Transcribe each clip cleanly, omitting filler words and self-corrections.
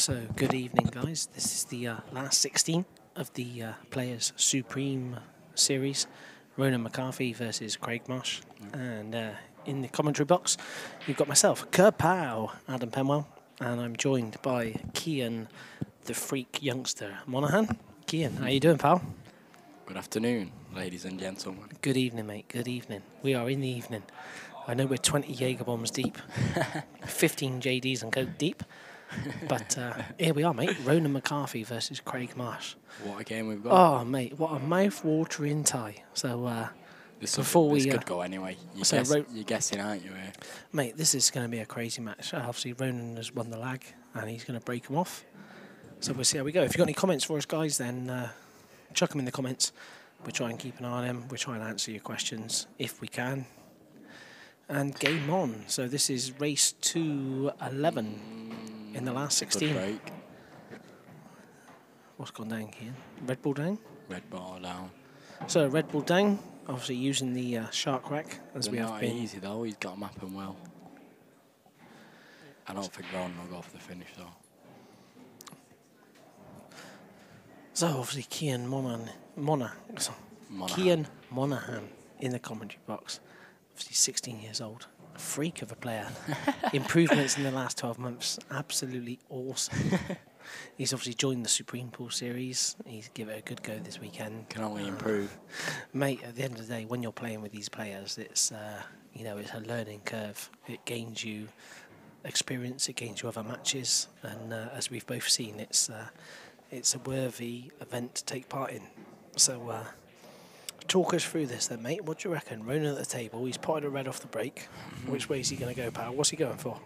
So, good evening, guys. This is the last 16 of the Players Supreme series. Ronan McCarthy versus Craig Marsh. And in the commentary box, you've got myself, Kerpow, Adam Penwell, and I'm joined by Kian, the freak youngster Monaghan. Kian, how you doing, pal? Good afternoon, ladies and gentlemen. Good evening, mate. Good evening. We are in the evening. I know we're 20 Jaeger bombs deep, 15 JDs and Coke deep. But here we are, mate. Ronan McCarthy versus Craig Marsh. What a game we've got. Oh, mate, what a mouth-watering tie. So, this could go anyway. You're guessing, aren't you? Mate, this is going to be a crazy match. Obviously, Ronan has won the lag, and he's going to break him off. So we'll see how we go. If you've got any comments for us, guys, then chuck them in the comments. We'll try and keep an eye on them. We'll try and answer your questions if we can. And game on. So this is race to 11. In the last 16. Good break. What's gone down here? Red Bull down? Red Bull down. So Red Bull down, obviously using the shark rack as we have been. Not easy though, he's got them up and well. I don't think Ronan will go for the finish though. So obviously Kian Monaghan in the commentary box. Obviously 16 years old. A freak of a player. Improvements in the last 12 months. Absolutely awesome. He's obviously joined the Supreme Pool Series. He's given it a good go this weekend. Can only improve. Mate, at the end of the day, when you're playing with these players, it's it's a learning curve. It gains you experience. It gains you other matches. And as we've both seen, it's a worthy event to take part in. So, talk us through this then, mate. What do you reckon? Ronan at the table, he's potted a red off the break. Which way is he going to go, pal? What's he going for?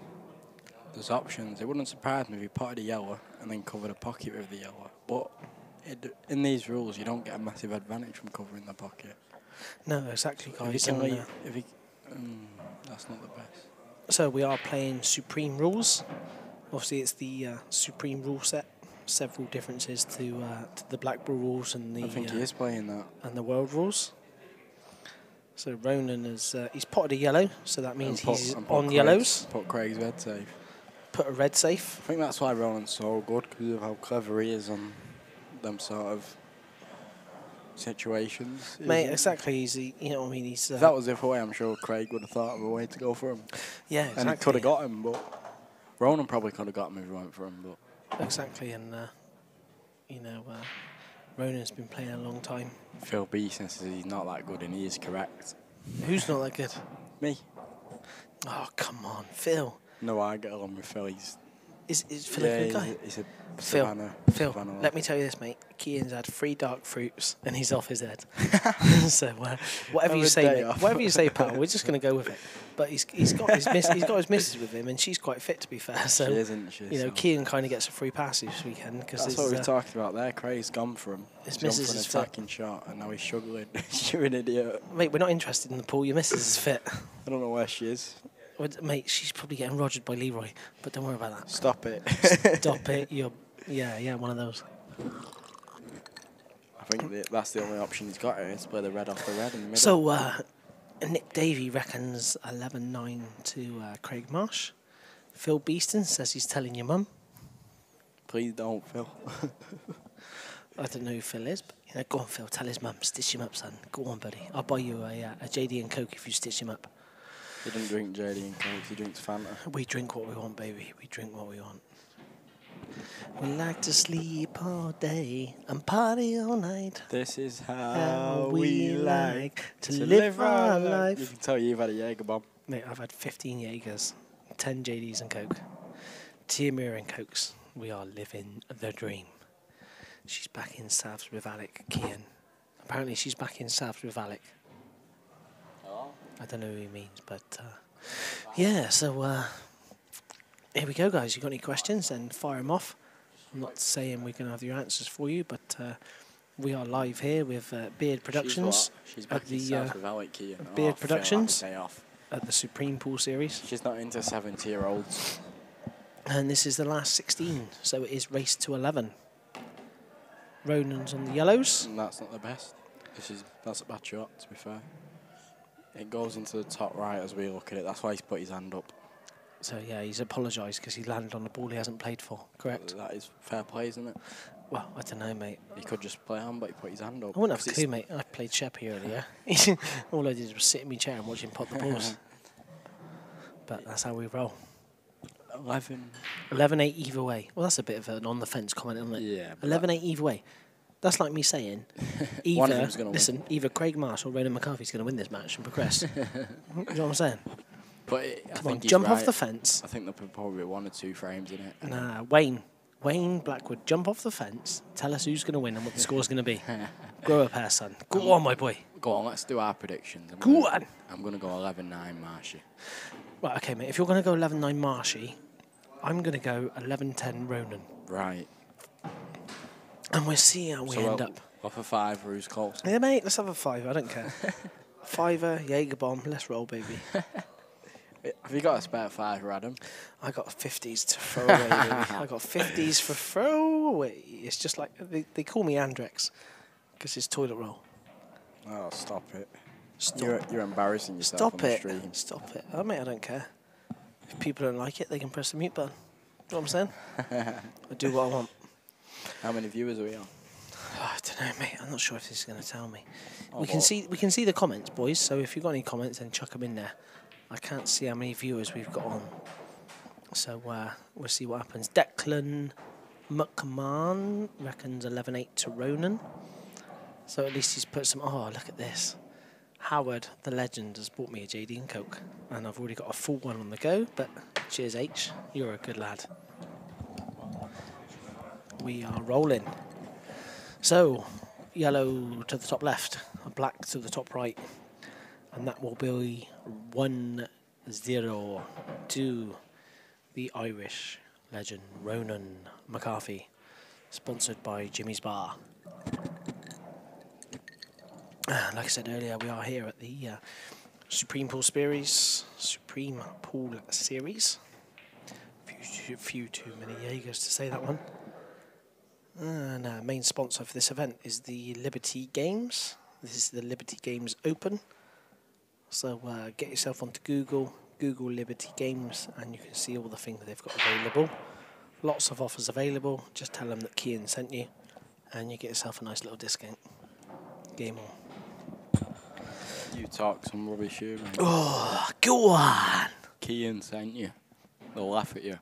There's options. It wouldn't surprise me if he potted a yellow and then covered a pocket with the yellow. But in these rules, you don't get a massive advantage from covering the pocket. No, exactly, guys. That's not the best. So we are playing Supreme rules. Obviously, it's the Supreme rule set. Several differences to the Black Bull rules and the. I think he is playing that. And the world rules. So Ronan is he's potted a yellow, so that means he's on yellows. Put Craig's red safe. Put a red safe. I think that's why Ronan's so good, because of how clever he is on them sort of situations. Mate, exactly. He's He's. If that was the other way, I'm sure Craig would have thought of a way to go for him. Yeah, exactly. And he could have got him, but Ronan probably could have got him if he went for him, but. Exactly, and Ronan's been playing a long time. Phil Beeson says he's not that good, and he is correct. Who's not that good? Me. Oh, come on, Phil. No, I get along with Phil. Is Phil a good guy? He's a Phil, Savannah let me tell you this, mate. Kian's had 3 dark fruits, and he's off his head. So whatever you say, mate, whatever you say, pal, we're just going to go with it. But he's got his missus with him, and she's quite fit, to be fair. So she isn't she? Kian kind of gets a free pass this weekend because that's what we're talking about there. Craig's gone for him. His missus is an attacking shot, and now he's struggling. You're an idiot, mate. We're not interested in the pool. Your missus is fit. I don't know where she is. Well, mate, she's probably getting rogered by Leroy, but don't worry about that. Stop it. Stop it. Yeah, one of those. I think that's the only option he's got here, is play the red off the red in the middle. So, Nick Davey reckons 11-9 to Craig Marsh. Phil Beeston says he's telling your mum. Please don't, Phil. I don't know who Phil is, but go on, Phil, tell his mum, stitch him up, son. Go on, buddy. I'll buy you a JD and Coke if you stitch him up. He doesn't drink JD and Coke, he drinks Fanta. We drink what we want, baby. We drink what we want. We like to sleep all day and party all night. This is how we like to live our life. You can tell you've had a Jaeger bomb. Mate, I've had 15 Jaegers, 10 JDs and Coke. Tiamira and Cokes. We are living the dream. She's back in Savs with Alec, Kian. Apparently she's back in Savs with Alec. I don't know who he means, but yeah, so here we go, guys. You got any questions, then fire them off. I'm not saying we're going to have your answers for you, but we are live here with Beard Productions. She's back in Savs with Alec, Beard Productions at the Supreme Pool Series. She's not into 70-year-olds. And this is the last 16, so it is race to 11. Ronan's on the yellows. And that's not the best. That's a bad shot, to be fair. It goes into the top right as we look at it. That's why he's put his hand up. So, yeah, he's apologised because he landed on the ball he hasn't played for. Correct? That is fair play, isn't it? Well, I don't know, mate. He could just play on, but he put his hand up. I wouldn't have a clue, mate. I played Sheppy earlier. All I did was sit in my chair and watch him pot the balls. But that's how we roll. 11-8 either way. Well, that's a bit of an on-the-fence comment, isn't it? Yeah. 11-8 either way. That's like me saying, either Craig Marsh or Ronan McCarthy is going to win this match and progress. You know what I'm saying? But Come on, jump off the fence. I think there'll probably be 1 or 2 frames in it. Nah, Wayne Blackwood, jump off the fence. Tell us who's going to win and what the score's going to be. Grow up here, son. Go on, my boy. Go on, let's do our predictions. Go on. I'm going to go 11-9 Marshy. Right, okay, mate. If you're going to go 11-9 Marshy, I'm going to go 11-10 Ronan. Right. And we'll see how we end up. Off a 5, who's close? Yeah, mate, let's have a 5. I don't care. 5er, Jaeger bomb. Let's roll, baby. Have you got a spare 5, Adam? I got 50s to throw away, baby. I got 50s for throw away. It's just like, they call me Andrex because it's toilet roll. Oh, stop it. Stop. You're embarrassing yourself on the stream. Stop it. Oh, mate, I don't care. If people don't like it, they can press the mute button. You know what I'm saying? I do what I want. How many viewers are we on? Oh, I don't know, mate. I'm not sure if this is going to tell me. Oh, we can see the comments, boys. So if you've got any comments, then chuck them in there. I can't see how many viewers we've got on. So we'll see what happens. Declan McMahon reckons 11-8 to Ronan. So at least he's put some... Oh, look at this. Howard, the legend, has bought me a JD and Coke. And I've already got a full one on the go. But cheers, H. You're a good lad. We are rolling. So, yellow to the top left, black to the top right. And that will be 1-0 to the Irish legend, Ronan McCarthy, sponsored by Jimmy's Bar. Like I said earlier, we are here at the Supreme Pool Series. Few too many Jaegers to say that one. And main sponsor for this event is the Liberty Games. This is the Liberty Games Open. So get yourself onto Google Liberty Games, and you can see all the things they've got available. Lots of offers available. Just tell them that Kian sent you, and you get yourself a nice little discount. Game on. You talk some rubbish here, mate. Oh, go on! Kian sent you. They'll laugh at you.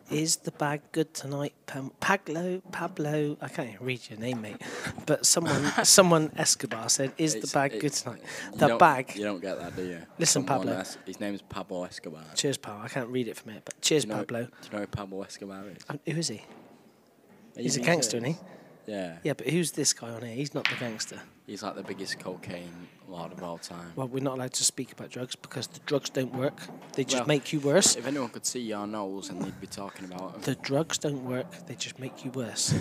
Is the bag good tonight? Pablo, I can't even read your name, mate. But someone Escobar said, is the bag good tonight? The bag. You don't get that, do you? Listen, Pablo. His name is Pablo Escobar. Cheers, pal. I can't read it from here, but cheers, Pablo. Do you know who Pablo Escobar is? Who is he? He's a gangster, isn't he? Yeah. Yeah, but who's this guy on here? He's not the gangster. He's like the biggest cocaine lord of all time. Well, we're not allowed to speak about drugs because the drugs don't work. They just make you worse. If anyone could see your nose, and they'd be talking about them. The drugs don't work. They just make you worse.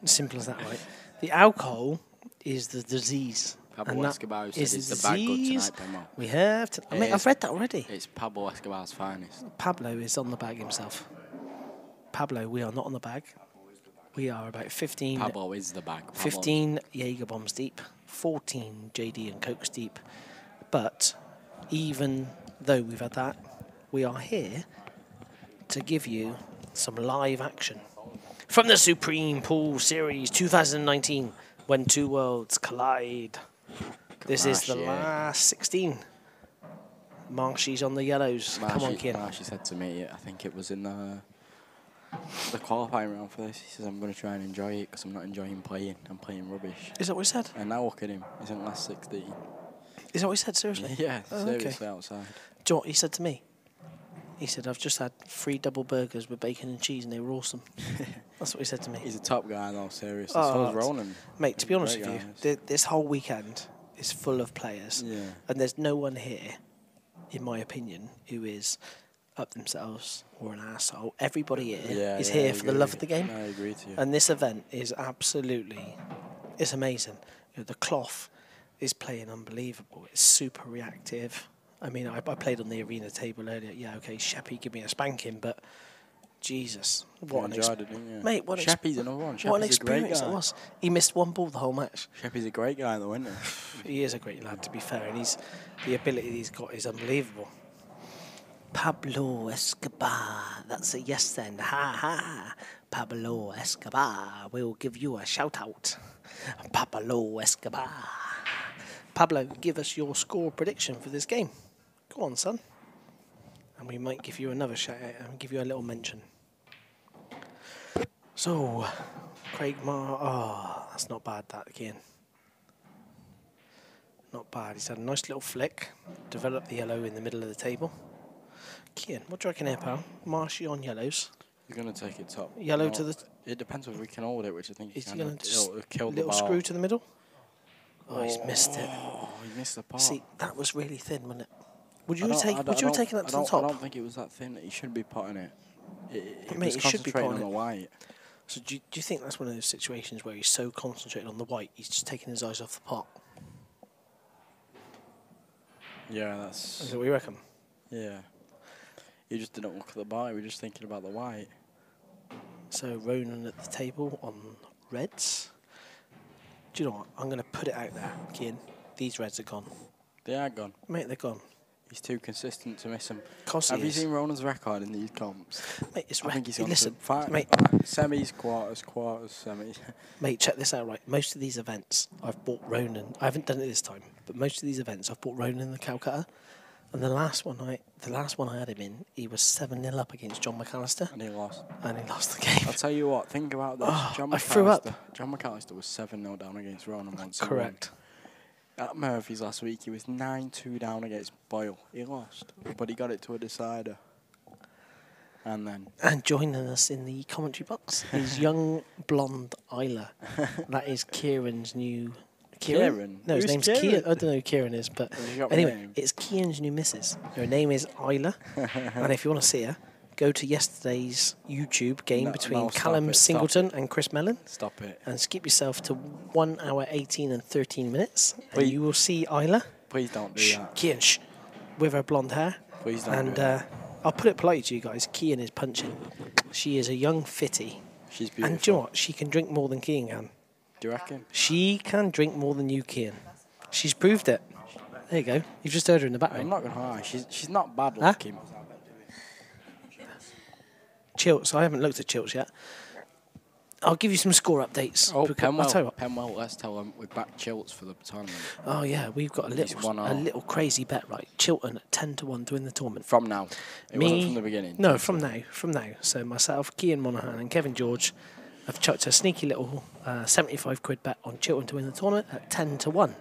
Simple as that, right? The alcohol is the disease. Pablo Escobar said it's the bag good tonight, Pemo. We have to... Mate, I've read that already. It's Pablo Escobar's finest. Pablo is on the bag himself. Pablo, we are not on the bag. We are about 15... Pablo is the bag. 15 Jaeger bombs deep, 14 JD and Cokes deep. But even though we've had that, we are here to give you some live action from the Supreme Pool Series 2019, when two worlds collide. This is the last 16. Marshy's on the yellows. Come on, Kian. Marshy said to me, I think it was in the qualifying round for this. He says, I'm going to try and enjoy it because I'm not enjoying playing. I'm playing rubbish. Is that what he said? And now look at him. He's in last 16. Is that what he said, seriously? Yeah, seriously okay. Outside. Do you know what he said to me? He said, I've just had 3 double burgers with bacon and cheese and they were awesome. That's what he said to me. He's a top guy though, seriously. So is Ronan. Mate, to be honest with you, this whole weekend is full of players. Yeah. And there's no one here, in my opinion, who is up themselves or an arsehole. Everybody here is here for the love of the game. I agree to you. And this event is absolutely, it's amazing. You know, the cloth is playing unbelievable. It's super reactive. I mean, I played on the arena table earlier. Yeah, okay, Sheppy give me a spanking, but Jesus, what an experience. Mate, what Sheppy's another one. What an experience it was. He missed one ball the whole match. Sheppy's a great guy though, isn't he? He is a great lad, to be fair, and the ability he's got is unbelievable. Pablo Escobar. That's a yes then. Ha ha. Pablo Escobar. We'll give you a shout out. Pablo Escobar. Pablo, give us your score prediction for this game. Go on, son. And we might give you another shout out and give you a little mention. So, Craig oh, that's not bad, that again. Not bad. He's had a nice little flick. Developed the yellow in the middle of the table. Kian, what do you reckon here, pal? Marshy on yellows. You're going to take it top. Yellow to the... It depends whether we can hold it, which I think Is he he can. going to just kill the little ball. screw to the middle? Oh, he's missed it. Oh, he missed the part. See, that was really thin, wasn't it? Would you have taken that to the top? I don't think it was that thin. He shouldn't be potting it. Mate, he should be potting on the white. So do you think that's one of those situations where he's so concentrated on the white, he's just taking his eyes off the pot? Yeah, that's... Is that what you reckon? Yeah. You just didn't look at the bar. We were just thinking about the white. So Ronan at the table on reds. Do you know what? I'm going to put it out there, Kian. These reds are gone. They are gone. Mate, they're gone. He's too consistent to miss them. Have you seen Ronan's record in these comps? Mate, it's I think he's on listen, mate. Semis, quarters, semis. Mate, check this out, right? Most of these events, I've bought Ronan. I haven't done it this time, but most of these events, I've bought Ronan in the Calcutta. And the last one I had him in, he was 7-0 up against John McAllister. And he lost. And he lost the game. I'll tell you what, think about this. I threw up. John McAllister was 7-0 down against Ronan once. Correct. At Murphy's last week, he was 9-2 down against Boyle. He lost, but he got it to a decider. And joining us in the commentary box is young blonde Isla. That is Kieran's new... Kieran? No, his Who's name's Kieran? Kieran. I don't know who Kieran is, but anyway, name? it's Kieran's new missus. Her name is Isla. And if you want to see her, go to yesterday's YouTube game between Callum Singleton and Chris Mellon. Stop it. And skip yourself to 1 hour 18 and 13 minutes. Please. And you will see Isla. Please don't do that. Kian, with her blonde hair. Please don't do that. I'll put it politely to you guys. Kian is punching. She is a young fitty. She's beautiful. And do you know what? She can drink more than Kian can. Do you reckon? She can drink more than you, Kian. She's proved it. There you go. You've just heard her in the background. I'm not going to lie. She's not bad looking. Chilts. I haven't looked at Chilts yet. I'll give you some score updates. Oh, Penwell. Let's tell them we're back Chilts for the tournament. Oh, yeah. We've got a little crazy bet, right? Chilton at 10-1 to win the tournament. From now. It wasn't from the beginning. No, from now. From now. So myself, Kian Monaghan and Kevin George have chucked a sneaky little 75 quid bet on Chilton to win the tournament at 10-1.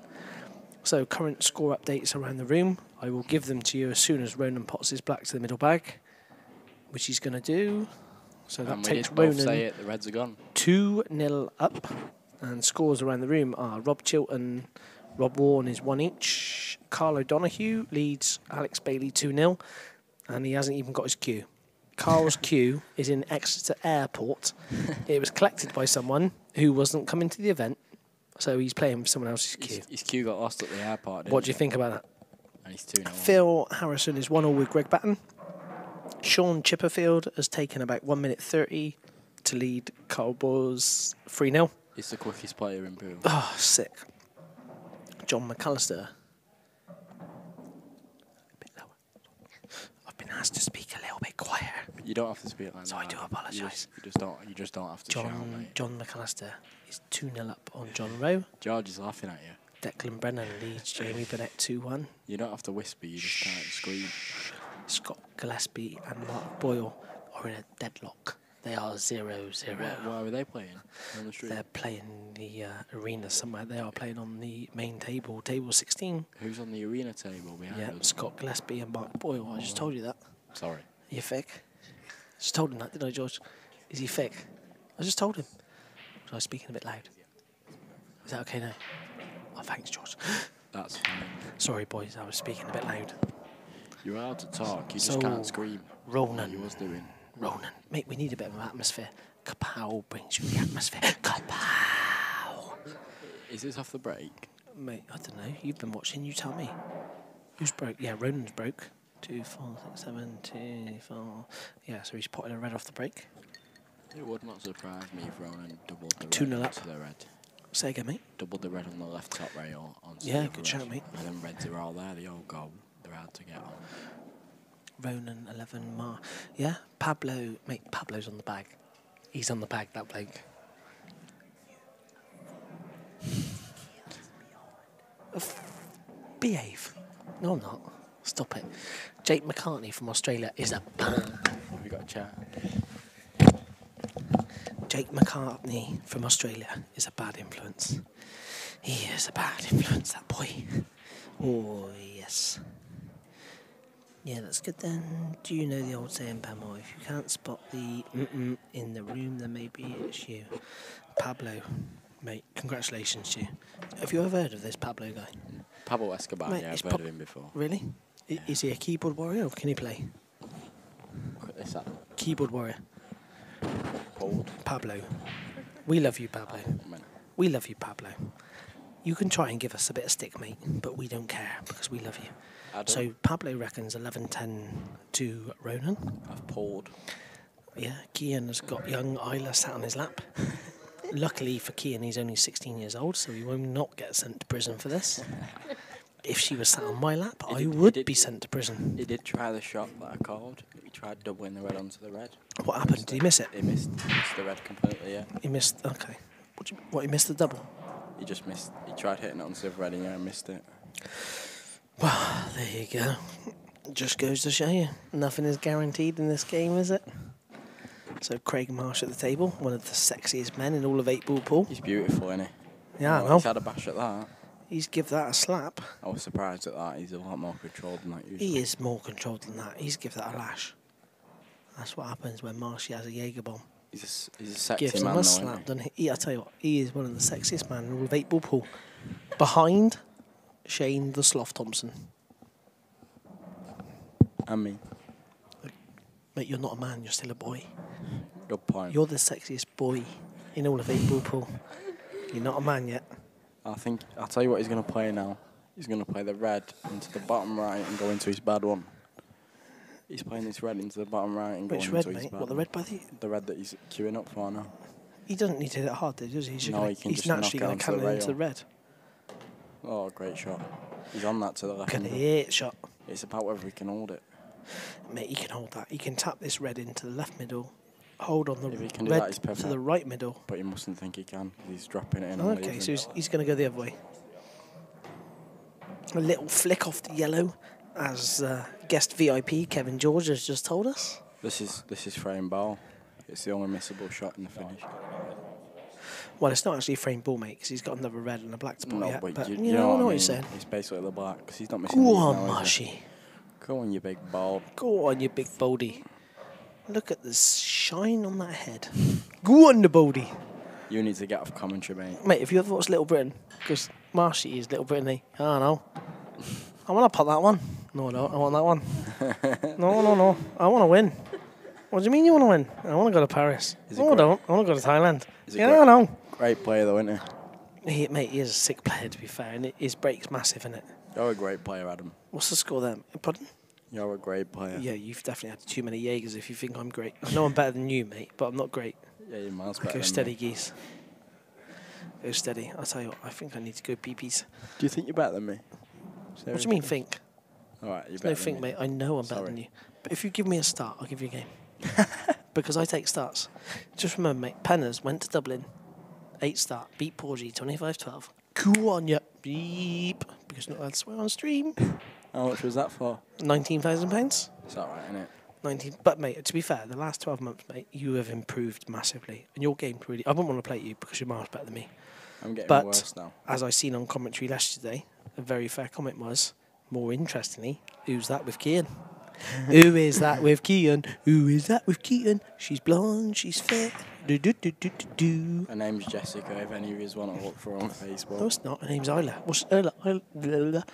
So current score updates around the room. I will give them to you as soon as Ronan pots his black to the middle bag, which he's going to do. So that takes Ronan the Reds are gone. 2-0 up. And scores around the room are Rob Chilton, Rob Warren is 1 each. Carl O'Donoghue leads Alex Bailey 2-0. And he hasn't even got his cue. Carl's cue is in Exeter Airport. It was collected by someone who wasn't coming to the event. So he's playing with someone else's cue. His cue got lost at the airport. What do you think about that? And he's 2-0. Phil Harrison is 1-0 with Greg Batten. Sean Chipperfield has taken about 1 minute 30 to lead Carl Boyles 3-0. He's the quickest player in pool. Oh, sick. John McAllister. A bit lower. I've been asked to speak a little bit quieter. You don't have to speak like that. So I do apologise. You just don't have to shout, mate. John McAllister is 2-0 up on John Rowe. George is laughing at you. Declan Brennan leads Jamie Burnett 2-1. You don't have to whisper, you just can't scream. Scott Gillespie and Mark Boyle are in a deadlock. They are 0-0. Why were they playing on the street? They're playing the arena somewhere. They are playing on the main table, table 16. Who's on the arena table behind us? Scott Gillespie and Mark Boyle. I just told you that. Sorry. Are you fake? Just told him that, didn't I, George? Is he fake? I just told him. Was I speaking a bit loud? Is that okay now? Oh, thanks, George. That's fine. Sorry, boys. I was speaking a bit loud. You're allowed to talk. You just can't scream. Ronan. You was doing. Ronan. Mate, we need a bit of an atmosphere. Kapow brings you the atmosphere. Kapow. Is this off the break? Mate, I don't know. You've been watching. You tell me. Who's broke? Yeah, Ronan's broke. 2, 4, 6, 7, 2, 4. Yeah, so he's potting a red off the break. It would not surprise me if Ronan doubled the 2-0 red up. to the red. Say again, mate. Doubled the red on the left top rail. Yeah, good shout, mate. And then reds are all there. They all go. They're hard to get on. Ronan 11 Mar. Yeah, Pablo. Mate, Pablo's on the bag. He's on the bag, that bloke. Behave. No, I'm not. Stop it. Jake McCarthy from Australia is a Have you got a chat? Jake McCarthy from Australia is a bad influence. He is a bad influence, that boy. Oh, yes. Yeah, that's good then. Do you know the old saying, Pamo? If you can't spot the in the room, then maybe it's you. Pablo, mate, congratulations to you. Have you ever heard of this Pablo guy? Pablo Escobar, Mate, yeah, it's I've heard of him before. Really? Is he a keyboard warrior or can he play? Look at this up. Keyboard warrior. Cold. Pablo. We love you, Pablo. Man. We love you, Pablo. You can try and give us a bit of stick, mate, but we don't care because we love you. So Pablo reckons 11-10 to Ronan. I've pulled. Yeah, Kian has got young Isla sat on his lap. Luckily for Kian, he's only 16 years old, so he will not get sent to prison for this. If she was sat on my lap, I would be sent to prison. He did try the shot that I called. He tried doubling the red onto the red. What happened? Did he miss it? He missed the red completely, yeah. He missed, okay. What, he missed the double? He just missed. He tried hitting it onto the red and yeah, missed it. Well, there you go. Just goes to show you, nothing is guaranteed in this game, is it? So Craig Marsh at the table, one of the sexiest men in all of 8-ball pool. He's beautiful, isn't he? Yeah, I know. He's had a bash at that. He's give that a slap. I was surprised at that. He's a lot more controlled than that usually. He is more controlled than that. He's give that a lash. That's what happens when Marshy has a Jaeger bomb. He's a sexy Gives man, him a though, slap, isn't doesn't he? I tell you what, he is one of the sexiest men in all of 8-ball pool. Behind Shane the Sloth Thompson. And me. Mate, you're not a man, you're still a boy. Good point. You're the sexiest boy in all of 8-ball pool. You're not a man yet. I'll tell you what he's going to play now. He's going to play the red into the bottom right and go into his bad one. He's playing this red into the bottom right and going Which into red, his mate? bad What, the one. red by the... The red that he's queuing up for now. He doesn't need to hit it hard, though, does he? He's naturally going to knock it cannon onto into the the red. Oh, great shot. He's on that to the left. Can hit shot. It's about whether he can hold it. Mate, he can hold that. He can tap this red into the left middle, hold on the If he can do red that, he's perfect. to the right middle. But he mustn't think he can. He's dropping it in. Okay, so he's going to go the other way. A little flick off the yellow, as guest VIP Kevin George has just told us. This is frame ball. It's the only missable shot in the finish. Well, it's not actually a frame ball, mate, because he's got another red and a black spot No, yet. but you know know what I mean? he's saying. It's basically the black because he's not missing. Go these on, now, is he? Marshy. Go on, you big ball. Go on, you big baldy. Look at the shine on that head. Go on, the baldy. You need to get off commentary, mate. Mate, if you ever watched Little Britain, because Marshy is Little Britain, I don't know. I want to pop that one. No, I don't. I want that one. No. I want to win. What do you mean you want to win? I want to go to Paris. No, I don't. I want to go to Thailand. Yeah, I know. Great player, though, isn't he? Mate, he is a sick player, to be fair, and his break's massive, isn't it? You're a great player, Adam. What's the score there? Pardon? You're a great player. Yeah, you've definitely had too many Jaegers if you think I'm great. I know I'm better than you, mate, but I'm not great. Yeah, you're miles better Go than steady, me. geese. Go steady. I'll tell you what, I think I need to go pee-pees. Do you think you're better than me? What do you mean, think? All right, you're There's better no than think, me. mate. I know I'm better than you. But if you give me a start, I'll give you a game. Because I take starts. Just remember, mate, Penners went to Dublin, 8 start, beat Porgy 25-12. Cool on ya. Beep. Because not allowed to swear on stream. How much was that for? £19,000. It's all right, isn't it? 19. But, mate, to be fair, the last 12 months, mate, you have improved massively. And your game's really... I wouldn't want to play you because you're miles better than me. I'm getting But, worse now. as I seen on commentary yesterday, a very fair comment was, more interestingly, who's that with Kian? Who is that with Kian? Who is that with Kian? She's blonde, she's fit. Do. Her name's Jessica, if any of you want to look for her on Facebook. No, it's not. Her name's Isla. What's Isla? Isla.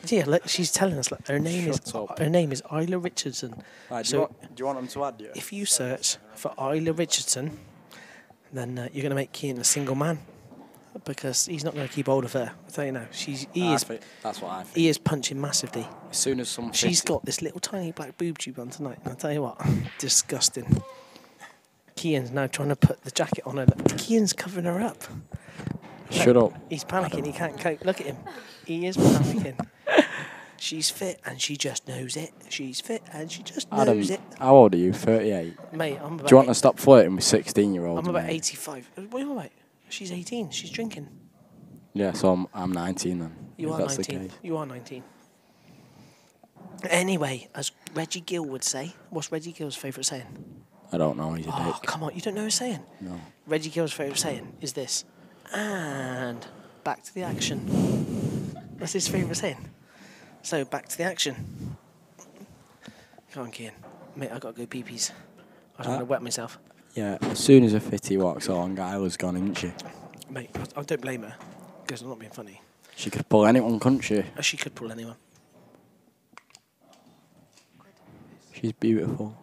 Yeah, look, she's telling us. Look, her name is Isla Richardson. Right, So do you want them to add you? if you search for Isla Richardson, then you're going to make Kian a single man because he's not going to keep hold of her. I tell you now, That's what I think. he is punching massively. As soon as some She's 50 got this little tiny black boob tube on tonight. And I'll tell you what, disgusting. Kian's now trying to put the jacket on her. Kian's covering her up. Shut up. He's panicking. He can't cope. Look at him. He is panicking. She's fit and she just knows it. She's fit and she just Adam, knows it. how old are you? 38. Mate, I'm about Do you want to stop flirting with 16-year-olds? I'm about mate? 85. What are you on about? She's 18. She's drinking. Yeah, so I'm 19 then. You if are that's 19. The case. You are 19. Anyway, as Reggie Gill would say, what's Reggie Gill's favourite saying? I don't know. He's a Oh, dick. come on. You don't know his saying? No. Reggie Gill's favourite saying is this. And back to the action. That's his favourite saying. So, back to the action. Come on, Kian. Mate, I got to go pee-pees. I don't want to wet myself. Yeah, as soon as a fitty walks along, Isla's gone, isn't she? Mate, I don't blame her. Because I'm not being funny. She could pull anyone, couldn't she? She could pull anyone. She's beautiful.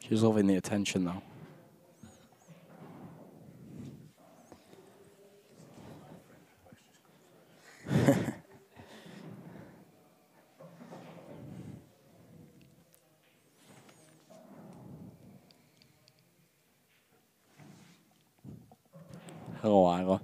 She's loving the attention, though. Hello, Isla.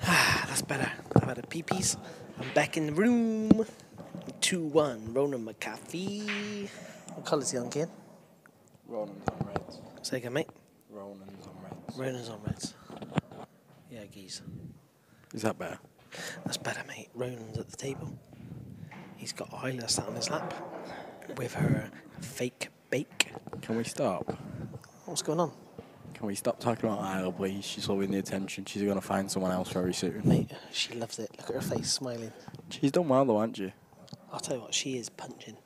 That's better. I've had a pee-pees. I'm back in the room. 2-1. Ronan McCarthy. What colour's he on, Kian? Ronan's on reds. Say again, mate. Ronan's on reds. Ronan's on reds. Yeah, geez. Is that better? That's better, mate. Ronan's at the table. He's got Isla sat on his lap with her fake bake. Can we stop? What's going on? Can we stop talking about Isla, please? She's loving the attention. She's going to find someone else very soon. Mate, she loves it. Look at her face, smiling. She's done well, though, hasn't she? I'll tell you what, she is punching.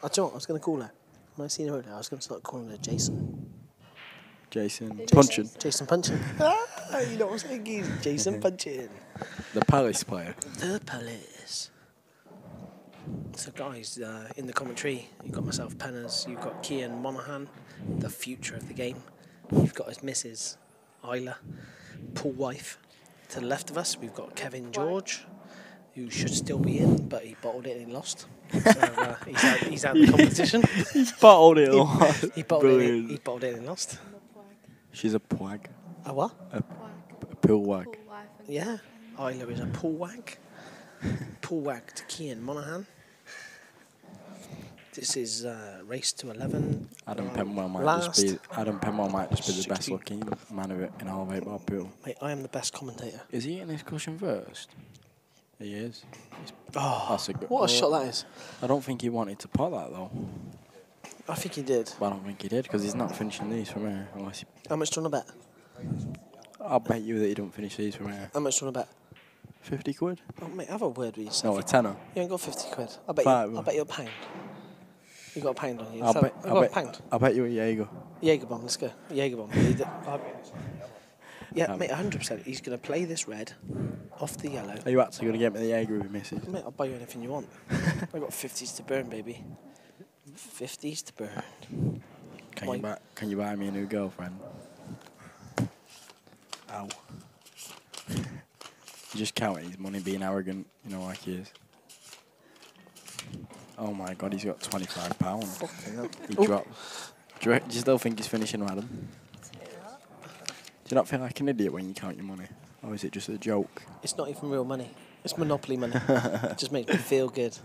I'll tell you what, I was going to call her. When I seen her earlier, I was going to start calling her Jason. Jason. Punching. Jason Punching. You know what I'm saying? He's Jason Punching. The Palace player. The Palace. So, guys, in the commentary, you've got myself, Penners, you've got Kian Monaghan, the future of the game. You've got his missus, Isla, Paul Wife. To the left of us, we've got Kevin George, who should still be in, but he bottled it and he lost. So, he's out of the competition. He's bottled it all. He bottled it and lost. She's a pwag. A what? A pool wag. Yeah. Isla is a pool wag. Pool wag to Kian Monaghan. This is race to 11. Adam Penwell might just be the best looking man of it in all of 8-ball pool. Mate, I am the best commentator. Is he in this cushion first? He is. Oh, That's a good what a shot that is. I don't think he wanted to pot that though. I think he did. But I don't think he did because he's not finishing these from here. Unless How much do you want to bet? I'll bet you that he don't finish these from here. How much do you want to bet? 50 quid? Oh, mate, have a word with yourself. No, a tenner. You ain't got 50 quid. I'll bet you a pound. You got a pound on you. I'll bet a pound. I'll bet you a Jaeger. Jaeger bomb, let's go. Jaeger bomb. Yeah, mate, 100%. He's going to play this red off the yellow. Are you actually going to get me the Jaeger with your missus? Mate, I'll buy you anything you want. I've got 50s to burn, baby. 50s to burn. Can you buy me a new girlfriend? Ow. He's just counting his money, being arrogant, you know, like he is. Oh my God, he's got £25. He dropped. Do you still think he's finishing, Adam? Do you not feel like an idiot when you count your money? Or is it just a joke? It's not even real money. It's Monopoly money. It just makes me feel good.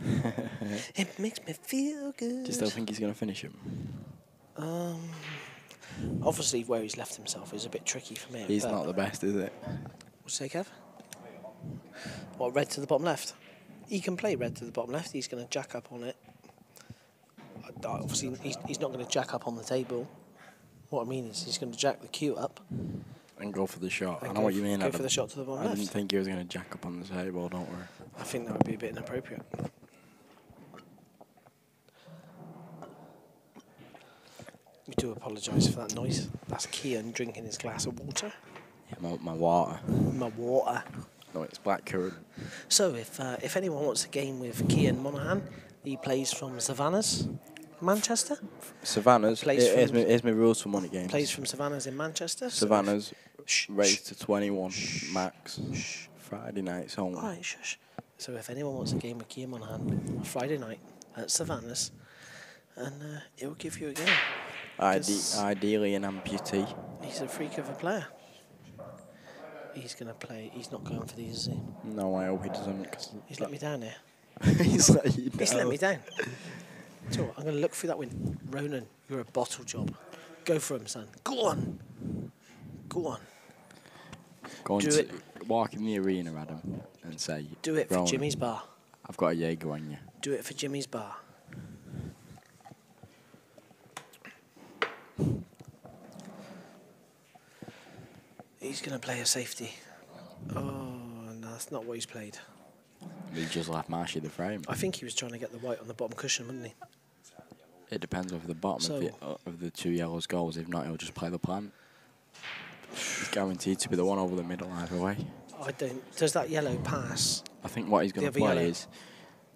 It makes me feel good. Do you still think he's going to finish him? Obviously, where he's left himself is a bit tricky for me. He's not the best, is it? What's you say, Kev? What, red to the bottom left? He can play red to the bottom left. He's going to jack up on it. Obviously, he's not going to jack up on the table. What I mean is he's going to jack the cue up. And go for the shot. I know go what you mean. Go for the shot to the bottom left. I didn't think he was going to jack up on the table, don't worry. I think that would be a bit inappropriate. We do apologise for that noise. That's Kian drinking his glass of water. Yeah, my water. My water. No, it's blackcurrant. So, if anyone wants a game with Kian Monaghan, he plays from Savannah's, Manchester. Savannah's. Here's my rules for money games. Plays from Savannah's in Manchester. Savannah's raised to 21 max. Friday nights only. All right, shush. So if anyone wants a game with Kian Monaghan, Friday night at Savannah's, and it will give you a game. Ideally an amputee. He's a freak of a player. He's going to play. He's not going for these, is he? No, I hope he doesn't. He's let me down here. He's let you down. He's let me down. So I'm going to look through that window. Ronan, you're a bottle job. Go for him, son. Go on. Go on. Go on. Walk in the arena, Adam, and say. Do it for Jimmy's bar. I've got a Jaeger on you. Do it for Jimmy's bar. He's going to play a safety. Oh, no, that's not what he's played. He just left Marshy the frame. I think he was trying to get the white on the bottom cushion, wasn't he? It depends if the bottom of the two yellows goes. If not, he'll just play the plant. He's guaranteed to be the one over the middle either way. I don't. Does that yellow pass? I think what he's going to play is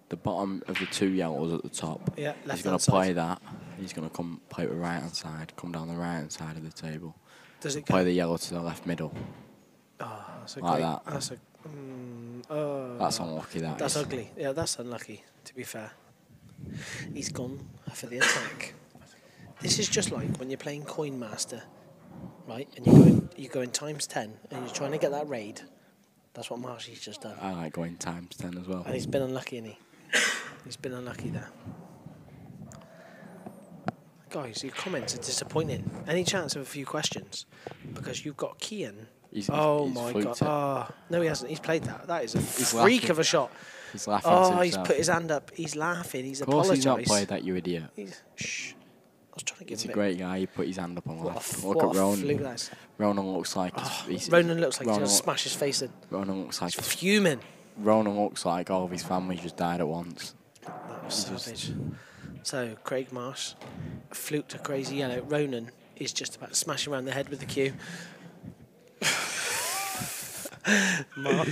the bottom of the two yellows at the top. Yeah, left. He's going to play that. He's going to come play it with the right hand side. Come down the right hand side of the table. Does it play the yellow to the left middle? Oh, that's like that. That's that's unlucky. That's ugly. Yeah, that's unlucky. To be fair, he's gone for the attack. This is just like when you're playing Coin Master, right? And you're going times 10, and you're trying to get that raid. That's what Marshy's just done. I like going times 10 as well. And he's been unlucky, isn't he? He's been unlucky there. Guys, your comments are disappointing. Any chance of a few questions? Because you've got Kian. He's my God. Oh, no, he hasn't. He's played that. That is a freak laughing. Of a shot. He's laughing. Oh, he's put his hand up. He's laughing. He's apologised. Of course he's not played that, you idiot. Shh. I was trying to give He's him a great guy. He put his hand up and laughed. Look at at Ronan. Fluke that is. Ronan looks like Ronan looks like he's going to smash his face in. Ronan looks like he's fuming. Ronan looks like all of his family just died at once. That was savage. So, Craig Marsh fluked a crazy yellow. Ronan is just about to smash him around the head with the cue.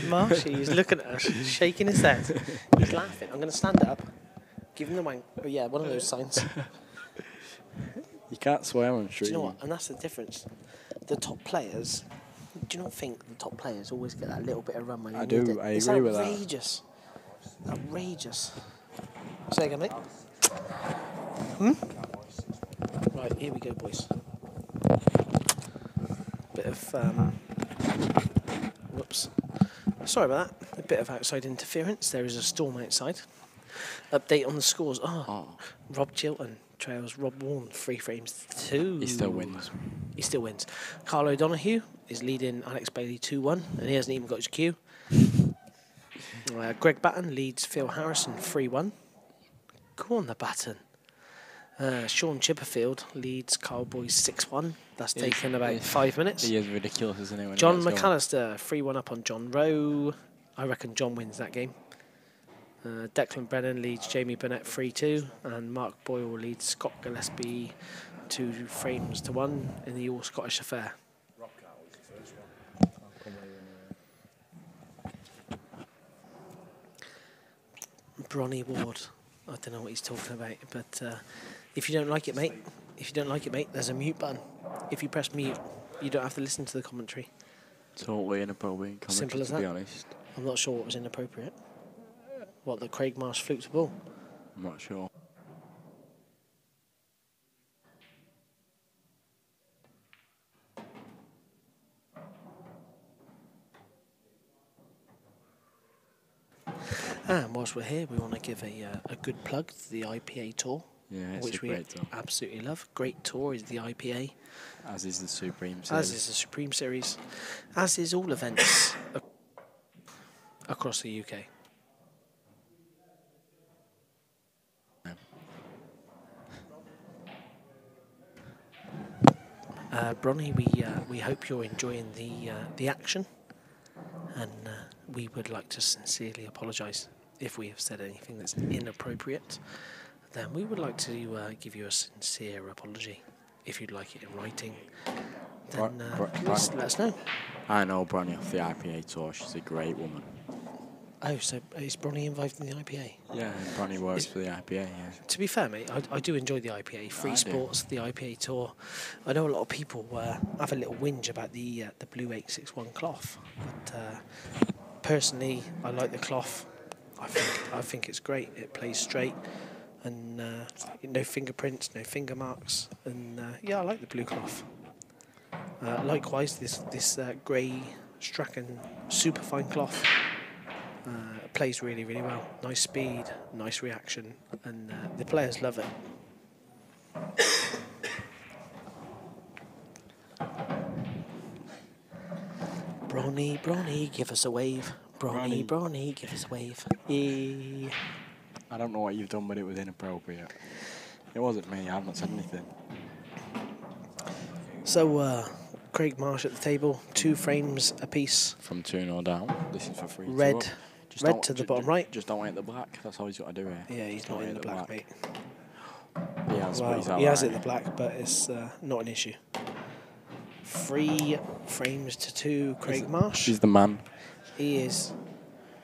Marsh, he's looking at us, shaking his head. He's laughing. I'm going to stand up, give him the wank. Oh, yeah, one of those signs. You can't swear on stream. Do you know what? And that's the difference. The top players, do you not think the top players always get that little bit of run when you need it? I agree with that. Outrageous. Outrageous. Say again, mate. Right, here we go, boys. Bit of, whoops. Sorry about that. A bit of outside interference. There is a storm outside. Update on the scores. Rob Chilton trails Rob Warren 3 frames 2. He still wins. He still wins. Carl O'Donoghue is leading Alex Bailey 2-1, and he hasn't even got his cue. Greg Batten leads Phil Harrison 3-1. Go on, the Batten. Sean Chipperfield leads Carl Boys 6-1. That's taken about 5 minutes. He is ridiculous, isn't he? John McAllister 3-1 up on John Rowe. I reckon John wins that game. Declan Brennan leads Jamie Burnett 3-2, and Mark Boyle leads Scott Gillespie 2 frames to 1 in the All Scottish Affair. Bronny Ward. I don't know what he's talking about, but if you don't like it, mate, there's a mute button. If you press mute, you don't have to listen to the commentary. Totally inappropriate commentary, simple as to that. be honest. I'm not sure what was inappropriate. What, that Craig Marsh fluked the ball? I'm not sure. whilst we're here, we want to give a good plug to the IPA tour, Yeah, it's which a we great tour. absolutely love. Great tour is the IPA, As is the Supreme Series. as is the Supreme Series, as is all events across the UK. Bronny, we hope you're enjoying the action, and we would like to sincerely apologise if we have said anything that's inappropriate. Then we would like to give you a sincere apology. If you'd like it in writing, then please let us know. I know Bronny off the IPA tour. She's a great woman. Oh, so is Bronny involved in the IPA? Yeah, Bronny works for the IPA, yeah. To be fair, mate, I do enjoy the IPA. Free Sports, the IPA tour. I know a lot of people have a little whinge about the blue 861 cloth, but personally, I like the cloth. I think it's great. It plays straight, and no fingerprints, no finger marks, and yeah, I like the blue cloth. Likewise, this grey Strachan superfine cloth. Plays really, really well. Nice speed, nice reaction, and the players love it. Bronny, give us a wave. Bronny, give us a wave. Yeah. I don't know what you've done, but it was inappropriate. It wasn't me. I've not said anything. So, Craig Marsh at the table. 2 frames apiece. From 2-0 down. This is for free. Red to the bottom right. Just don't hit the black. That's all he's got to do here. Yeah, he's not in the black, mate. He has, but he's Well, he has hit the black, but it's not an issue. 3 frames to 2, Craig Marsh. He's the man. He is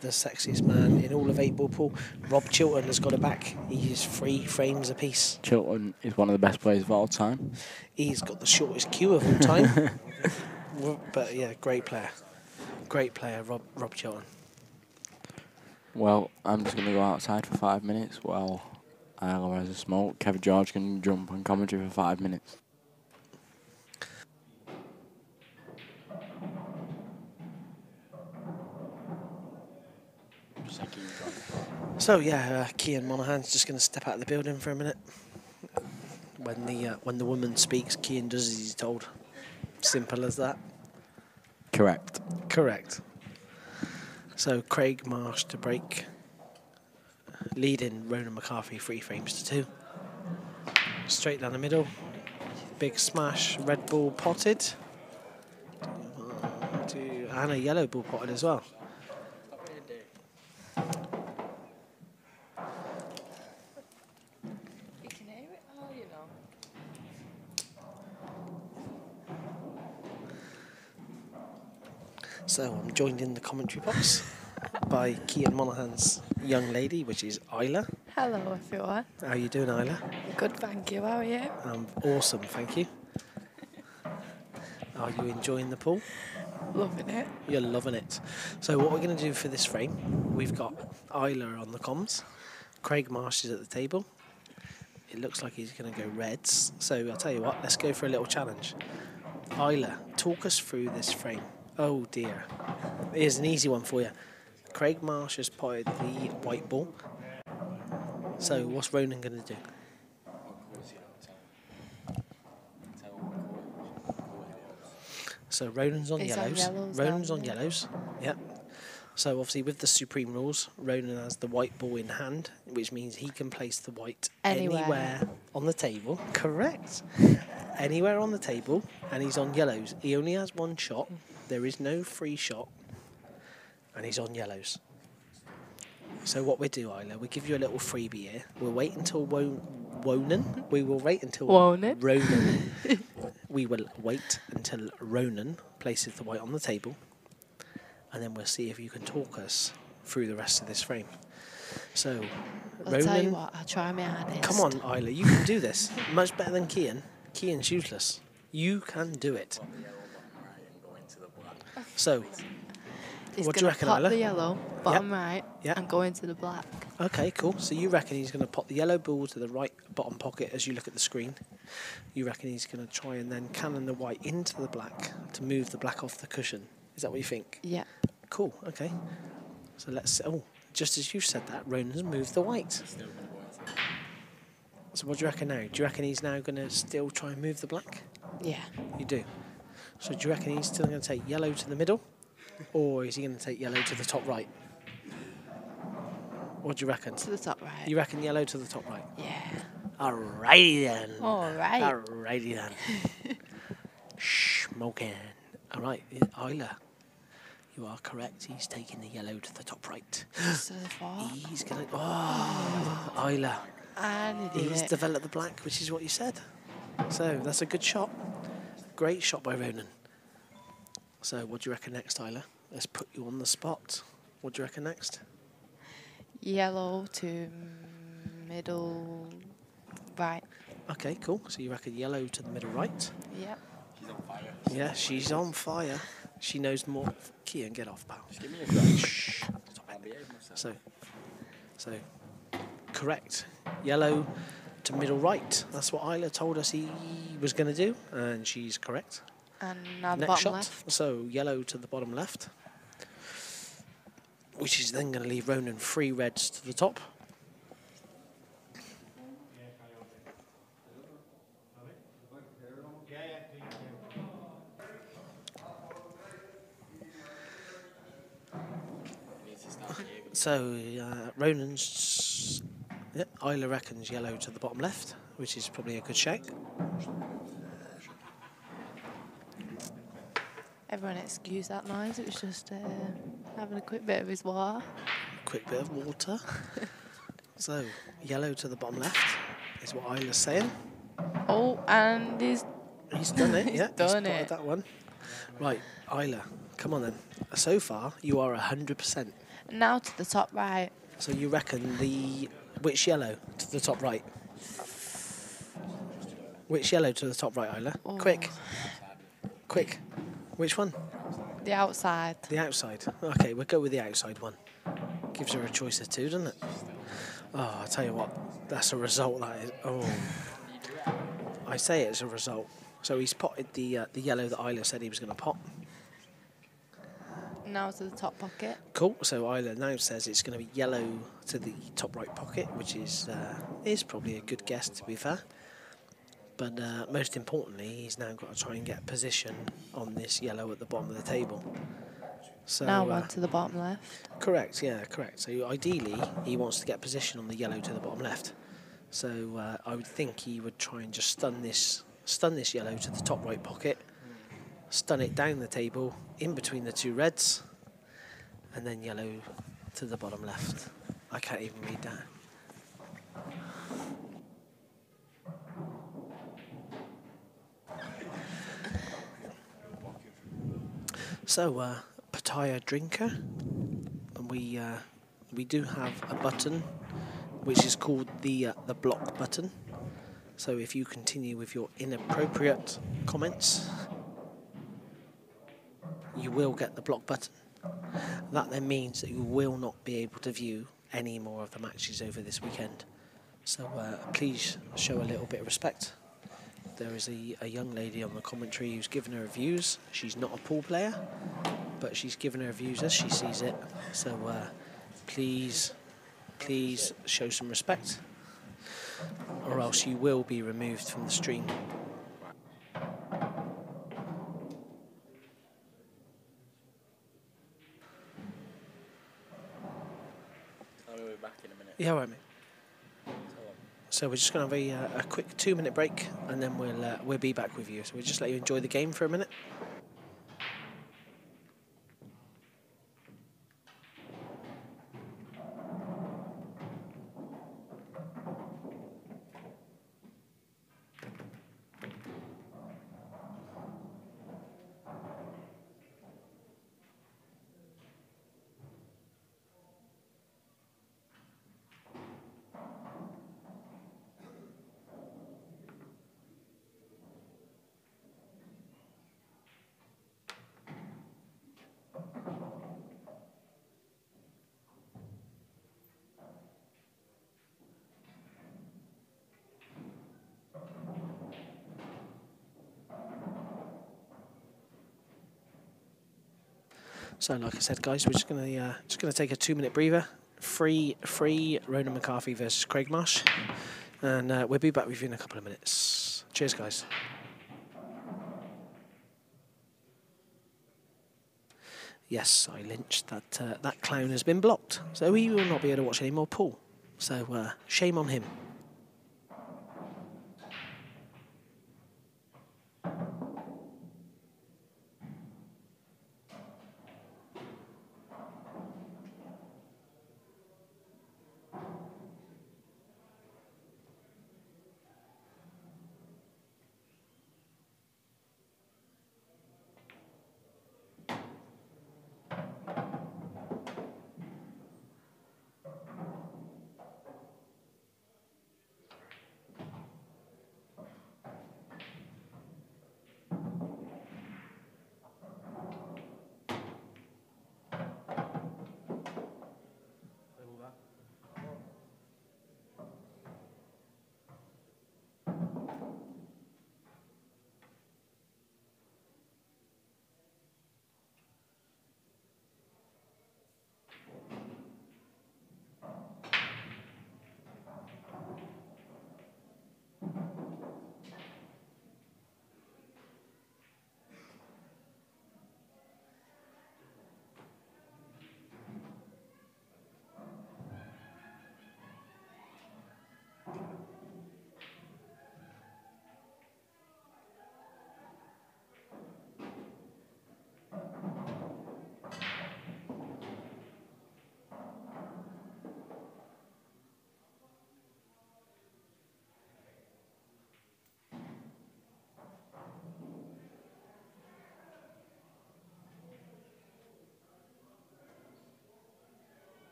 the sexiest man in all of 8-ball pool. Rob Chilton has got it back. He is 3 frames apiece. Chilton is one of the best players of all time. He's got the shortest queue of all time. But yeah, great player. Great player, Rob Chilton. Well, I'm just going to go outside for 5 minutes while Isla has a smoke. Kevin George can jump on commentary for 5 minutes. So yeah, Cian Monaghan's just going to step out of the building for a minute. When the woman speaks, Cian does as he's told. Simple as that. Correct. So Craig Marsh to break, leading Ronan McCarthy 3 frames to 2. Straight down the middle, big smash, red ball potted, and a yellow ball potted as well. So I'm joined in the commentary box by Cian Monaghan's young lady, which is Isla. Hello, everyone. How are you doing, Isla? Good, thank you. How are you? I'm awesome, thank you. Are you enjoying the pool? Loving it. You're loving it. So what we're going to do for this frame, we've got Isla on the comms. Craig Marsh is at the table. It looks like he's going to go reds. So I'll tell you what, let's go for a little challenge. Isla, talk us through this frame. Oh dear. Here's an easy one for you. Craig Marsh has potted the white ball. So what's Ronan going to do? So Ronan's on yellows. Ronan's on yellows. Yep. So obviously with the Supreme rules, Ronan has the white ball in hand, which means he can place the white anywhere on the table. Correct. Anywhere on the table, and he's on yellows. He only has 1 shot. There is no free shot, and he's on yellows. So what we do, Isla, we give you a little freebie here. We'll wait until Ronan. We will wait until Ronan. We will wait until Ronan places the white on the table, and then we'll see if you can talk us through the rest of this frame. So, I'll Ronan, tell you what, I'll try my hardest. come on, Isla, you can do this. Much better than Cian. Cian's useless. You can do it. So, He's what do you reckon, pop Isla? the yellow, bottom right, Yep. and go into the black. Okay, cool. So you reckon he's going to pop the yellow ball to the right bottom pocket as you look at the screen. You reckon he's going to try and then cannon the white into the black to move the black off the cushion. Is that what you think? Yeah. Cool, okay. So let's... Oh, just as you said that, Ronan's moved the white. So what do you reckon now? Do you reckon he's now going to still try and move the black? Yeah. You do. So do you reckon he's still going to take yellow to the middle? Or is he going to take yellow to the top right? What do you reckon? To the top right. You reckon yellow to the top right? Yeah. Alrighty then. All right. Alrighty then. Smoking. Alright, Isla. You are correct. He's taking the yellow to the top right. To the far. He's going to... Oh, Isla. And he did He's it. developed the black, which is what you said. So that's a good shot. Great shot by Ronan. So what do you reckon next, Tyler? Let's put you on the spot. What do you reckon next? Yellow to middle right. Okay, cool. So you reckon yellow to the middle right? Yep. She's on fire. Yeah, she's on fire. She knows more. Kian, get off, pal. Just give me a break. Shh. I'll behave myself. So, correct. Yellow to middle right. That's what Isla told us he was going to do, and she's correct. And now the Next bottom shot. left. So yellow to the bottom left, which is then going to leave Ronan 3 reds to the top. So Ronan's, yeah, Isla reckons yellow to the bottom left, which is probably a good shout. Everyone excuse that noise. It was just having a quick bit of his water. Quick bit of water. So yellow to the bottom left is what Isla's saying. Oh, and he's done it. He's Yeah, done spotted it. that one. Right, Isla, come on then. So far, you are 100%. now to the top right. So you reckon which yellow to the top right? Which yellow to the top right, Isla? Oh. Quick. Which one? The outside. The outside. Okay, we'll go with the outside one. Gives her a choice of 2, doesn't it? Oh, I'll tell you what, that's a result, that is. Oh. I say it's a result. So he's potted the yellow that Isla said he was going to pot. Now to the top pocket. Cool. So Isla now says it's going to be yellow to the top right pocket, which is probably a good guess, to be fair. But most importantly, he's now got to try and get position on this yellow at the bottom of the table. So Now one to the bottom left. correct, yeah, correct. So ideally, he wants to get position on the yellow to the bottom left. So I would think he would try and just stun this yellow to the top right pocket, stun it down the table, in between the 2 reds, and then yellow to the bottom left. I can't even read that. So, Pattaya drinker, and we do have a button which is called the block button. So if you continue with your inappropriate comments, you will get the block button. That then means that you will not be able to view any more of the matches over this weekend. So please show a little bit of respect. There is a young lady on the commentary who's given her views. She's not a pool player, but she's given her views as she sees it. So please show some respect, or else you will be removed from the stream. I'll be back in a minute. Yeah, all right, mate. So we're just going to have a quick 2-minute break, and then we'll be back with you. So we'll just let you enjoy the game for a minute. So, like I said, guys, we're just gonna take a 2-minute breather free Ronan McCarthy versus Craig Marsh. And we'll be back with you in a couple of minutes. Cheers, guys. Yes, I lynched that. That clown has been blocked, so he will not be able to watch any more pool. So shame on him.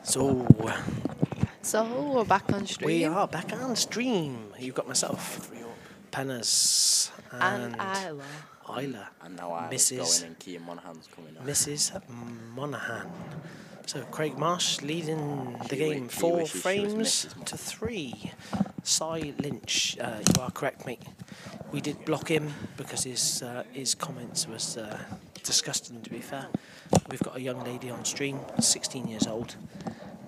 So, So we're back on stream. we are back on stream. You've got myself, Pennas, And and Isla. Isla. And now I was Mrs. going and Kean Monaghan's coming up. Mrs. Monaghan. So Craig Marsh leading the game She 4 wishes she was frames Mrs. to 3. Cy Lynch, you are correct, mate. We did block him because his comments was disgusting, to be fair. We've got a young lady on stream, 16 years old.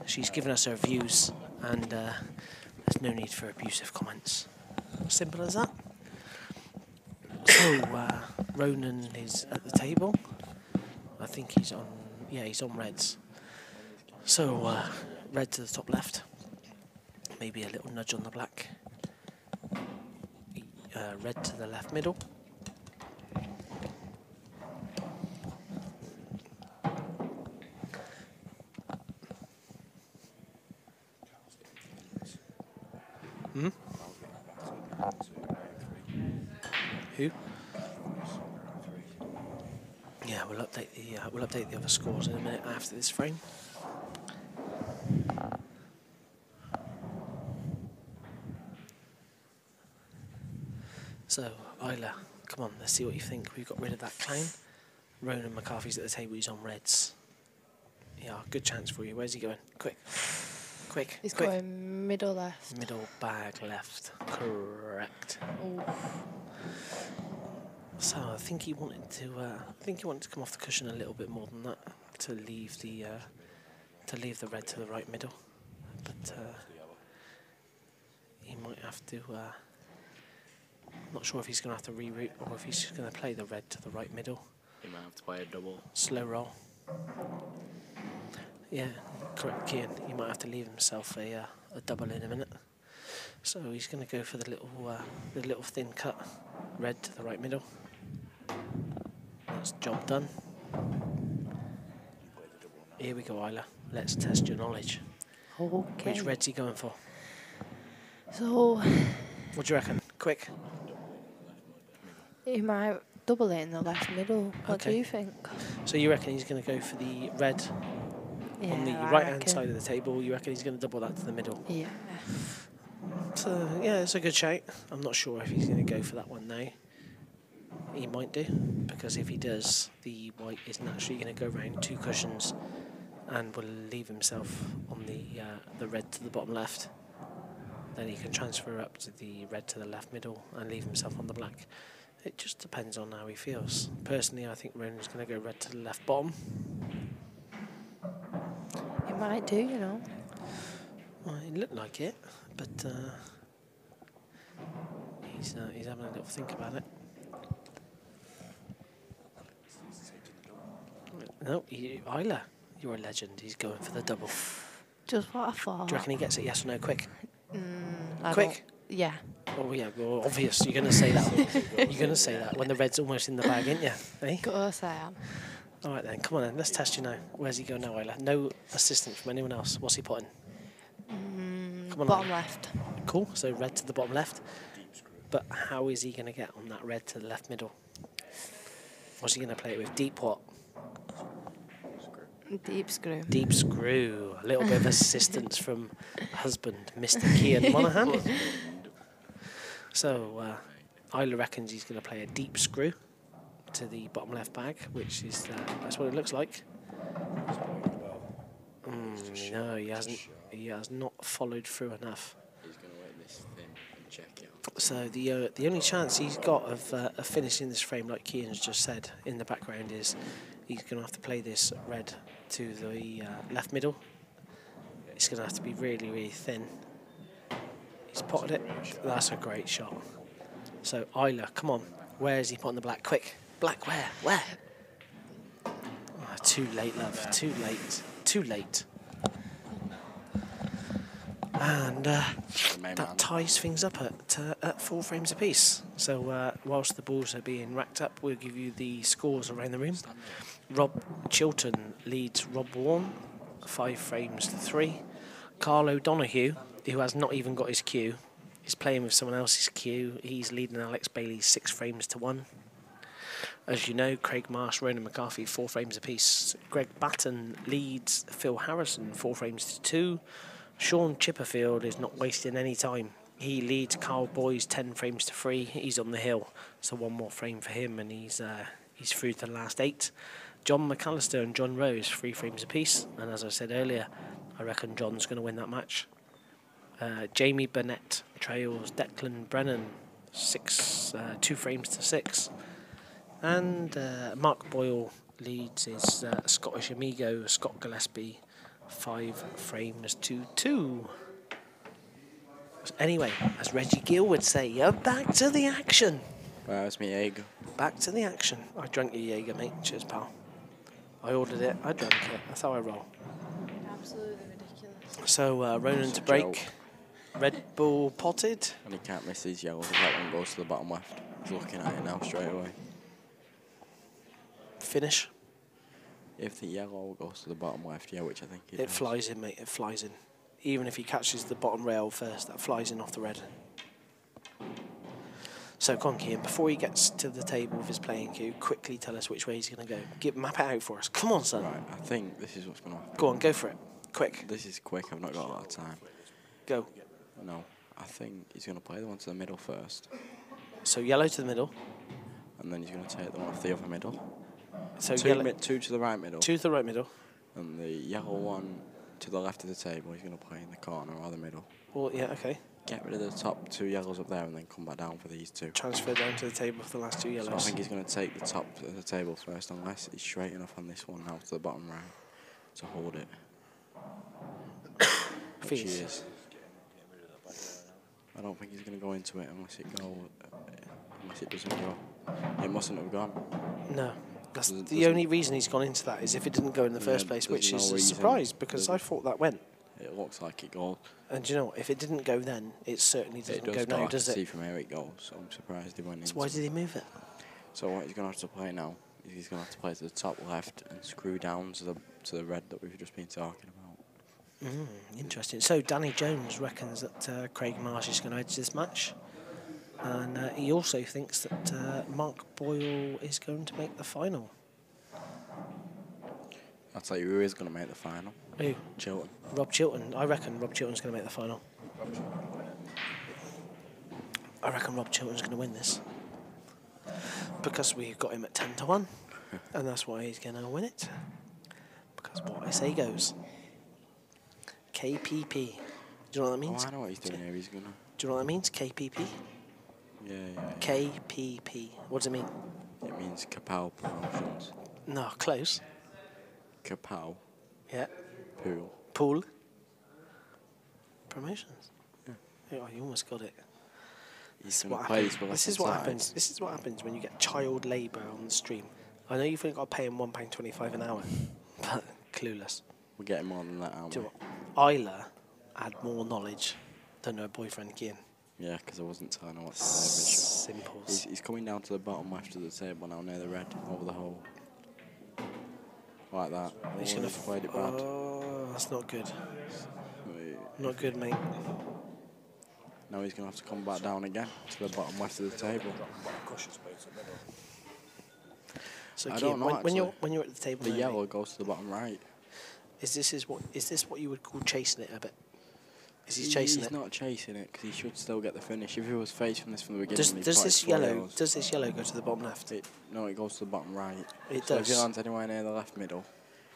She's given us her views, and there's no need for abusive comments. Simple as that. So Ronan is at the table. I think he's on. Yeah, he's on reds. So red to the top left. Maybe a little nudge on the black. Red to the left middle. Who? Yeah, we'll update the other scores in a minute after this frame. So, Isla, come on, let's see what you think. We've got rid of that clown. Ronan McCarthy's at the table, he's on reds. Yeah, good chance for you. Where's he going? Quick. Quick. He's quick. going middle left. Middle bag left. Correct. Ooh. So I think he wanted to come off the cushion a little bit more than that to leave the red to the right middle, but he might have to. Not sure if he's going to have to reroute or if he's going to play the red to the right middle. He might have to play a double. Slow roll. Yeah, correct, Kian. He might have to leave himself a double in a minute. So he's going to go for the little thin cut, red to the right middle. That's job done. Here we go, Isla. Let's test your knowledge. Okay. Which red's he going for? So What do you reckon? Quick. he might double it in the left middle. What do Okay. you think? So you reckon he's going to go for the red on the I right-hand reckon. side of the table? You reckon he's going to double that to the middle? Yeah. So, yeah, it's a good shout. I'm not sure if he's going to go for that one now. He might do, because if he does, the white is naturally going to go around 2 cushions and will leave himself on the red to the bottom left. Then he can transfer up to the red to the left middle and leave himself on the black. It just depends on how he feels. Personally, I think Ronan's going to go red to the left bottom. He might do, you know. Well, it looked like it, but he's having a little think about it. No, Isla, you're a legend. He's going for the double. Just what I thought. Do you reckon he gets it? Yes or no? Quick. I Quick. don't- Yeah. Oh yeah, well obvious. You're going to say that. You're going to say that when the red's almost in the bag, ain't you? Eh? Of course I am. All right then, come on then. Let's test you now. Where's he going now, Isla? No assistance from anyone else. What's he putting? Come on. Bottom Isla. left. Cool. So red to the bottom left. But how is he going to get on that red to the left middle? What's he going to play it with? Deep what? Deep screw. Deep screw. A little bit of assistance from husband, Mr. Kian Monaghan. So Isla reckons he's going to play a deep screw to the bottom left bag, which is that's what it looks like. No, he hasn't. He has not followed through enough. He's going to wait this thin and check it. So the only chance he's got of finishing this frame, like Kian's just said in the background, is he's going to have to play this red to the left middle. It's going to have to be really, really thin. He's potted it. That's a great shot. So Isla, come on. Where is he putting the black? Quick. Black where? Where? Oh, too late, love. Too late. Too late. And that ties things up at 4 frames apiece. So whilst the balls are being racked up, we'll give you the scores around the room. Rob Chilton leads Rob Warren, 5 frames to 3. Carl O'Donoghue, who has not even got his cue, is playing with someone else's cue. He's leading Alex Bailey 6 frames to 1. As you know, Craig Marsh, Ronan McCarthy, 4 frames apiece. Greg Batten leads Phil Harrison, 4 frames to 2. Sean Chipperfield is not wasting any time. He leads Carl Boys 10 frames to 3. He's on the hill, so 1 more frame for him, and he's through to the last 8. John McAllister and John Rose, 3 frames apiece, and as I said earlier, I reckon John's going to win that match. Jamie Burnett trails Declan Brennan, 2 frames to 6. And Mark Boyle leads his Scottish amigo, Scott Gillespie, 5 frames to 2. Anyway, as Reggie Gill would say, back to the action. Well, it's me, Jaeger. Back to the action. I drank your Jaeger, mate. Cheers, pal. I ordered it, I drank it. That's how I roll. Absolutely ridiculous. So, Ronan to break. Red Bull potted. And he can't miss these yellows if that one goes to the bottom left. He's looking at it now straight away. Finish. If the yellow goes to the bottom left, yeah, which I think it It does. flies in, mate. It flies in. Even if he catches the bottom rail first, that flies in off the red. So, Conky, and before he gets to the table with his playing cue, quickly tell us which way he's going to go. Map it out for us. Come on, son. Right, I think this is what's going to happen. Go on, go for it. Quick. This is quick, I've not got a lot of time. Go. No, I think he's going to play the one to the middle first. So, yellow to the middle. And then he's going to take the one off the other middle. So, Two, yellow, two to the right middle. 2 to the right middle. And the yellow one to the left of the table, he's going to play in the corner or the middle. Well, yeah, okay. Get rid of the top 2 yellows up there and then come back down for these 2. Transfer down to the table for the last 2 yellows. So I think he's going to take the top of the table first, unless he's straight enough on this one now to the bottom right to hold it. Which he is. I don't think he's going to go into it unless it doesn't go. It mustn't have gone. No. That's Doesn't- the only reason he's gone into that is if it didn't go in the first place, there's which no is a reason. surprise because I thought that went. It looks like it goes. And do you know what? If it didn't go then, it certainly doesn't It does go go. now, I does can see it? from here it goes. So I'm surprised he went into So why did he move it? So what he's going to have to play now is he's going to have to play to the top left and screw down to the red that we've just been talking about. Interesting. So Danny Jones reckons that Craig Marsh is going to edge this match. And he also thinks that Mark Boyle is going to make the final. I'll tell you who is going to make the final. Who? Chilton. Rob Chilton. I reckon Rob Chilton's going to make the final. I reckon Rob Chilton's going to win this. Because we've got him at 10 to 1. And that's why he's going to win it. Because what I say goes. KPP. Do you know what that means? Oh, I know what he's doing here. He's going to... Do you know what that means? KPP? Yeah. KPP. What does it mean? It means Kapow Promotions. No, close. Kapow Yeah. Pool. Pool. Promotions. Yeah. Oh, you almost got it. He's This going is to what play happens. these This is what happens. This is what happens when you get child labour on the stream. I know you've only got to pay him £1.25 an hour, but clueless. We're getting more than that, aren't Do we? you know what? Isla had more knowledge than her boyfriend Kian. Yeah, because I wasn't telling her what to say. Simples. He's coming down to the bottom left of the table now near the red, over the hole. Like that. He's Oh, gonna. he's played it bad. Oh, that's not good. Wait. Not good, mate. Now he's going to have to come back down again to the bottom left of the table. So, I don't Kian, know, when you're actually. when you're at the table, The now, yellow mate, goes to the bottom right. is this what you would call chasing it a bit? Is he chasing He's it? not chasing it because he should still get the finish. If he was facing this from the beginning, Does he'd this play 4 yellow yellows. does this yellow go to the bottom left? No, it goes to the bottom right. It So if he does. lands anywhere near the left middle,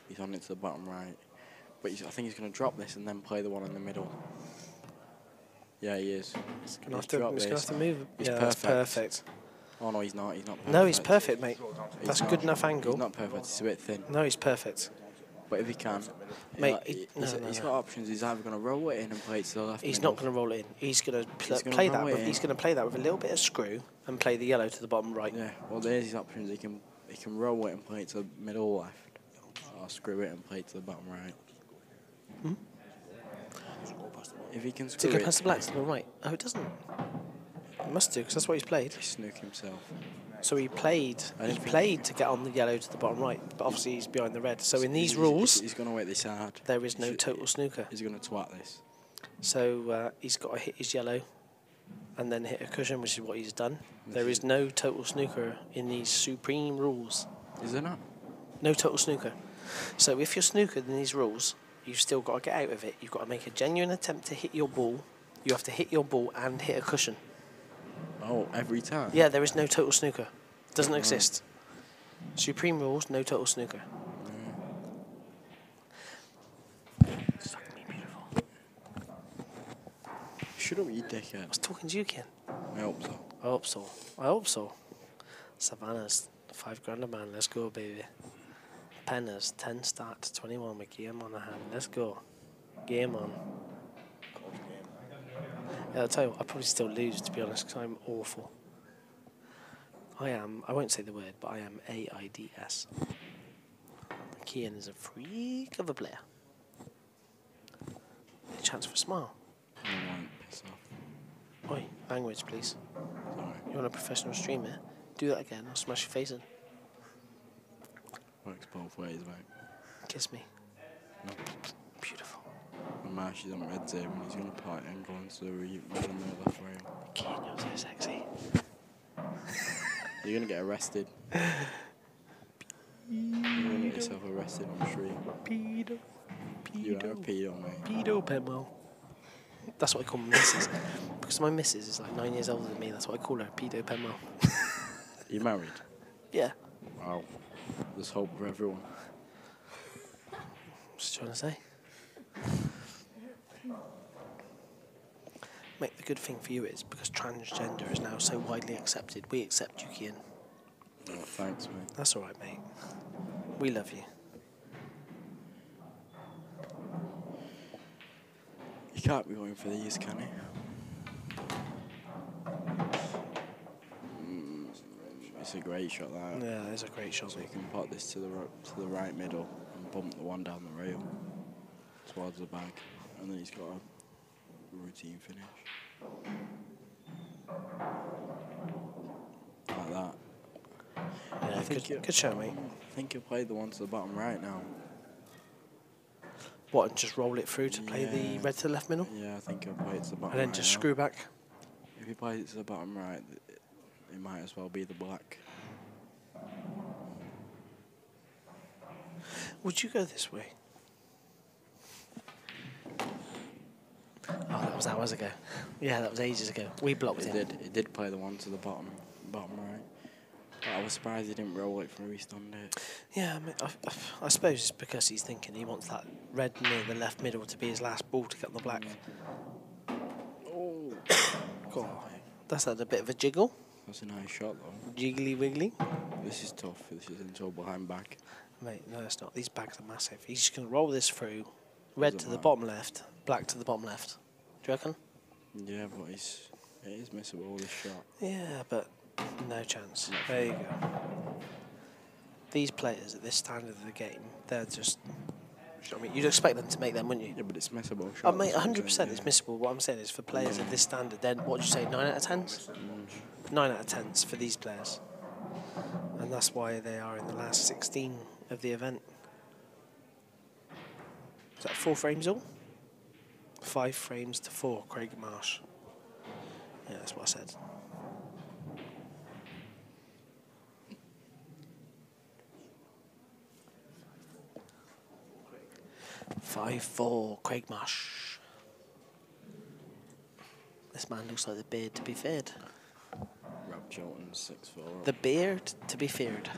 he's on it to the bottom right. But I think he's going to drop this and then play the one in the middle. Yeah, he is. He's gonna have to move. He's yeah, perfect. that's perfect. Oh no, he's not. He's not perfect. No, he's perfect, mate. He's That's a not. good enough angle. He's not perfect. It's a bit thin. No, he's perfect. But if he can, Mate, he's got options. He's either going to roll it in and play it to the left. He's middle. not going to roll it in. He's going to He's gonna play that. roll it in. He's going to play that with a little bit of screw and play the yellow to the bottom right. Yeah. Well, there's his options. He can roll it and play it to the middle left, or screw it and play it to the bottom right. Hmm? If he can Does screw it go it, past the black to the right? Oh, it doesn't. It must do, because that's what he's played. he snook himself. So he played. I He don't think- played to get on the yellow to the bottom right, but obviously he's behind the red. So in these He's- rules, he's going to wait this hard. there is no total snooker. He's going to twat this. So he's got to hit his yellow and then hit a cushion, which is what he's done. There is no total snooker in these supreme rules. Is there not? No total snooker. So if you're snookered in these rules, you've still got to get out of it. You've got to make a genuine attempt to hit your ball. You have to hit your ball and hit a cushion. Oh, every time? Yeah, there is no total snooker. Doesn't exist. Supreme rules, no total snooker. Suck me, beautiful. Shut up, you dickhead. I was talking to you, Ken. I hope so. I hope so. I hope so. Savannah's $5,000 a man. Let's go, baby. Penna's 10 start to 21 with game on the hand. Let's go. Game on. Yeah, I'll tell you what, I'll probably still lose, to be honest, because I'm awful. I won't say the word, but I am AIDS. Kian is a freak of a player. A chance for a smile. I won't piss off. Oi, language, please. Sorry. You're on a professional streamer. Do that again, I'll smash your face in. Works both ways, mate. Kiss me. No. Beautiful. And Marsh is on red zone and he's going to party and go into the red on the left rail. Kian, you're so sexy. You're going to get arrested. You're going to get yourself arrested on the street. Pedo. You are a pedo, mate. Pedo Penwell. That's what I call my missus. Because my missus is like 9 years older than me, that's what I call her, Pedo Penwell. You married? Yeah. Wow. There's hope for everyone. Just trying to say. Mate, the good thing for you is, because transgender is now so widely accepted, we accept you, Kian. Oh, thanks, mate. That's alright, mate. We love you. You can't be going for these, can you? It's a great shot, that. Yeah, it's a great shot. So you can pot this to the right middle and bump the one down the rail towards the bag, and then he's got a routine finish like that. Yeah, I think good show, mate. I think you played the one to the bottom right now. What, and just roll it through to play the red to the left middle? Yeah, I think you'll play it to the bottom And then right just now. screw back? If you play it to the bottom right, it might as well be the black. Would you go this way? Oh, that was hours ago. Yeah, that was ages ago. We blocked him. It did play the one to the bottom right. But I was surprised he didn't roll it through, he stunned it. Yeah, I, mean, I suppose it's because he's thinking he wants that red near the left middle to be his last ball to get the black. Oh, God, that's had a bit of a jiggle. that's a nice shot though. Jiggly wiggly. This is tough. This is in trouble behind back. Mate, no, it's not. These bags are massive. He's just going to roll this through. Red to Doesn't the matter. bottom left, black to the bottom left. Do you reckon? Yeah, but it is missable, this shot. Yeah, but no chance. No. There you go. These players at this standard of the game, they're just... I mean, you'd expect them to make them, wouldn't you? Yeah, but it's missable. Oh, mate, 100% it's missable. What I'm saying is, for players of this standard, then what would you say, 9 out of 10s? 9 out of 10s for these players. And that's why they are in the last 16 of the event. Is that 4 frames all? 5 frames to 4, Craig Marsh. Yeah, that's what I said. Five, 4, Craig Marsh. This man looks like the beard to be feared. Rob Chilton, 6'4". The beard to be feared.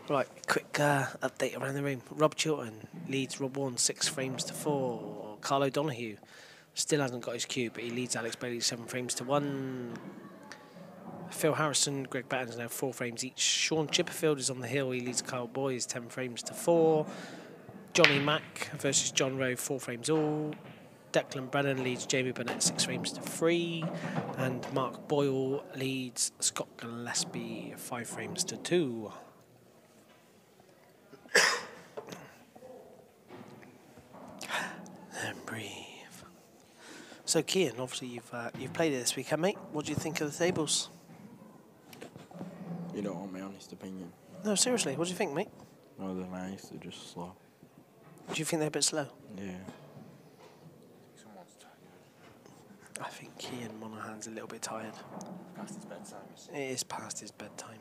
Right, quick update around the room. Rob Chilton leads Rob 1 6 frames to 4. Carl O'Donoghue still hasn't got his cue, but he leads Alex Bailey 7 frames to 1. Phil Harrison, Greg Battens now 4 frames each. Sean Chipperfield is on the hill. He leads Kyle Boys 10 frames to 4. Johnny Mack versus John Rowe 4 frames all. Declan Brennan leads Jamie Burnett 6 frames to 3. And Mark Boyle leads Scott Gillespie 5 frames to 2. And breathe. So, Kian, obviously you've played it this weekend, mate. What do you think of the tables? You don't want my honest opinion. No, seriously, what do you think, mate? No, they're nice. They're just slow. Do you think they're a bit slow? Yeah. Someone's tired. I think Kian Monaghan's a little bit tired. Past his bedtime. It is past his bedtime.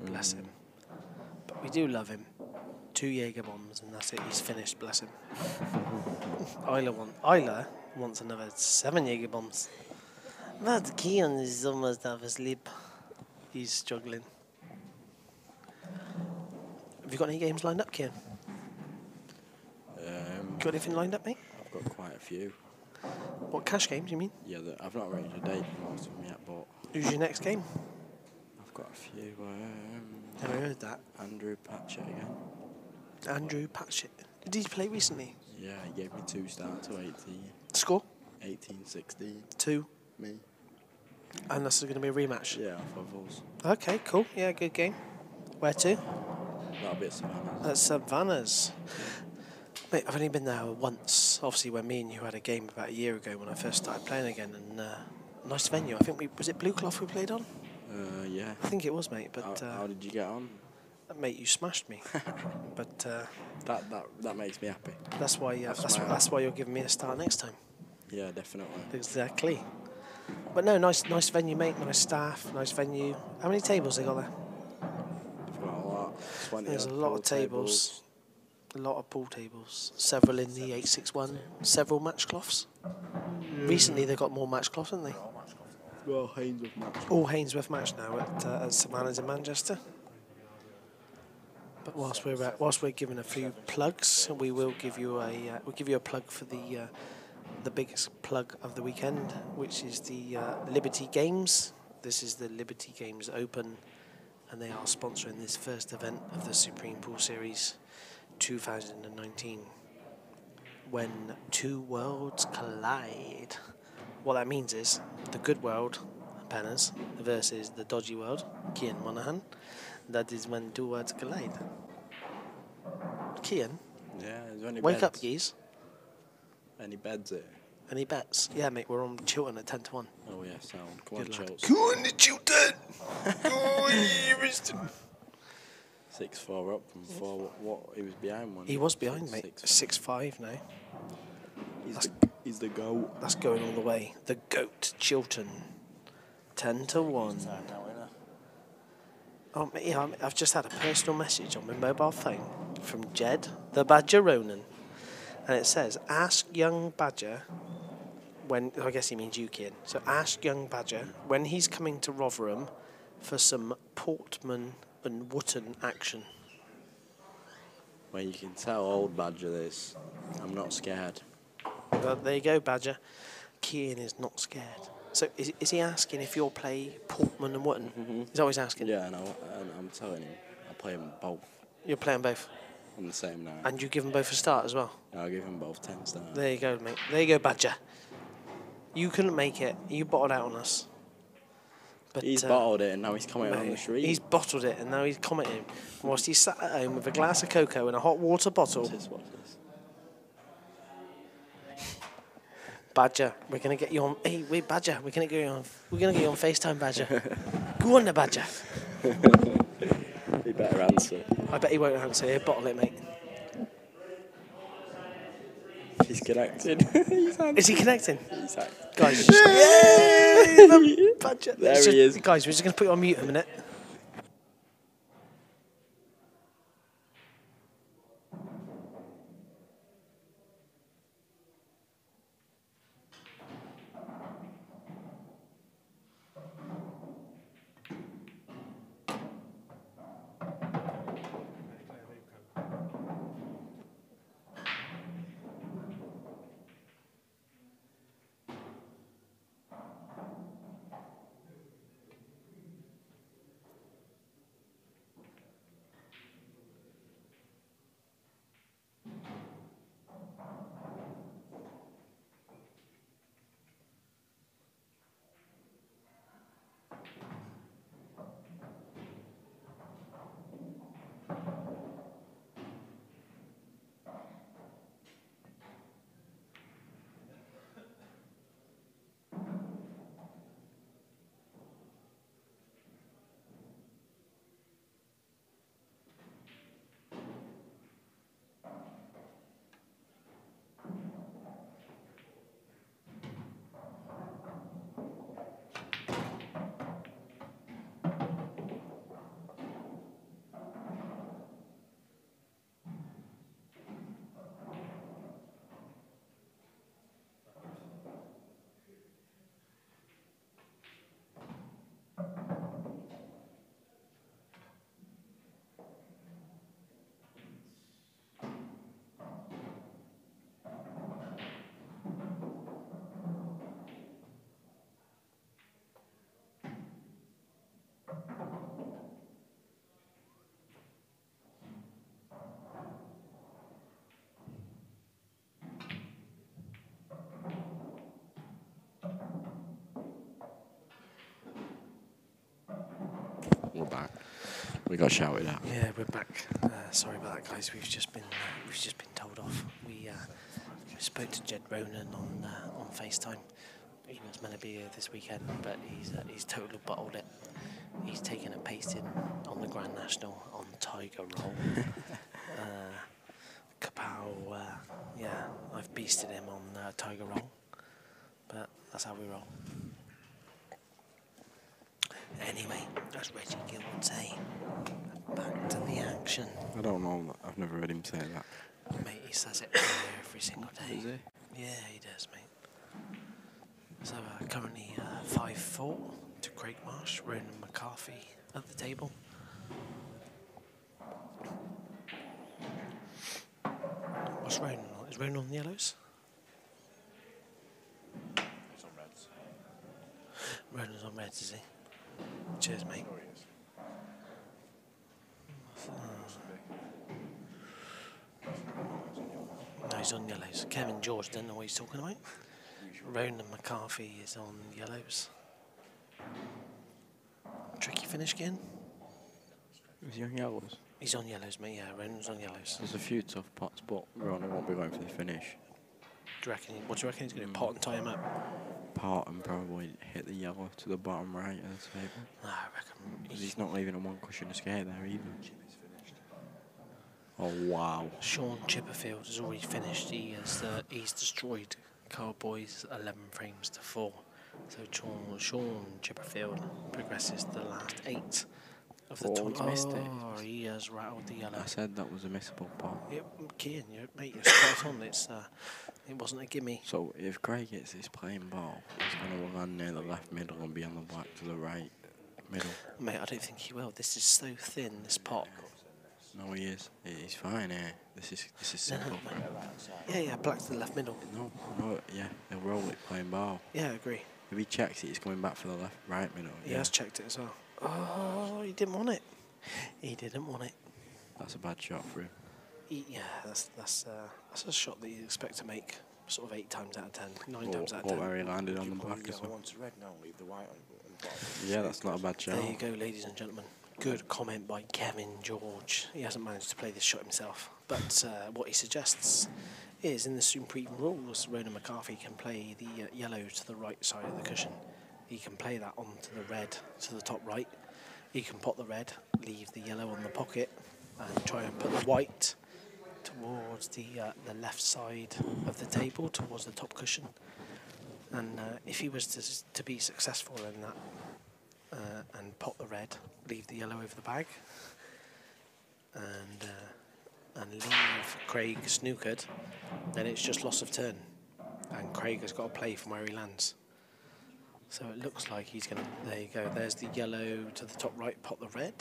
Bless him. But we do love him. 2 Jaeger bombs and that's it. He's finished. Bless him. Isla wants another 7 Jaeger bombs. But Kian is almost half asleep. He's struggling. Have you got any games lined up, Kian? Got anything lined up, mate? I've got quite a few. What, cash games, you mean? Yeah, I've not arranged a date for most of them yet, but Who's your next game? I've got a few. Never heard that. Andrew Patchett again. Andrew Patchett. Did he play recently? Yeah, he gave me 2 starts to 18. Score? 18-16. 2. Me. And this is going to be a rematch? Yeah, off of us. Okay, cool. Yeah, good game. Where to? That'll be at Savannah. At Savannah's. Mate, I've only been there once. Obviously, when me and you had a game about a year ago when I first started playing again. And nice venue. I think was it Blue Cloth we played on? Yeah. I think it was, mate. But How did you get on? mate, you smashed me. But That makes me happy. that's why that's why you're giving me a start next time. Yeah, definitely. Exactly. But no, nice venue, mate. Nice staff, nice venue. How many tables they got there? I've got a lot. 20 There's a odd lot pool of tables. A lot of pool tables. Several in the 861. Several match cloths. Recently they got more match cloths, haven't they? Well, Hainsworth match. All Hainsworth match now at Savannah's in Manchester. But whilst we're giving a few plugs, we will give you a plug for the biggest plug of the weekend, which is the Liberty Games. This is the Liberty Games Open, and they are sponsoring this first event of the Supreme Pool Series 2019. When two worlds collide. What that means is the good world, Penners, versus the dodgy world, Kian Monaghan. That is when two worlds collide. Kian, Yeah, is there any wake beds? up, geez. Any beds here? Any bets? Yeah, mate, we're on Chiltern at 10-1. Oh, yeah, sound. Come on, Good lad. Chilts. Come on, Chiltern! Go on, you Mr. 6-4 up from 4. What? He was behind one. He was behind, mate. 6-5. 6-5 now. He's the goat. That's going all the way. The GOAT, Chiltern. 10-1. Oh, mate, yeah, I've just had a personal message on my mobile phone from Jed, the Badger Ronan. And it says, ask young Badger when, I guess he means you, kid. So ask young Badger when he's coming to Rotherham for some Portman and Wootton action. Well, you can tell old Badger this. I'm not scared. Well, there you go, Badger. Keane is not scared. So is he asking if you'll play Portman and Wootton? He's always asking. Yeah, no, I'm telling him. I play them both You're playing both. on the same night. And you give them both a start as well? I'll give them both 10 stars. There you go, mate. There you go, Badger. You couldn't make it. You bottled out on us. But, He's bottled it and now he's commenting on the street. He's bottled it and now he's commenting. Whilst he's sat at home with a glass of cocoa and a hot water bottle. What's this? Badger, we're gonna get you on. Hey, wait, Badger, we're gonna get you on. We're gonna get you on FaceTime, Badger. Go on, the Badger. He better answer. I bet he won't answer. He'll bottle it, mate. He's connected. Is he connecting? He's hacked. Guys, just, yay! The Badger. There It's he is. Guys, we're just gonna put you on mute a minute. we're back. We got shouted at. Yeah, we're back. Sorry about that, guys. We've just been told off. We spoke to Jed Ronan on FaceTime. He was meant to be here this weekend, but he's totally bottled it. He's taken a pasting on the Grand National on Tiger Roll. Kapow, yeah, I've beasted him on Tiger Roll, but that's how we roll. Anyway, as Reggie Gill would say, back to the action. I don't know. I've never heard him say that. Mate, he says it every single day. Does he? Yeah, he does, mate. So currently 5-4 to Craig Marsh, Ronan McCarthy at the table. What's Ronan on? Is Ronan on the yellows? He's on reds. Ronan's on reds, is he? Cheers, mate. Sure he is. No, he's on yellows. Kevin George doesn't know what he's talking about. Ronan McCarthy is on yellows. Tricky finish again. Is he on yellows? He's on yellows, mate. Yeah, Ronan's on yellows. There's a few tough pots, but Ronan won't be going for the finish. What do you reckon he's going to pot and tie him up? Part and probably hit the yellow to the bottom right of the table. No, I reckon 'Cause he's not leaving a one cushion to skate there either. Oh wow! Sean Chipperfield has already finished. He's destroyed Cowboys 11 frames to 4. So Sean Chipperfield progresses to the last 8 of the Oh, he's missed it. Oh, he has rattled the yellow. I said that was a missable pot. Yep, Kian, mate, you're spot on. It wasn't a gimme. So if Craig hits this playing ball, he's going to land near the left middle and be on the black to the right middle. Mate, I don't think he will. This is so thin, this pot. No, he is. He's fine here. This is No, simple. mate. Yeah, black to the left middle. No, yeah, he'll roll it playing ball. Yeah, I agree. If he checks it, he's coming back for the left, right middle. He has checked it as well. Oh, he didn't want it. He didn't want it. That's a bad shot for him. Yeah, that's a shot that you expect to make sort of 8 times out of 10, 9 times out of 10. Or where he landed on the Put black the as yellow well. onto red now, leave the white on the bottom. Yeah, that's not a bad shot. There you go, ladies and gentlemen. Good comment by Kevin George. He hasn't managed to play this shot himself, but what he suggests is in the Supreme rules, Ronan McCarthy can play the yellow to the right side of the cushion. He can play that onto the red to the top right. He can pot the red, leave the yellow on the pocket, and try and put the white towards the left side of the table, towards the top cushion. And if he was to be successful in that, and pot the red, leave the yellow over the bag, and leave Craig snookered, then it's just loss of turn, and Craig has got to play from where he lands. So it looks like he's going to. There you go. There's the yellow to the top right. Pot the red.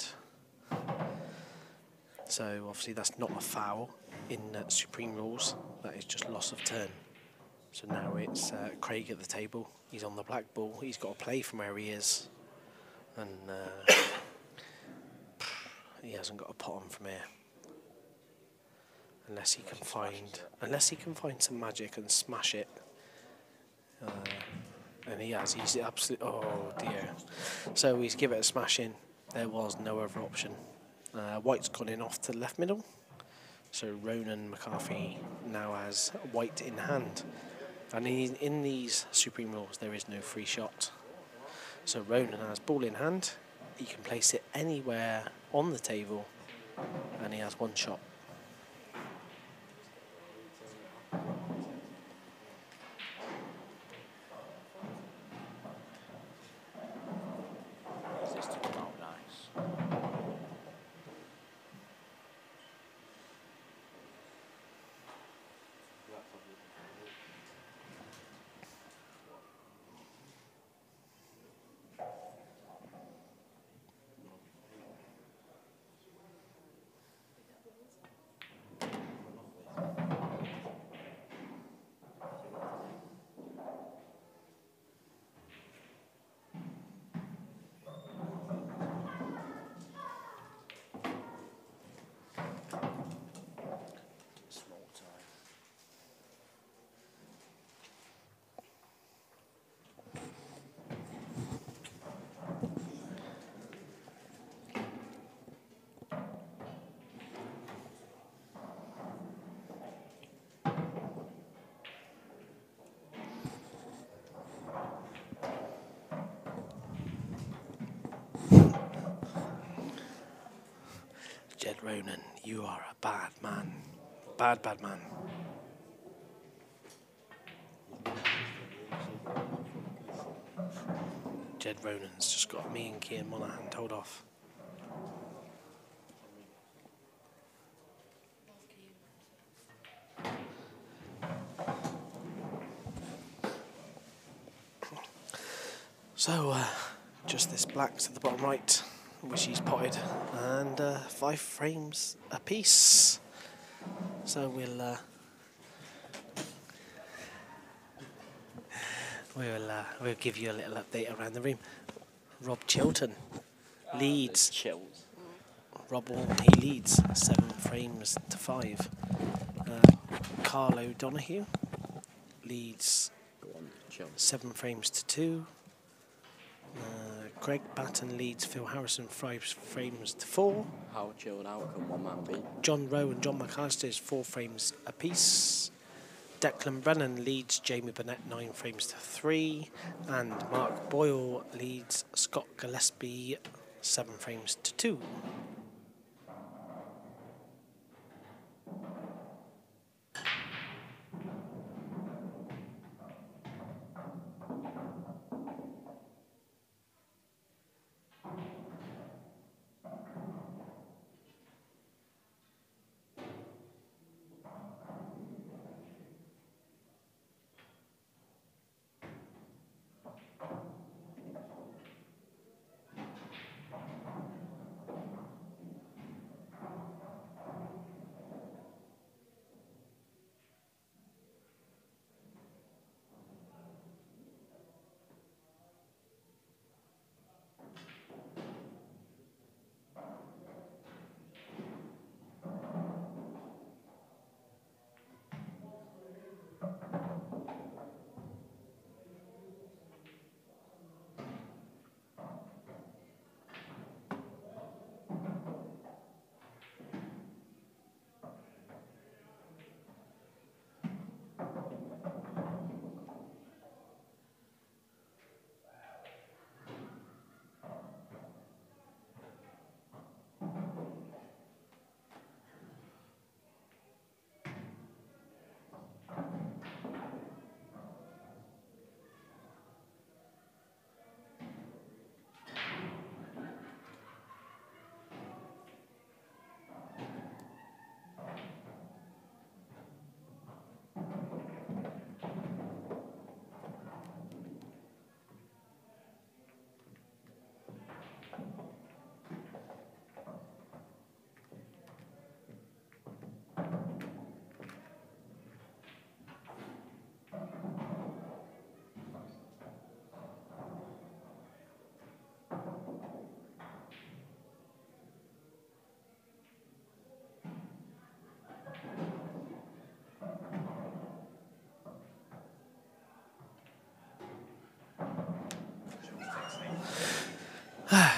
So obviously that's not a foul in Supreme rules. That is just loss of turn. So now it's Craig at the table. He's on the black ball. He's got to play from where he is. And he hasn't got a pot on from here, unless he can find some magic and smash it. And he has. He's absolutely. Oh dear. So he's given it a smash in. There was no other option. White's gone in off to the left middle. So Ronan McCarthy now has white in hand, and in these Supreme rules there is no free shot. So Ronan has ball in hand, he can place it anywhere on the table, and he has one shot. This to come out nice. Ronan, you are a bad man. Bad, bad man. Jed Ronan's just got me and Kian Monaghan told off. So, just this black to the bottom right, which he's potted, and 5 frames apiece. So we'll give you a little update around the room. Rob Chilton leads. Chills. Rob Wall, he leads 7 frames to 5. Carl O'Donoghue leads Go on, chill. 7 frames to 2. Greg Batten leads Phil Harrison 5 frames to 4. How chilled out can one man be? John Rowe and John McAllister is 4 frames apiece. Declan Brennan leads Jamie Burnett 9 frames to 3. And Mark Boyle leads Scott Gillespie 7 frames to 2.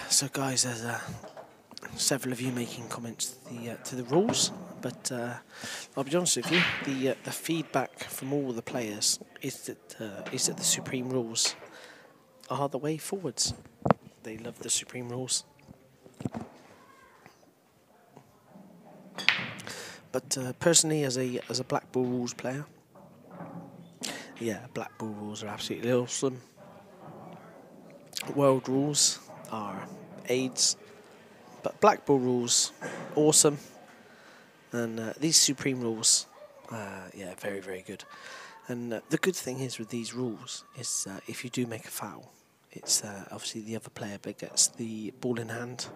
So guys, there's several of you making comments to the rules, but I'll be honest with you, the feedback from all the players is that the Supreme rules are the way forwards. They love the Supreme rules. But personally, as a Black Bull rules player, yeah, Black Bull rules are absolutely awesome. World rules are AIDS, but Black Bull rules, awesome. And these Supreme rules, yeah, very, very good. And the good thing is with these rules is if you do make a foul, it's obviously the other player but gets the ball in hand,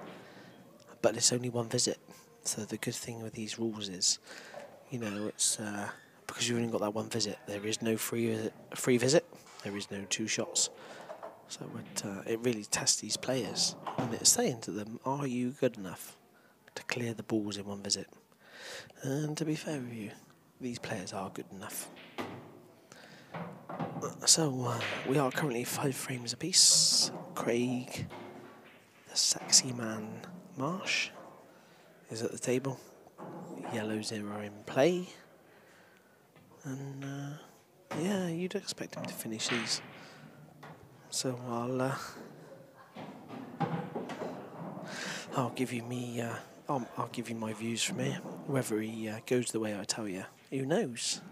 but it's only 1 visit. So the good thing with these rules is, you know, it's because you've only got that 1 visit, there is no free visit, there is no 2 shots. So it really tests these players, and it's saying to them, are you good enough to clear the balls in 1 visit? And to be fair with you, these players are good enough. So we are currently 5 frames apiece. Craig, the sexy man Marsh, is at the table. Yellows are in play. And yeah, you'd expect him to finish these. So I'll give you me I'll give you my views from here. Whether he goes the way I tell you, who knows?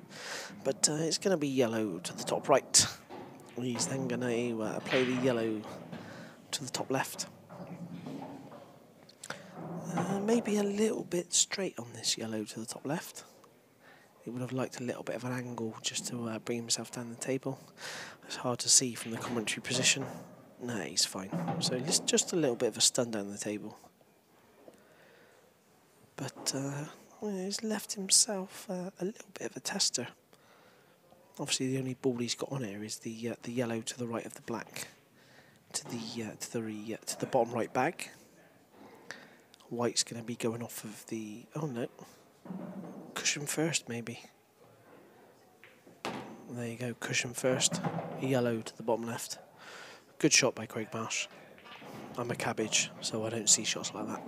But it's going to be yellow to the top right. He's then going to play the yellow to the top left. Maybe a little bit straight on this yellow to the top left. He would have liked a little bit of an angle just to bring himself down the table. It's hard to see from the commentary position. No, he's fine. So just a little bit of a stun down the table. But he's left himself a little bit of a tester. Obviously, the only ball he's got on here is the yellow to the right of the black, to the bottom right bag. White's going to be going off of the cushion first, maybe. There you go, cushion first. Yellow to the bottom left. Good shot by Craig Marsh. I'm a cabbage, so I don't see shots like that.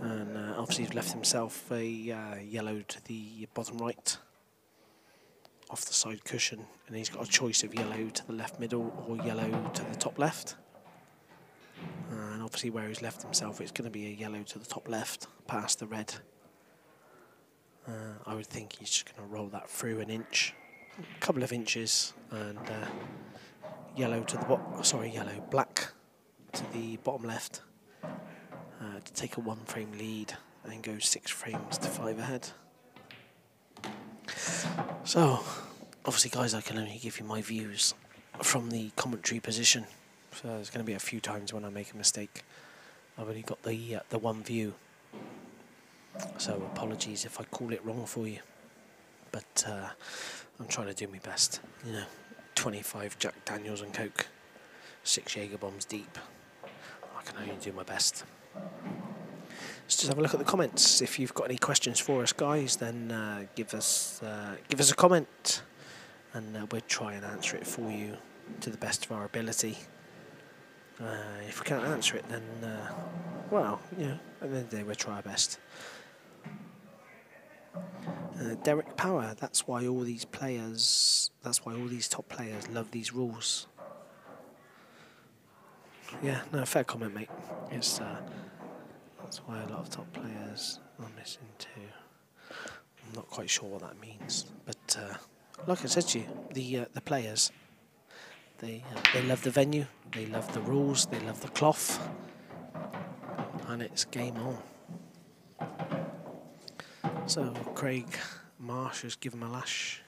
And obviously he's left himself a yellow to the bottom right, off the side cushion, and he's got a choice of yellow to the left middle or yellow to the top left. And obviously where he's left himself, it's going to be a yellow to the top left, past the red. I would think he's just going to roll that through an inch, a couple of inches, and black to the bottom left to take a 1 frame lead and go 6 frames to 5 ahead. So, obviously guys, I can only give you my views from the commentary position. So there's going to be a few times when I make a mistake. I've only got the one view. So apologies if I call it wrong for you. But I'm trying to do my best. 25 Jack Daniels and Coke, 6 Jaeger bombs deep. I can only do my best. Let's just have a look at the comments. If you've got any questions for us, guys, then give us a comment, and we'll try and answer it for you to the best of our ability. If we can't answer it, then at the end of the day, we'll try our best. Derek Power. That's why all these top players love these rules. Yeah, no, fair comment, mate. It's that's why a lot of top players are missing too. I'm not quite sure what that means, but like I said to you, the players, they love the venue, they love the rules, they love the cloth, and it's game on. So Craig Marsh has given him a lash,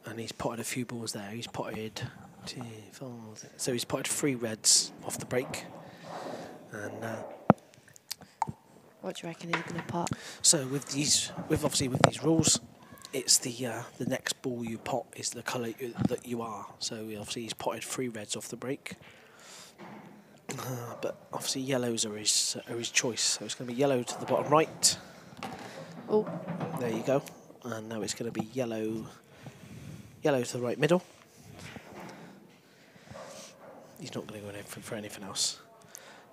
and he's potted a few balls there. He's potted 2, 4, so he's potted 3 reds off the break. And what do you reckon he's going to pot? so with these rules, it's the next ball you pot is the colour that you are. So obviously he's potted 3 reds off the break. But obviously yellows are his choice. So it's going to be yellow to the bottom right. Oh, there you go. And now it's going to be yellow to the right middle. He's not going to go in for anything else.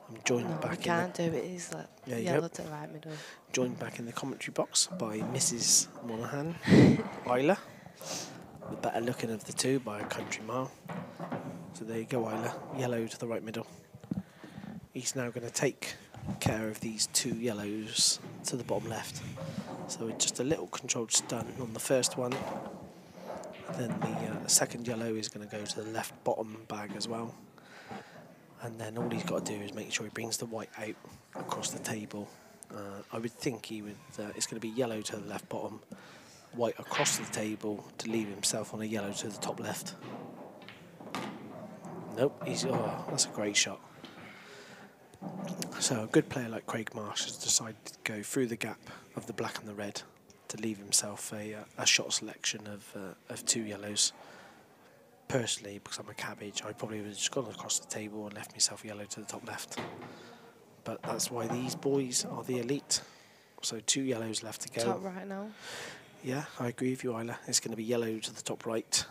I'm joined back. We can't do it. He's like yellow to the right middle. Joined back in the commentary box by Mrs. Monaghan, Isla, the better looking of the two by a country mile. So there you go, Isla. Yellow to the right middle. He's now going to take care of these 2 yellows to the bottom left. So just a little controlled stun on the first one. Then the second yellow is going to go to the left bottom bag as well. And then all he's got to do is make sure he brings the white out across the table. I would think he would. It's going to be yellow to the left bottom, white across the table to leave himself on a yellow to the top left. Nope, that's a great shot. So a good player like Craig Marsh has decided to go through the gap of the black and the red to leave himself a shot selection of 2 yellows. Personally, because I'm a cabbage, I probably would have just gone across the table and left myself yellow to the top left. But that's why these boys are the elite. So 2 yellows left to go. Top right now. Yeah, I agree with you, Isla. It's going to be yellow to the top right.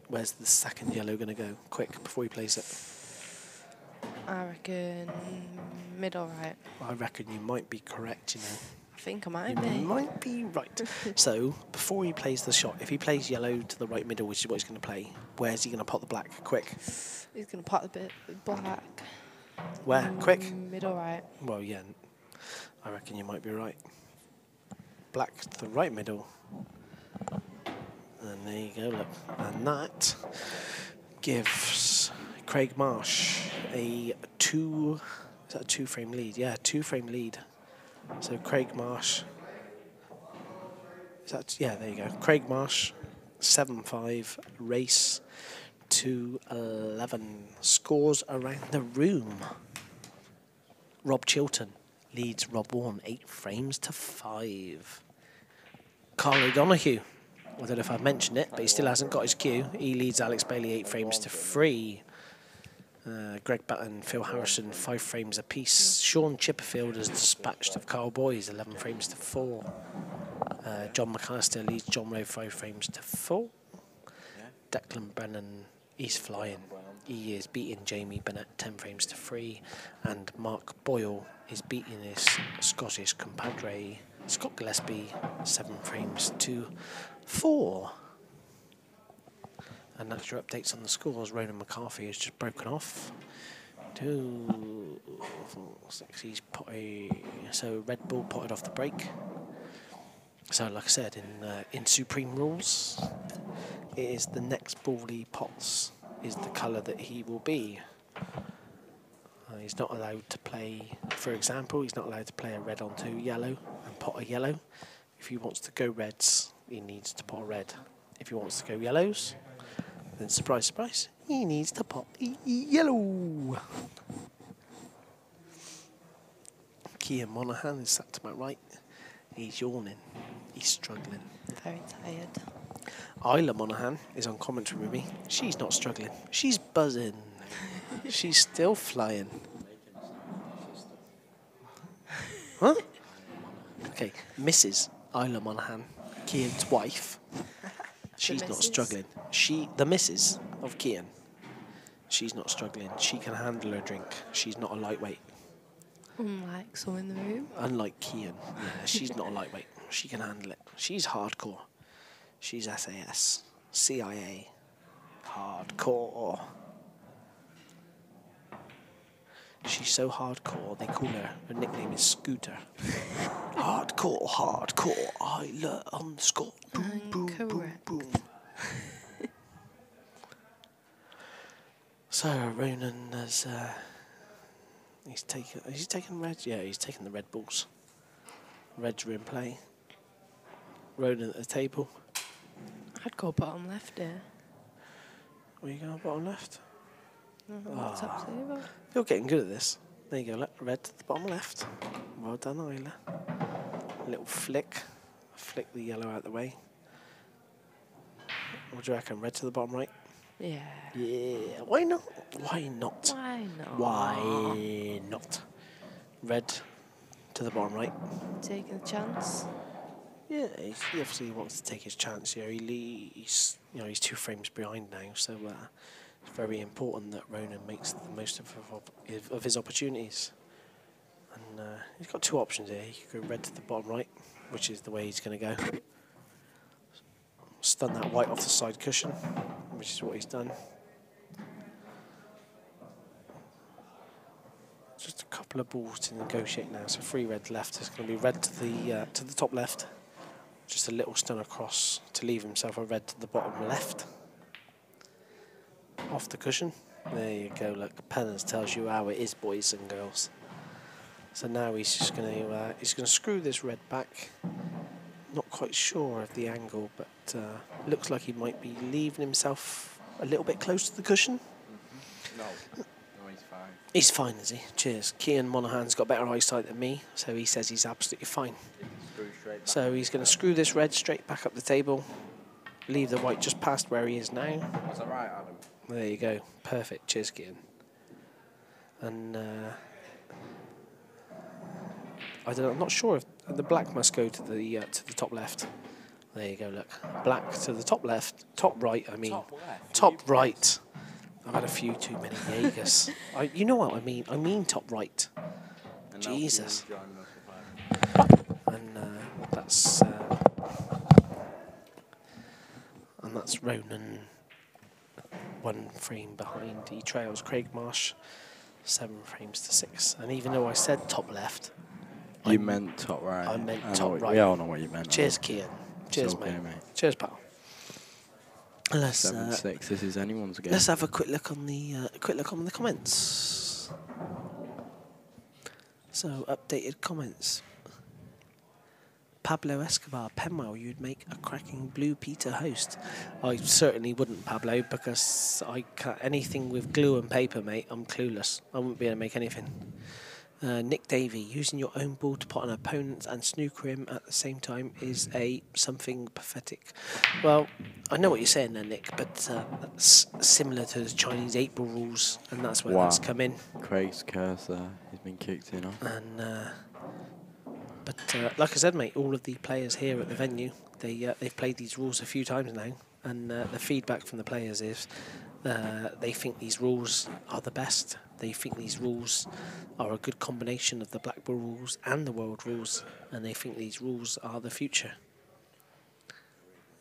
Where's the second yellow going to go? Quick, before he plays it. I reckon middle right. I reckon you might be correct, I think I might You be. might be right. So, before he plays the shot, if he plays yellow to the right middle, which is what he's going to play, where's he going to pot the black? Quick. He's going to pot the bit black. Where? Quick? Middle right. Well, yeah. I reckon you might be right. Black to the right middle. And there you go, look. And that gives Craig Marsh a is that a 2-frame lead? Yeah, 2-frame lead. So Craig Marsh, yeah, there you go. Craig Marsh, 7-5, race to 11. Scores around the room. Rob Chilton leads Rob Warren 8 frames to 5. Carl O'Donoghue, I don't know if I've mentioned it, but he still hasn't got his cue. He leads Alex Bailey 8 frames to 3. Greg Button, Phil Harrison, 5 frames apiece. Sean Chipperfield is dispatched of Carl Boys, 11 frames to 4. John McAllister leads John Rowe 5 frames to 4. Declan Brennan, he's flying. He is beating Jamie Bennett 10 frames to 3. And Mark Boyle is beating his Scottish compadre Scott Gillespie 7 frames to 4. And that's your updates on the scores. Ronan McCarthy has just broken off. 2, 4, 6. He's so Red Bull potted off the break. So, like I said, in Supreme Rules, it is the next ball he pots is the colour that he will be. He's not allowed to play, for example, he's not allowed to play a red onto yellow and pot a yellow. If he wants to go reds, he needs to pot a red. If he wants to go yellows, then surprise, surprise, he needs to pot yellow. Cian Monaghan is sat to my right. He's yawning. He's struggling. Very tired. Isla Monaghan is on commentary with me. She's not struggling. She's buzzing. She's still flying. Huh? Okay, Mrs. Isla Monaghan, Cian's wife. She's not struggling. The Mrs. of Cian. She's not struggling. She can handle her drink. She's not a lightweight. Unlike some in the room. Unlike Cian. Yeah, she's not a lightweight. She can handle it. She's hardcore. She's SAS. CIA. Hardcore. She's so hardcore, they call her nickname is Scooter. Hardcore, Isla _ boom, boom, boom, boom. So Ronan has he's taken red. Yeah, he's taken the red balls. Reds are in play. Ronan at the table. I'd go bottom left here. Where you going, bottom left? Top table. You're getting good at this. There you go, red to the bottom left. Well done, Isla. A little flick. Flick the yellow out the way. What do you reckon? Red to the bottom right? Yeah. Yeah. Why not? Why not? Why not? Why not? Red to the bottom right. Taking a chance. Yeah, he obviously wants to take his chance here. He's 2 frames behind now, so it's very important that Ronan makes the most of his opportunities. And he's got 2 options here. He could go red to the bottom right, which is the way he's going to go. Stun that white off the side cushion, which is what he's done. Just a couple of balls to negotiate now. So 3 red left. It's going to be red to the top left. Just a little stun across to leave himself a red to the bottom left. Off the cushion. There you go. Look, Penners tells you how it is, boys and girls. So now he's just going to screw this red back. Not quite sure of the angle, but looks like he might be leaving himself a little bit close to the cushion. No, he's fine. He's fine, is he? Cheers. Cian Monaghan's got better eyesight than me, so he says he's absolutely fine. So he's going to screw this red straight back up the table, leave the white just past where he is now. That's all right, Adam. There you go. Perfect. Cheers, Cian. And I don't know, I'm not sure if the black must go to the top left. There you go. Look, black to the top left, top right. I mean, top right. I've had a few too many Jaegers. You know what I mean? I mean top right. And Jesus. And that's Ronan 1 frame behind. He trails Craig Marsh 7 frames to 6. And even though I said top left, You meant top right. I meant know top what- right. We all know what you meant. Cheers, Kian. Cheers, okay, mate. mate. Cheers, pal. Let's 7-6. This is anyone's game. let's have a quick look on the comments. So updated comments. Pablo Escobar, Penwell, you'd make a cracking Blue Peter host. I certainly wouldn't, Pablo, because I can't, anything with glue and paper, mate, I'm clueless. I wouldn't be able to make anything. Nick Davey, using your own ball to pot an opponent and snooker him at the same time is something pathetic. Well, I know what you're saying there, Nick, but that's similar to the Chinese 8-ball rules, and that's where that's come in. Craig's curse there. He's been kicked in. And but like I said, mate, all of the players here at the venue, they've played these rules a few times now, and the feedback from the players is they think these rules are the best. They think these rules are a good combination of the black ball rules and the world rules, and they think these rules are the future.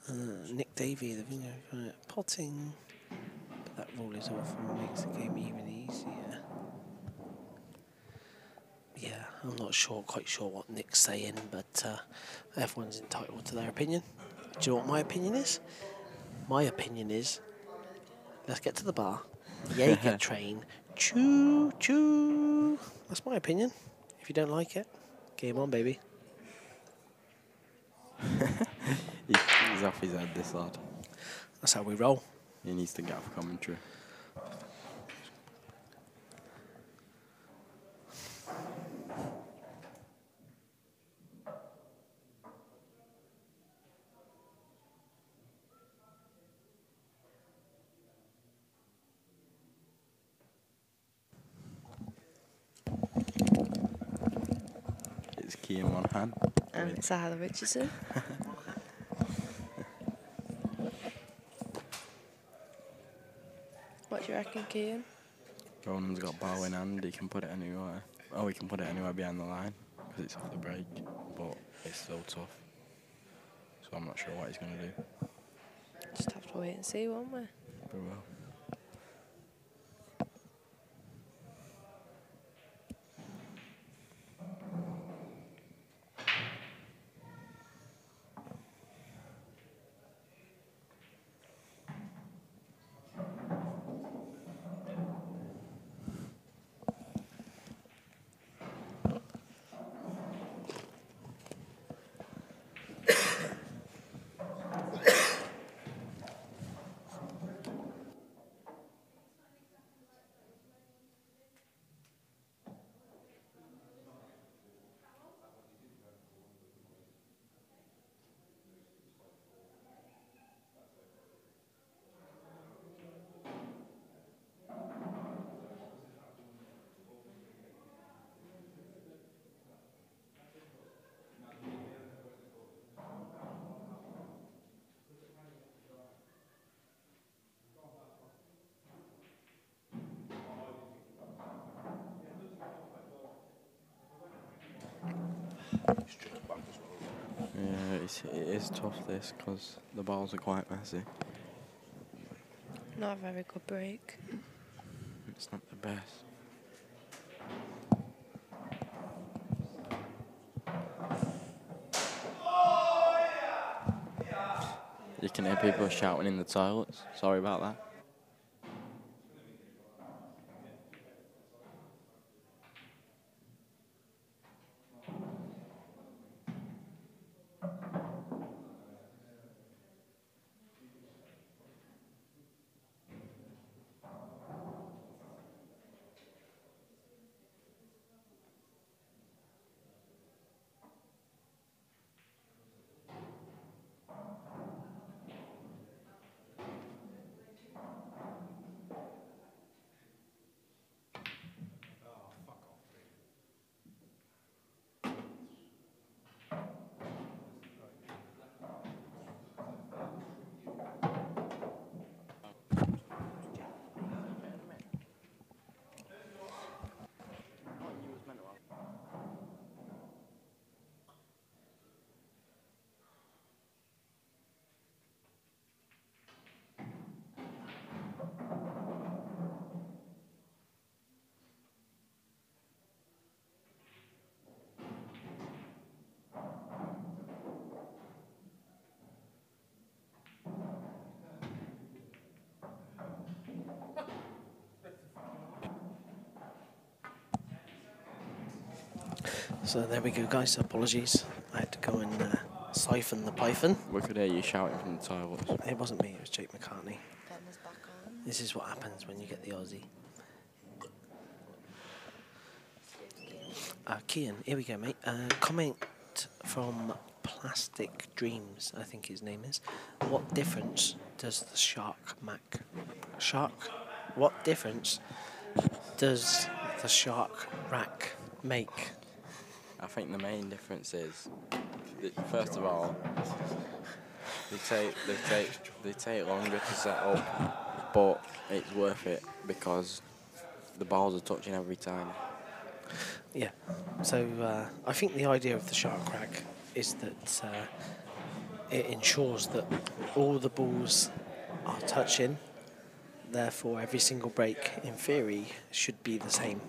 Nick Davey, the video potting, but that rule is awful, makes the game even easier. Yeah, I'm not quite sure what Nick's saying, but everyone's entitled to their opinion. Do you know what my opinion is? My opinion is, let's get to the bar, Jaeger train, choo choo. That's my opinion. If you don't like it, game on, baby. He's off his head, this lad. That's how we roll. He needs to get off commentary. It's key in one hand. And it's Ala Richardson. What do you reckon, Kian? Ronan's got bow in hand. He can put it anywhere. Oh, he can put it anywhere behind the line because it's off the break. But it's still tough. So I'm not sure what he's going to do. Just have to wait and see, won't we? We will. Yeah, it is tough this because the balls are quite messy. Not a very good break. It's not the best. You can hear people shouting in the toilets. Sorry about that. So there we go, guys. Apologies. I had to go and siphon the python. We could hear you shouting from the toilets. It wasn't me, it was Jake McCartney. Button's back on. This is what happens when you get the Aussie. Kian, here we go, mate. Comment from Plastic Dreams, I think his name is. What difference does the What difference does the shark rack make? I think the main difference is, first of all, they take longer to set up, but it's worth it because the balls are touching every time. Yeah, so I think the idea of the shark rack is that it ensures that all the balls are touching, therefore every single break, in theory, should be the same.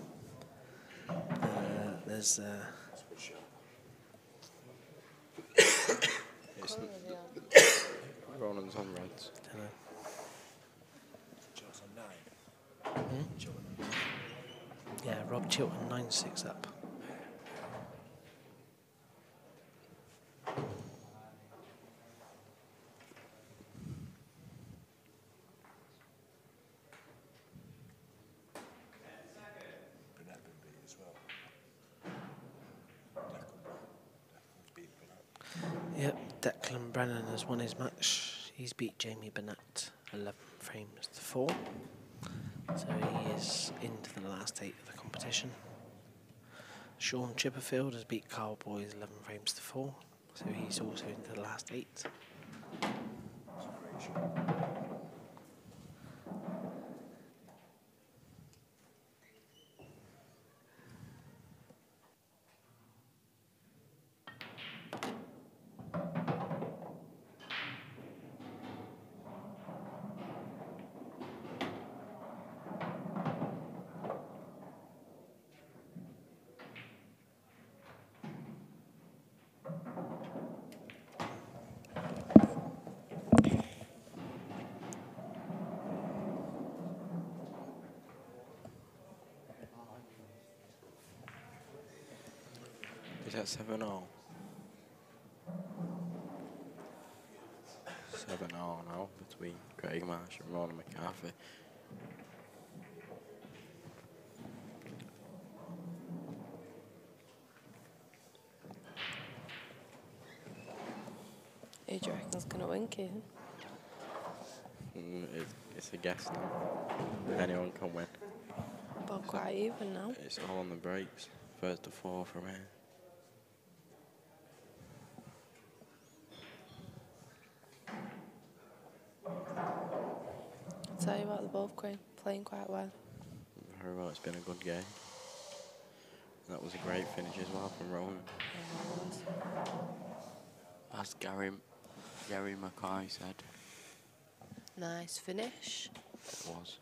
There's Ronan's on reds. dunno. Yeah, Rob Chilton 9-6 up. Yep, Declan Brennan has won his match. He's beat Jamie Burnett 11 frames to 4. So he is into the last 8 of the competition. Sean Chipperfield has beat Carl Boys 11 frames to 4. So he's also into the last 8. Is that 7-0? 7-0 now between Craig Marsh and Ronan McCarthy. Who do you reckon's going to win, Kieran? It's a guess now. Anyone can win. Well, quite even now. It's all on the breaks. First to 4 from here. I'll tell you what, they're both playing quite well. Very well, it's been a good game. That was a great finish as well from Ronan. As Gary McCarthy said. Nice finish. It was.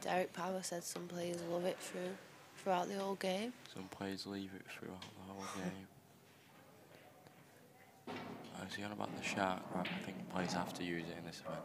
Derek Power said some players love it throughout the whole game. Some players leave it throughout the whole game. I was on about the shark rack. I think players have to use it in this event.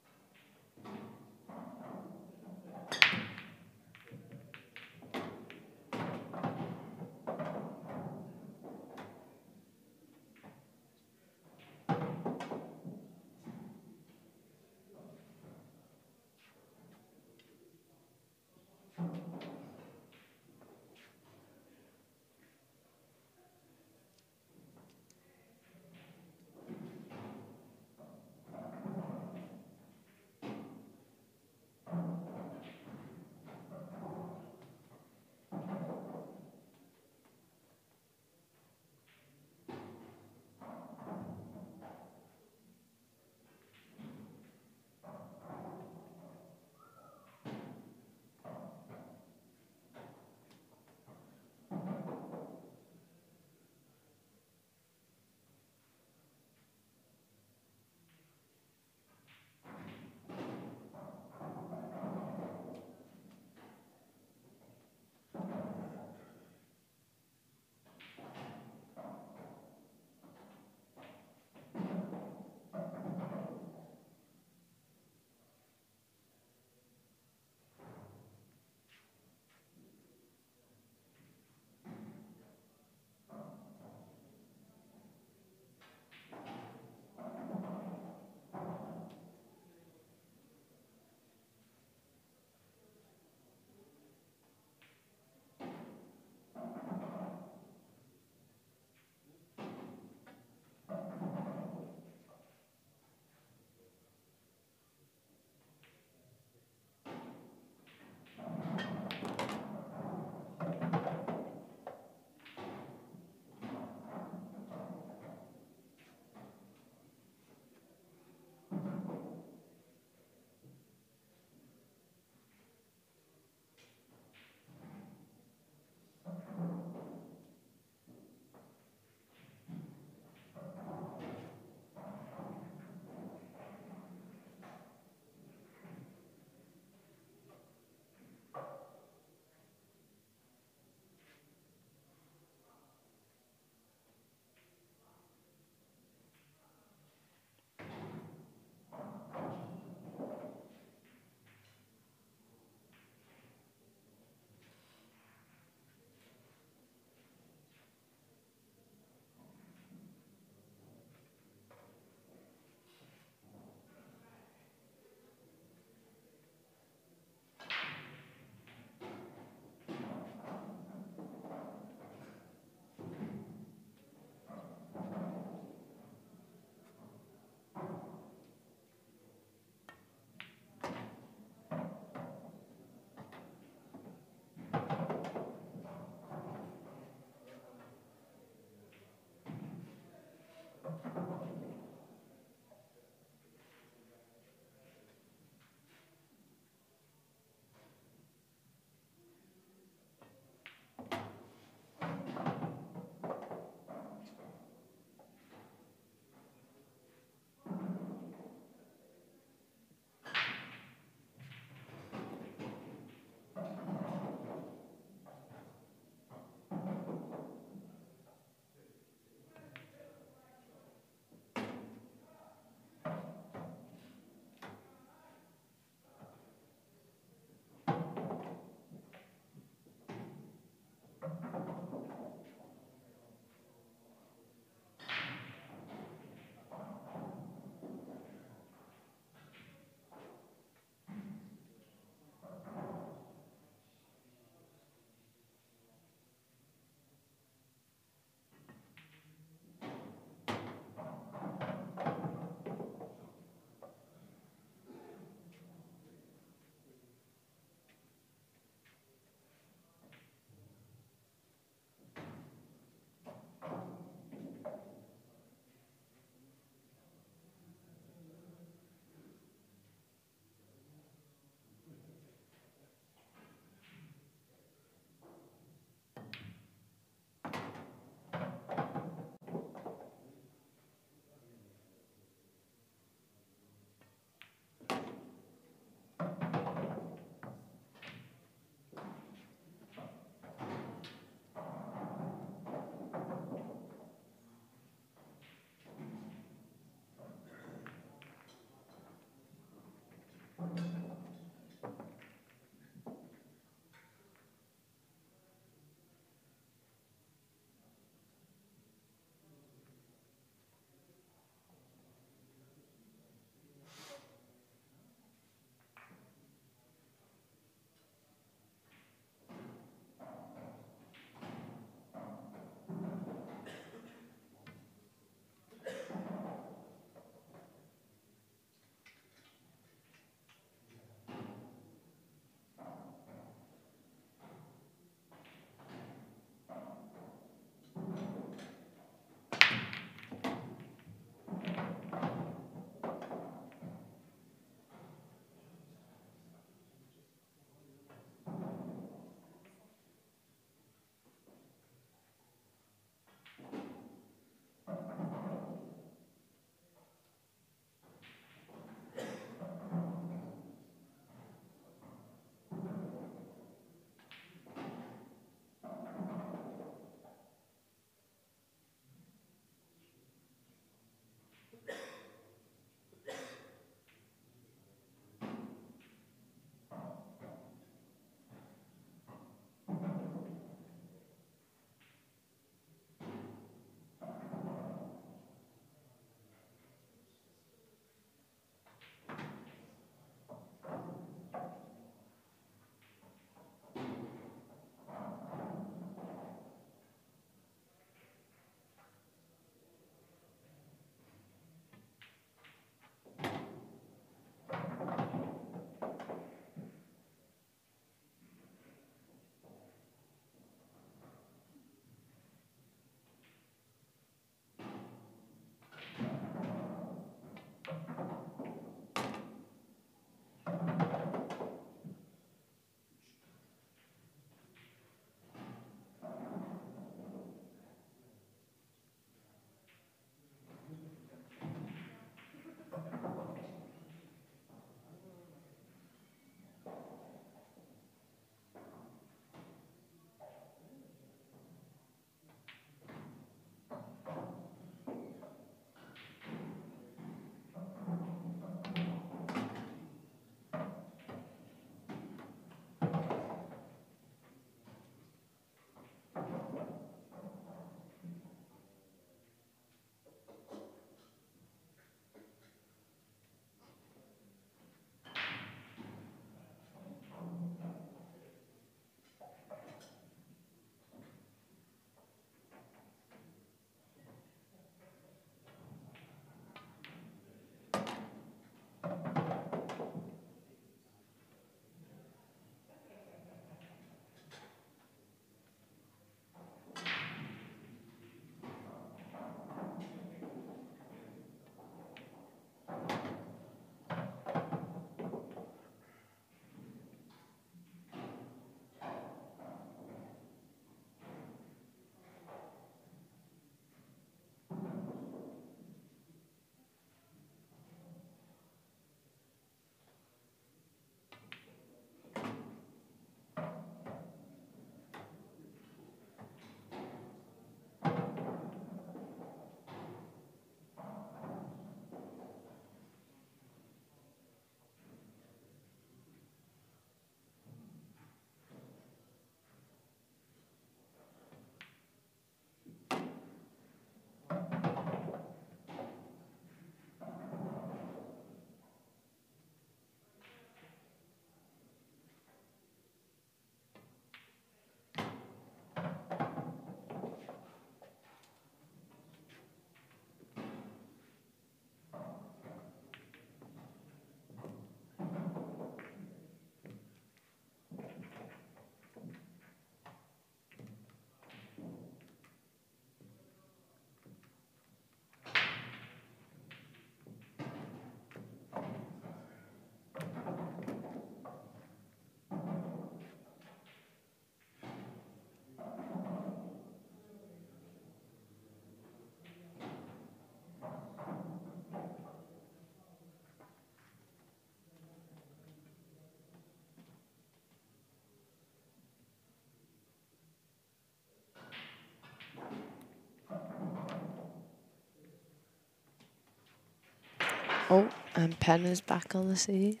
Oh, and Penner's back on the scene.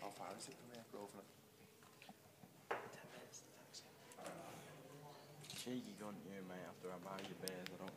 How far is it from here, Grosvenor? Cheeky gun you, mate, after I buy your beers, I don't go.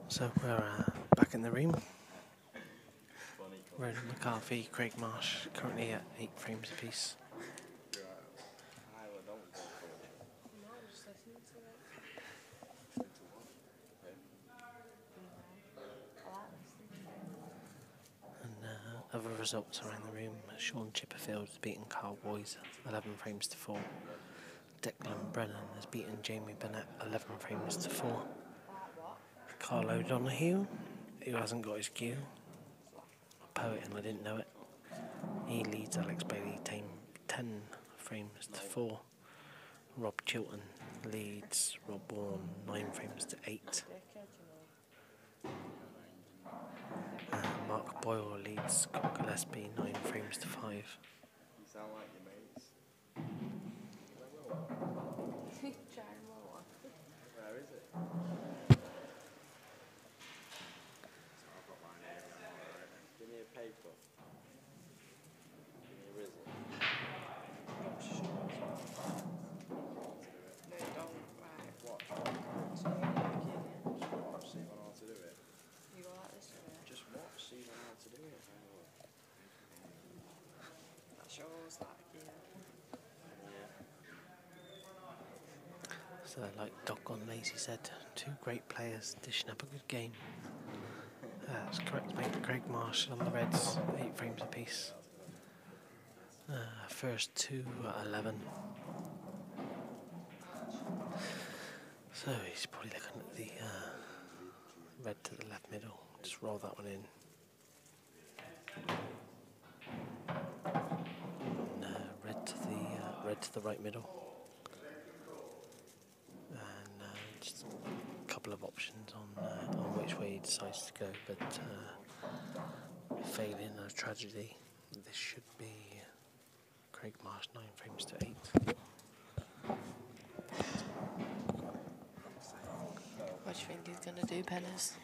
So we're back in the room. Ronan McCarthy, Craig Marsh, currently at 8 frames apiece. And other results around the room: Sean Chipperfield has beaten Carl Boys 11 frames to 4. Declan Brennan has beaten Jamie Bennett 11 frames to 4. Carl O'Donoghue, who hasn't got his cue, a poet and I didn't know it, he leads Alex Bailey 10 frames to 4. Rob Chilton leads Rob Bourne 9 frames to 8. Mark Boyle leads Scott Gillespie 9 frames to 5. You sound like your mates. Where is it? Give me a paper. Give me a Rizzle. No, don't. Right. Watch, see when how to do it. You go like this way. Just watch, see when how to do it. That shows that, So like Doggone Lazy said, 2 great players dishing up a good game. That's correct, mate. Craig Marsh on the Reds, 8 frames apiece. First 2 at 11. So he's probably looking at the red to the left middle. Just roll that one in. And red to the right middle. And just a couple of options on which way he decides to go, but failing a tragedy, this should be Craig Marsh 9 frames to 8. What do you think he's going to do, Penners?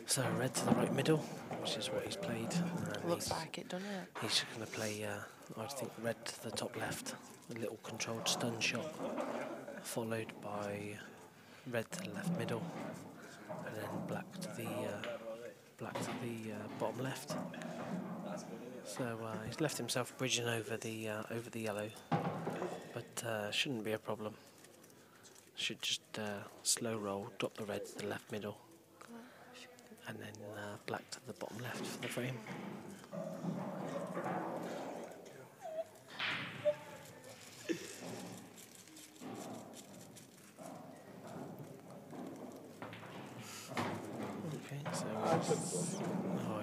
So red to the right middle, which is what he's played. And Looks like it, doesn't it? he's going to play, I think, red to the top left, a little controlled stun shot, followed by red to the left middle, and then black to the bottom left. So he's left himself bridging over the yellow, but shouldn't be a problem. Should just slow roll, drop the red to the left middle, and then black to the bottom left for the frame. Okay, so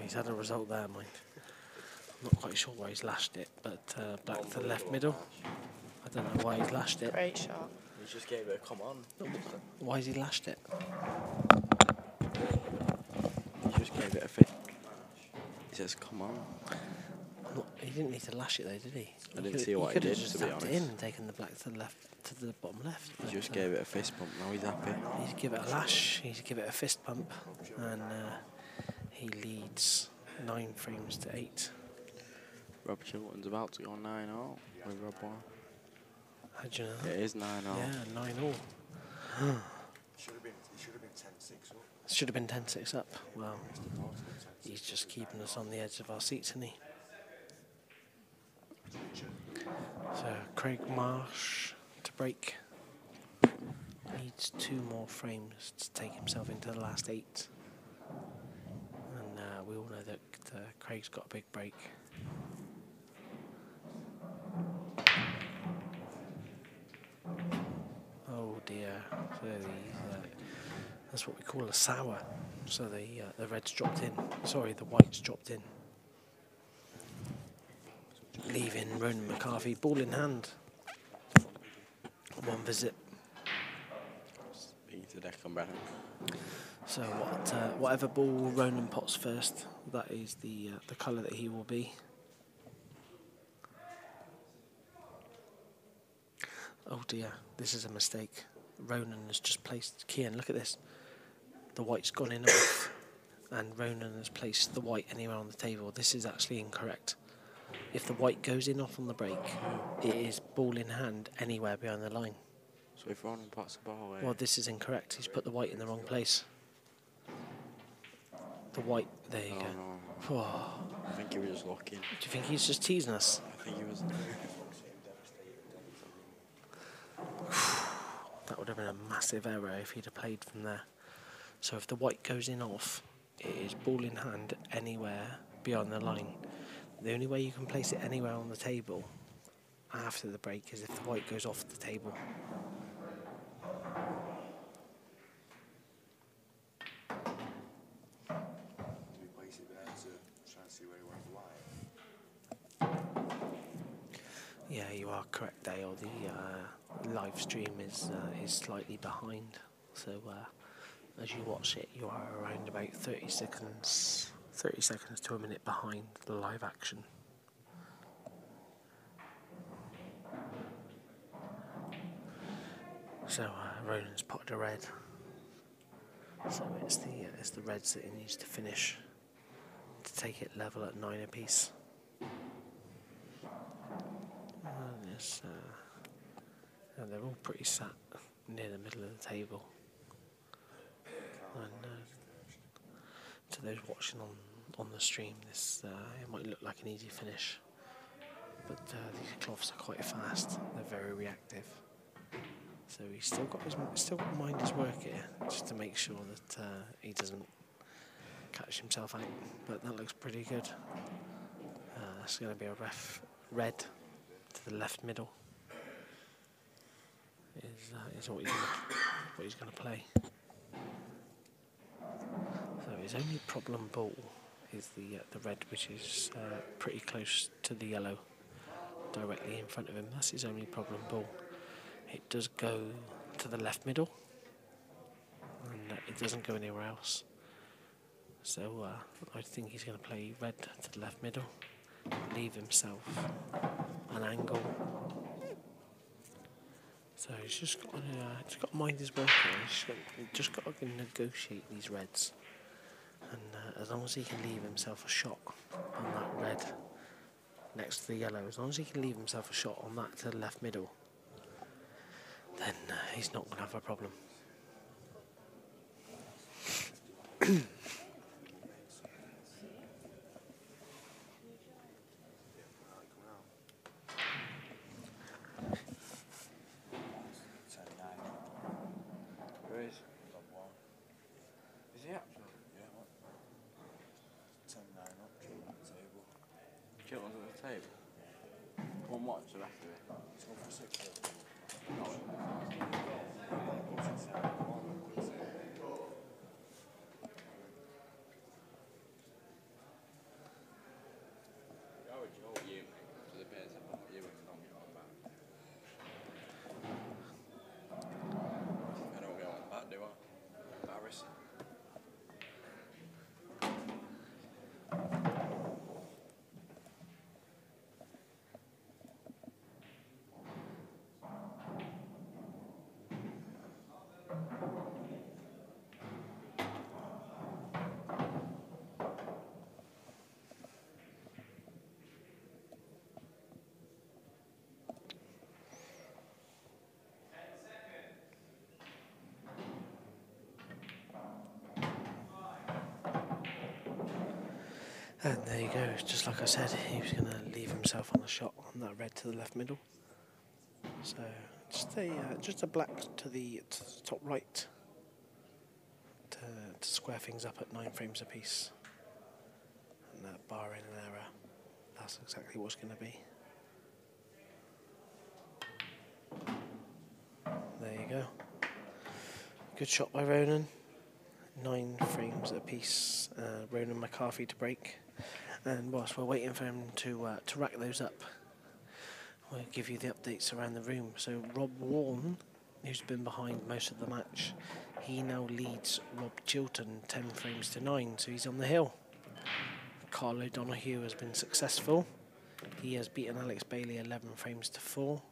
he's had a result there, mind. I'm not quite sure why he's lashed it, but black to the left middle. I don't know why he's lashed it. Great shot. He just gave it a come on. Why has he lashed it? He just gave it a fake. He says, come on. He didn't need to lash it though, did he? I didn't see what he could have did, just to be tapped it honest. in and taken the black to the left, to the bottom left. He just gave it a fist bump, now he's happy. He's give it a lash, he's give it a fist bump, and he leads 9 frames to 8. Rob Chilton's about to go 9-0 with Rob Boyle. How do you know? It is 9-0. Yeah, 9-all. Should have been 10-6 up. Should have been 10-6 up. Well, he's just keeping us on the edge of our seats, isn't he? So Craig Marsh to break. Needs 2 more frames to take himself into the last 8. And we all know that Craig's got a big break. That's what we call a sour. So the red's dropped in. Sorry, the white's dropped in. Leaving Ronan McCarthy ball in hand. One visit. Speaking to Declan Brennan. So whatever ball Ronan pots first, that is the colour that he will be. Oh dear, this is a mistake. Ronan has just placed... Kian, look at this. The white's gone in off, and Ronan has placed the white anywhere on the table. This is actually incorrect. If the white goes in off on the break, it is ball in hand anywhere behind the line. So if Ronan puts the ball away. Well, this is incorrect. He's put the white in the wrong place. The white, there you go. No. Oh, I think he was just looking. do you think he's just teasing us? I think he was. That would have been a massive error if he'd have played from there. So if the white goes in off, it is ball in hand anywhere beyond the line. The only way you can place it anywhere on the table after the break is if the white goes off the table. Do we place it there to try and see where he wants white? Yeah, you are correct, Dale. The live stream is slightly behind. So as you watch it, you are around about 30 seconds to a minute behind the live action. So Ronan's potted a red. So it's the reds that he needs to finish to take it level at 9 apiece. And they're all pretty sat near the middle of the table. And to those watching on the stream, this it might look like an easy finish, but these cloths are quite fast. They're very reactive. So he's still got to mind his work here, just to make sure that he doesn't catch himself out. But that looks pretty good. That's going to be a red to the left middle. Is what he's going to play. So his only problem ball is the red, which is pretty close to the yellow, directly in front of him. That's his only problem ball. It does go to the left middle, and it doesn't go anywhere else. So I think he's going to play red to the left middle, leave himself an angle. So he's just got to mind his work here. He's just got to negotiate these reds, and as long as he can leave himself a shot on that red next to the yellow, as long as he can leave himself a shot on that to the left middle, then he's not going to have a problem. Where is? Is he up? Yeah, what? 10-9 up, kill on the table. Chilton's at the table. One watch the rest of it. Let's go for 6. I don't get on that, do I? Embarrassing. And there you go, just like I said, he was going to leave himself on the shot on that red to the left middle. So just a black to the top right to square things up at 9 frames apiece. And that barring an error, that's exactly what's going to be. There you go. Good shot by Ronan. 9 frames apiece. Ronan McCarthy to break. And whilst we're waiting for him to rack those up, we'll give you the updates around the room. So Rob Warren, who's been behind most of the match, he now leads Rob Chilton 10 frames to 9, so he's on the hill. Carl O'Donoghue has been successful. He has beaten Alex Bailey 11 frames to 4.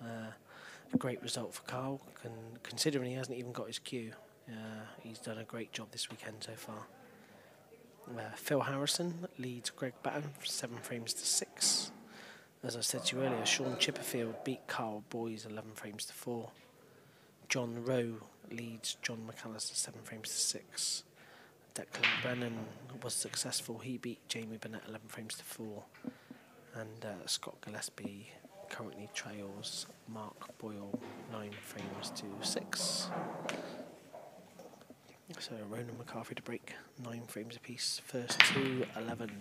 A great result for Carl, considering he hasn't even got his cue. He's done a great job this weekend so far. Phil Harrison leads Greg Batten 7 frames to 6. As I said to you earlier, Sean Chipperfield beat Carl Boys 11 frames to 4. John Rowe leads John McAllister 7 frames to 6. Declan Brennan was successful. He beat Jamie Burnett 11 frames to 4. And Scott Gillespie currently trails Mark Boyle 9 frames to 6. So Ronan McCarthy to break 9 frames apiece. First to 11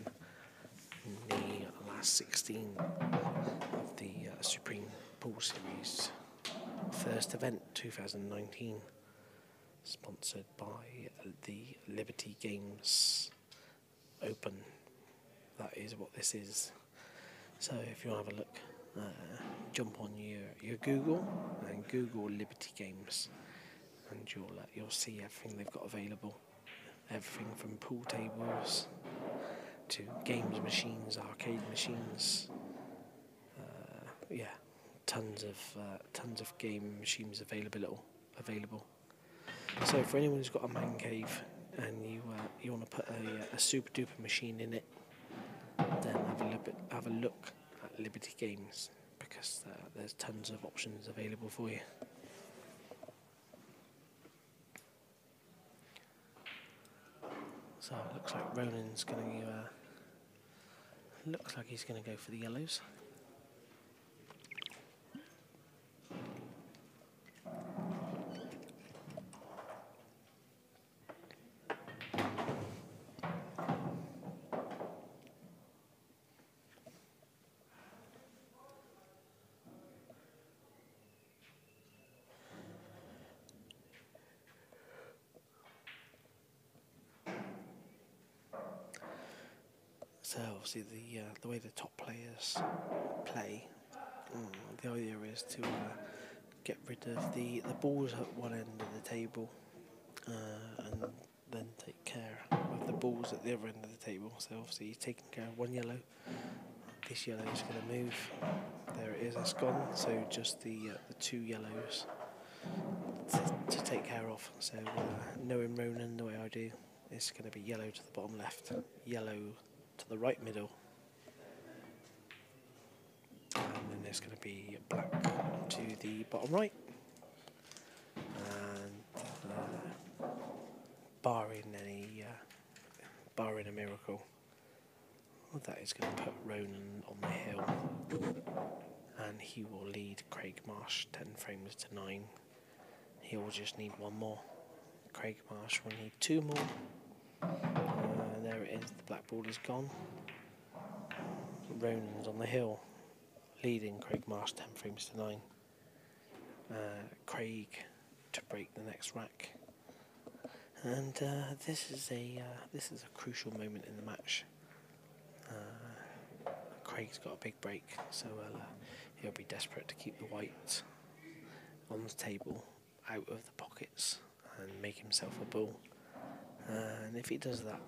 in the last 16 of the Supreme Pool Series. First event 2019, sponsored by the Liberty Games Open. That is what this is. So if you want to have a look, jump on your Google and Google Liberty Games, and you'll see everything they've got available. Everything from pool tables to games machines, arcade machines. Yeah, tons of game machines available. So for anyone who's got a man cave and you want to put a super duper machine in it, then have a look at Liberty Games, because there's tons of options available for you. So it looks like Ronan's going to looks like he's going to go for the yellows. So obviously the way the top players play, the idea is to get rid of the balls at one end of the table, and then take care of the balls at the other end of the table. So obviously he's taking care of one yellow. This yellow is going to move. There it is, that's gone. So just the 2 yellows to take care of. So knowing Ronan the way I do, it's going to be yellow to the bottom left, yellow to the right middle, and then there's going to be black to the bottom right, and barring a miracle, that is going to put Ronan on the hill, and he will lead Craig Marsh 10 frames to 9. He will just need one more. Craig Marsh will need 2 more. There it is, the black ball is gone. Ronan's on the hill, leading Craig Marsh 10 frames to 9. Craig to break the next rack. And this is a crucial moment in the match. Craig's got a big break, so he'll be desperate to keep the white on the table, out of the pockets, and make himself a bull. And if he does that,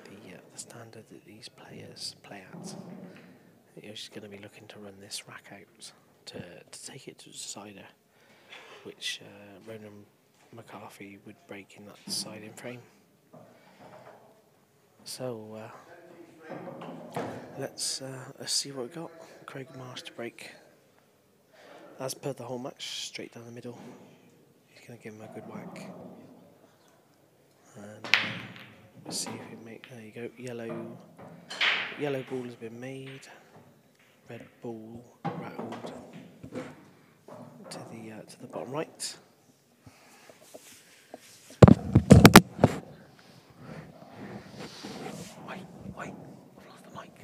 the standard that these players play at, you're just going to be looking to run this rack out to take it to the decider, which Ronan McCarthy would break in that deciding frame. So let's see what we got. Craig Marsh to break. As per the whole match, straight down the middle. He's going to give him a good whack. And let's see if we make. There you go. Yellow ball has been made. Red ball rattled to the bottom right. Wait, I've lost the mic.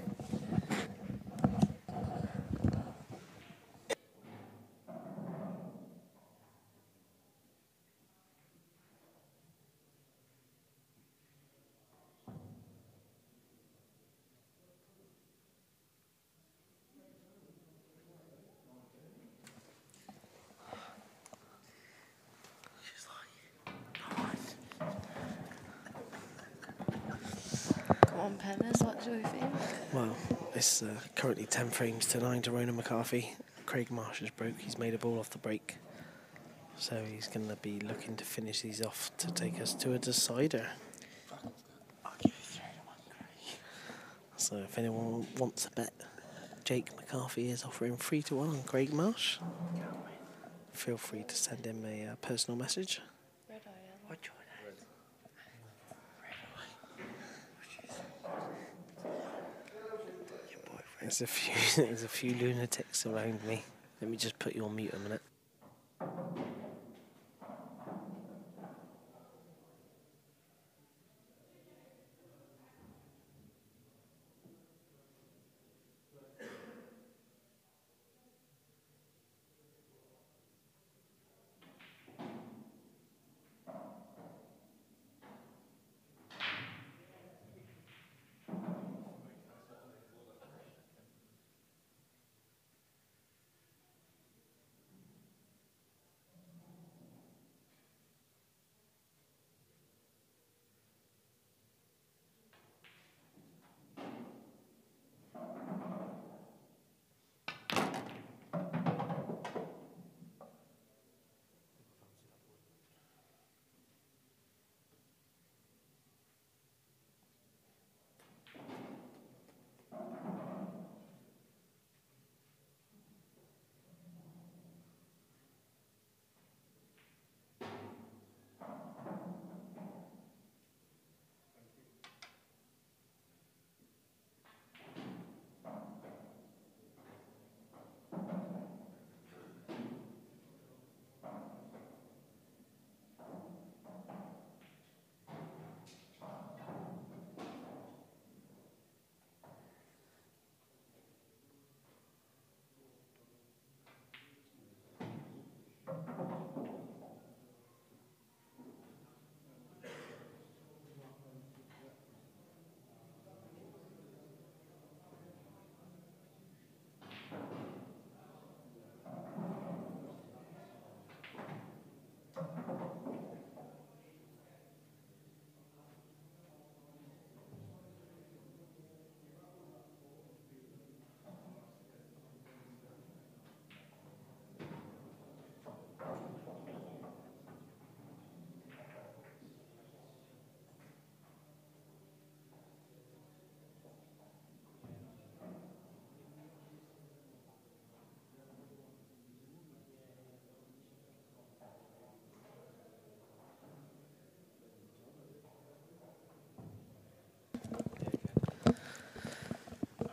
Tell us, what do we think? Well, it's currently 10 frames to 9 to Ronan McCarthy. Craig Marsh has broke. He's made a ball off the break. So he's going to be looking to finish these off to take us to a decider. So if anyone wants a bet, Jake McCarthy is offering 3-1 on Craig Marsh. Feel free to send him a personal message. There's a few lunatics around me. Let me just put you on mute a minute.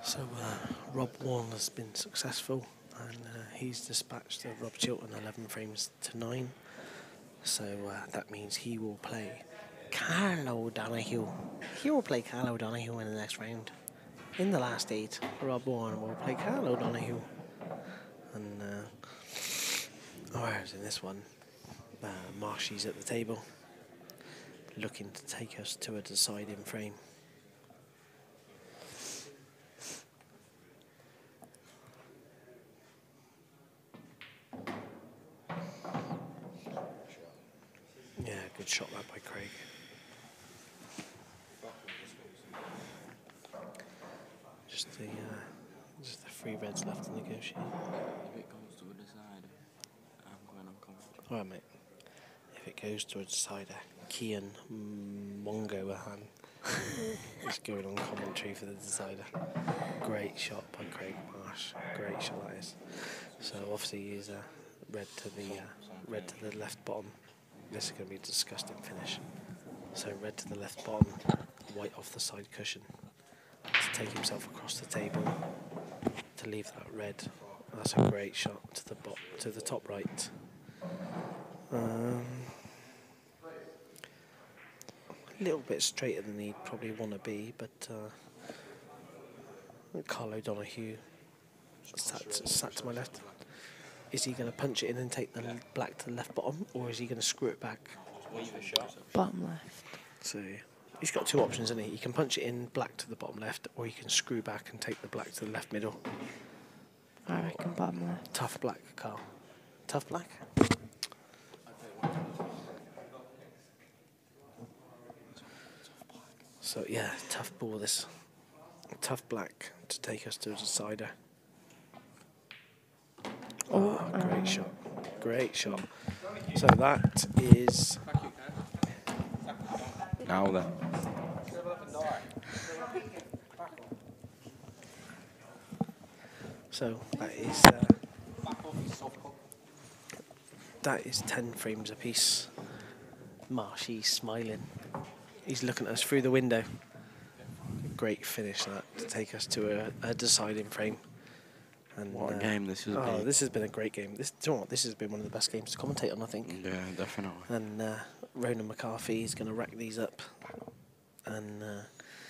So Rob Warren has been successful, and he's dispatched Rob Chilton 11 frames to 9. So that means he will play Carl O'Donoghue. He will play Carl O'Donoghue in the next round. In the last 8, Rob Warren will play Carl O'Donoghue. And whereas in this one, Marshy's at the table, looking to take us to a deciding frame. Yeah, good shot that by Craig. Just the 3 reds left to negotiate. If it goes to a decider, I'm going uncomfortable. Alright, mate. If it goes to a decider, Kian Mongoahan is going on commentary for the decider. Great shot by Craig Marsh. Great shot that is. So obviously he's red to the left bottom. This is going to be a disgusting finish. So red to the left bottom, white off the side cushion. To take himself across the table, to leave that red. That's a great shot to the top right. A little bit straighter than he'd probably want to be, but Carl O'Donoghue sat to my left. Is he going to punch it in and take the black to the left bottom, or is he going to screw it back? Bottom left. So he's got 2 options, isn't he? He can punch it in black to the bottom left, or he can screw back and take the black to the left middle. I reckon bottom left. Tough black, Carl. Tough black. So yeah, tough ball this. Tough black to take us to a decider. Oh, Great shot. Great shot. So that is... Now then. So that is 10 frames apiece. Marsh, he's smiling. He's looking at us through the window. Great finish that to take us to a deciding frame. And What a game this has oh, been. this has been a great game. This, do you know what? This has been one of the best games to commentate on, I think. Yeah, definitely. And Ronan McCarthy is going to rack these up, and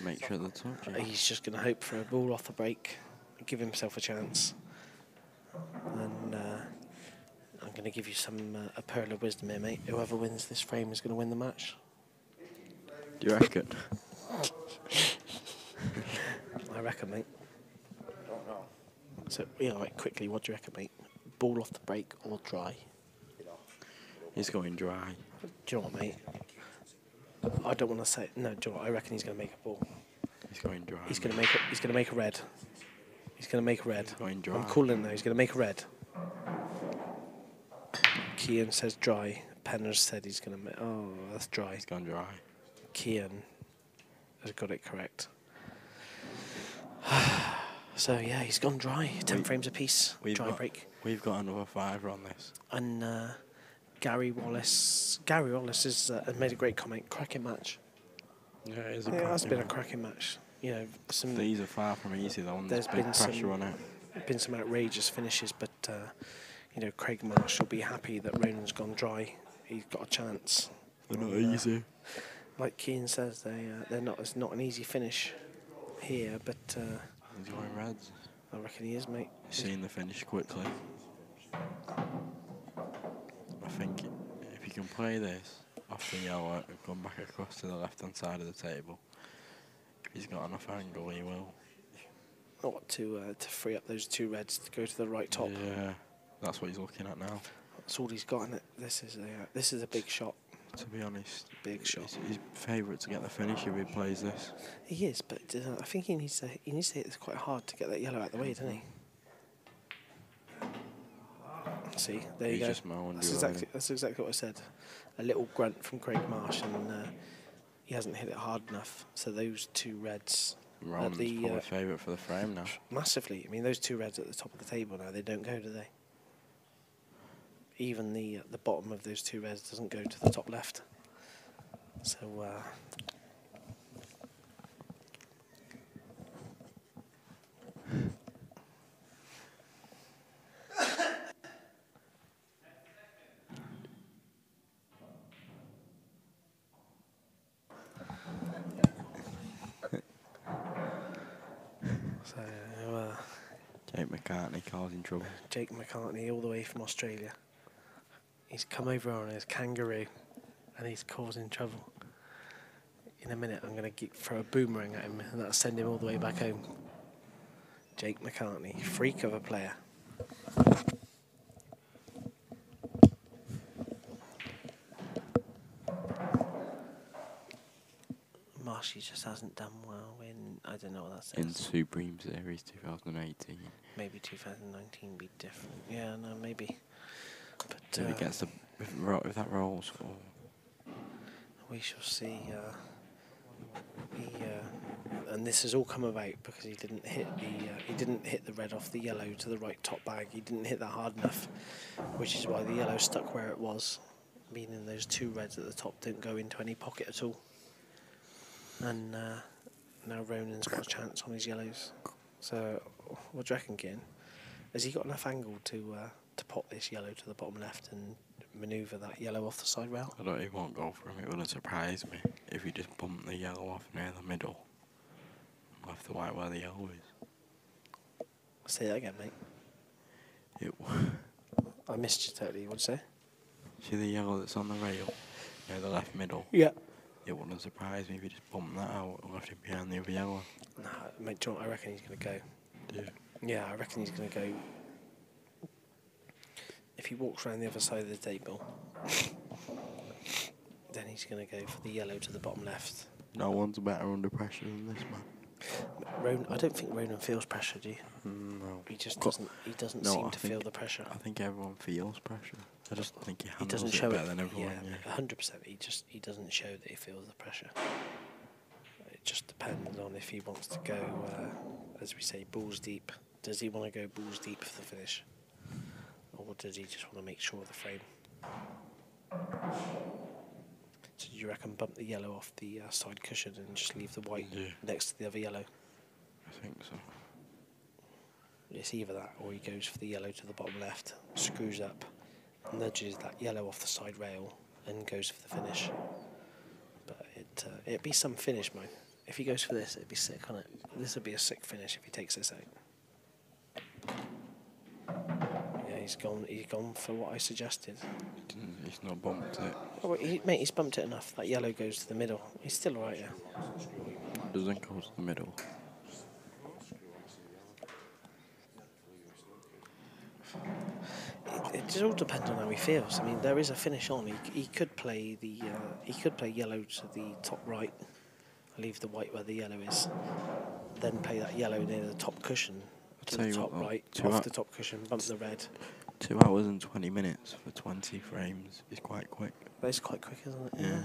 Make sure they're touching. he's just going to hope for a ball off the break, give himself a chance. And I'm going to give you a pearl of wisdom here, mate. Whoever wins this frame is going to win the match. Do you reckon? I reckon, mate. I don't know. So, right, quickly, what do you reckon, mate? Ball off the break or dry? He's going dry. Do you know what, mate? I don't want to say no. Do you know what? I reckon he's going to make a ball. He's going dry. He's going to make it. He's going to make a red. He's going to make a red. He's going dry. I'm calling now. He's going to make a red. Kian says dry. Penner's said he's going to make. Oh, that's dry. He's gone dry. Kian has got it correct. So yeah, he's gone dry. 10 frames apiece. Dry break. We've got another 5 on this. And Gary Wallace has made a great comment. Cracking match. Yeah, it is a Yeah, it's been a match. cracking match. You know, These are far from easy though, and There's there's big been pressure some- on it. been some outrageous finishes, but Craig Marsh will be happy that Ronan's gone dry. He's got a chance. They're not And, easy. Like Keane says, they're not. It's not an easy finish here, but He's going reds. I reckon he is, mate. Seeing the finish quickly. I think if you can play this off the yellow and come back across to the left hand side of the table, if he's got enough angle, he will. What to free up those 2 reds to go to the right top. Yeah, that's what he's looking at now. That's all he's got in it. This is a big shot. To be honest, Big shot. it's his favourite to get the finish if he plays this. He is, but I think he needs to hit this quite hard to get that yellow out of the way, doesn't he? See, there you He's go. just mowing That's you exactly what I said. A little grunt from Craig Marsh, and he hasn't hit it hard enough. So those 2 reds, Ron's probably favourite for the frame now. massively. I mean, those 2 reds at the top of the table now, they don't go, do they? Even the bottom of those 2 reds doesn't go to the top left. So Jake McCartney causing trouble. Jake McCartney, all the way from Australia. He's come over on his kangaroo, and he's causing trouble. In a minute, I'm going to throw a boomerang at him, and that'll send him all the way back home. Jake McCartney, freak of a player. Marshy just hasn't done well in, I don't know what that says. In Supreme Series 2018. Maybe 2019 be different. Yeah, no, maybe. But If he gets if that rolls, we shall see. And this has all come about because he didn't hit the red off the yellow to the right top bag. He didn't hit that hard enough, which is why the yellow stuck where it was, meaning those 2 reds at the top didn't go into any pocket at all. And now Ronan's got a chance on his yellows. So, what do you reckon, Kian? Has he got enough angle to pop this yellow to the bottom left and manoeuvre that yellow off the side rail? I don't. He won't go for him. It wouldn't surprise me if he just bumped the yellow off near the middle, left the white where the yellow is. Say that again, mate. I missed you totally. What'd you say? See the yellow that's on the rail near the left middle. Yeah. It wouldn't surprise me if he just bumped that out and left him behind the other yellow. Nah, mate, do you know what I reckon he's going to go? Yeah. Yeah, I reckon he's going to go. If he walks around the other side of the table, then he's going to go for the yellow to the bottom left. No one's better under pressure than this man. I don't think Ronan feels pressure, do you? No. He just Co- doesn't. He doesn't No, seem I to feel think- the pressure. I think everyone feels pressure. I just think he He handles doesn't it show better it. than everyone. Yeah, 100%. He doesn't show that he feels the pressure. It just depends on if he wants to go, as we say, balls deep. Does he want to go balls deep for the finish, or does he just want to make sure of the frame? So do you reckon bump the yellow off the side cushion and just leave the white Yeah. next to the other yellow? I think so. It's either that or he goes for the yellow to the bottom left, screws up, nudges that yellow off the side rail and goes for the finish. But it'd be some finish, mate. If he goes for this, it'd be sick, wouldn't it? This would be a sick finish if he takes this out. Yeah, he's gone for what I suggested. He's not bumped it. Oh, mate, he's bumped it enough. That yellow goes to the middle. He's still alright, yeah. Doesn't go to the middle. It just all depends on how he feels. I mean, there is a finish on. He could play the yellow to the top right, leave the white where the yellow is, then play that yellow near the top cushion to tell the you top what, though, right, two off out- the top cushion, bump the red. 2 hours and 20 minutes for 20 frames is quite quick. That's quite quick, isn't it? Yeah.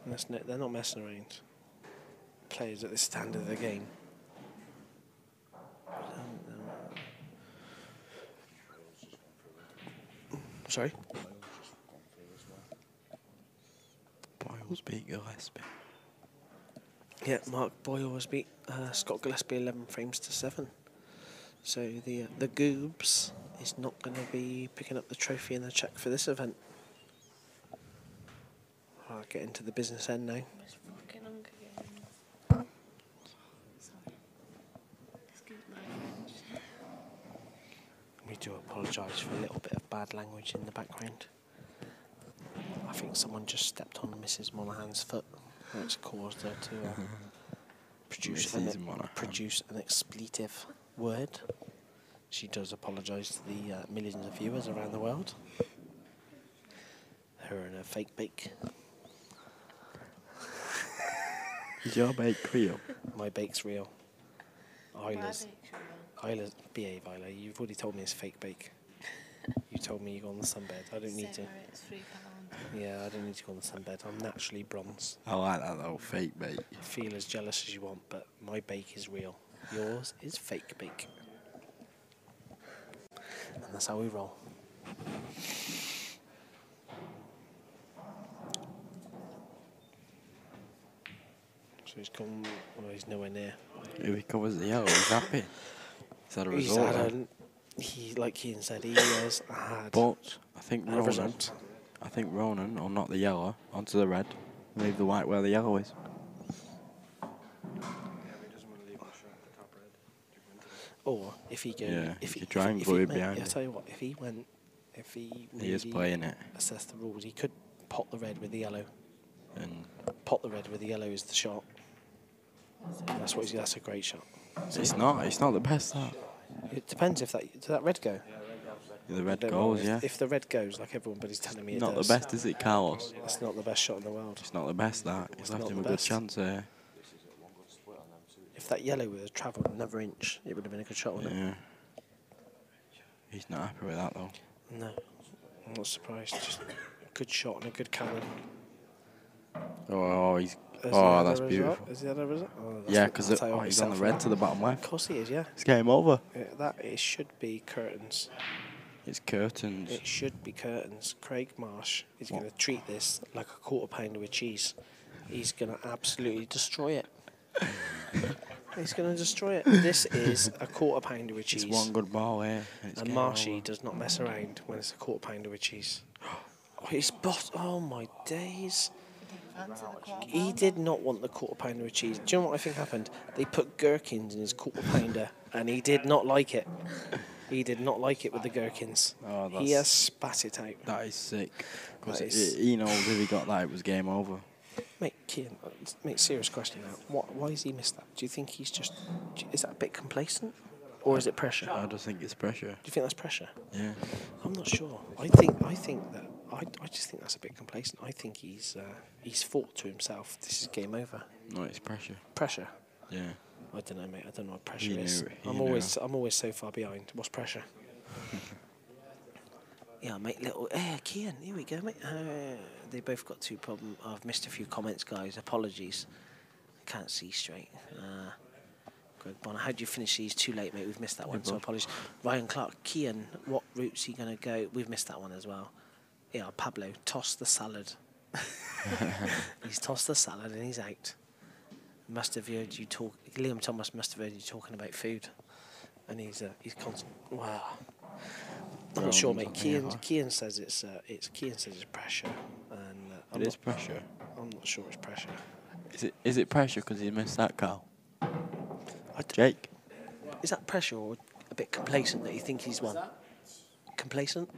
And they're not messing around. Players at the standard of the game. Sorry? Boyle's beat Gillespie. Yeah, Mark Boyle has beat Scott Gillespie 11 frames to 7. So the Goobs is not going to be picking up the trophy and the cheque for this event. I'll get into the business end now. It's fucking Hunger Games. Sorry. Excuse my French. We do apologise for a little bit of bad language in the background. I think someone just stepped on Mrs. Monaghan's foot, which caused her to Mrs. Monaghan. produce an expletive word. She does apologise to the millions of viewers around the world. Her and her fake bake. Is your bake real? My bake's real. Isla's. My Isla's. Behave, Isla. You've already told me it's fake bake. You told me you go on the sunbed. I don't need to. It's £3. Yeah, I don't need to go on the sunbed. I'm naturally bronze. I like that though, fake bake. Feel as jealous as you want, but my bake is real. Yours is fake bake. And that's how we roll. So he's gone. Well, he's nowhere near. If he covers the yellow, he's happy. Is that a He's result? had then? like Ian said, he has had But I think a Ronan, result. will knock the yellow onto the red, leave the white where the yellow is. Or if he goes, Yeah, if he he could try and if go he in went, behind I'll it. tell you what, if he He is really playing it, assessed the rules, he could pot the red with the yellow. and Pot the red with the yellow is the shot. That's a great shot. it's not the best. That It depends if does that red go. the red I don't know. goes, yeah. If the red goes, like everybody's telling me it Not does. the best, is it, Carlos? It's not the best shot in the world. It's not the best. That It's he's left not him the a good best. chance there. If that yellow would have travelled another inch, it would have been a good shot, wouldn't it? Yeah. He's not happy with that though. No, I'm not surprised. Just a good shot and a good cannon. Oh, he's. Has he Oh, had a that's result? beautiful. Has he had a result? Oh, that's Yeah, what- because I'll tell you what, he's on the set red for to the bottom Of left. course he is, yeah. It's game over. It should be curtains. It's curtains. It should be curtains. Craig Marsh is What? going to treat this like a quarter pounder with cheese. He's going to absolutely destroy it. He's going to destroy it. This is a quarter pounder with cheese. It's one good ball here. It's And game Marshy over. does not mess around when it's a quarter pounder with cheese. Oh, he's oh my days. Fancy the quarter He pounder? did not want the quarter pounder with cheese. Do you know what I think happened? They put gherkins in his quarter pounder and he did not like it. He did not like it with the gherkins. Oh, He that's- has spat it out. That is sick. Because That is- he knows if he got that, it was game over. Mate, Kian, mate, serious question now. Why has he missed that? Do you think he's just... Is that a bit complacent? Or is it pressure? I just think it's pressure. Do you think that's pressure? Yeah. I'm not sure. I think that... I just think that's a bit complacent. I think he's thought to himself, this is game over. No, it's pressure. Pressure. Yeah. I don't know, mate. I don't know what pressure He is. knew- he I'm always so far behind. What's pressure? Yeah, mate. Little. Kian. Here we go, mate. They both got 2 problems. I've missed a few comments, guys. Apologies. Can't see straight. Greg Bonner, how'd you finish these? Too late, mate. We've missed that one, so apologies. Ryan Clark, Kian, what route's he going to go? We've missed that one as well. Yeah, Pablo, toss the salad. He's tossed the salad and he's out. Must have heard you talk. Liam Thomas must have heard you talking about food, and he's constant. Wow. I'm not sure, mate. Kian says it's pressure, and It is pressure. I'm not sure it's pressure. Is it pressure because he missed that goal? Jake. Is that pressure or a bit complacent that you think he's won? Complacent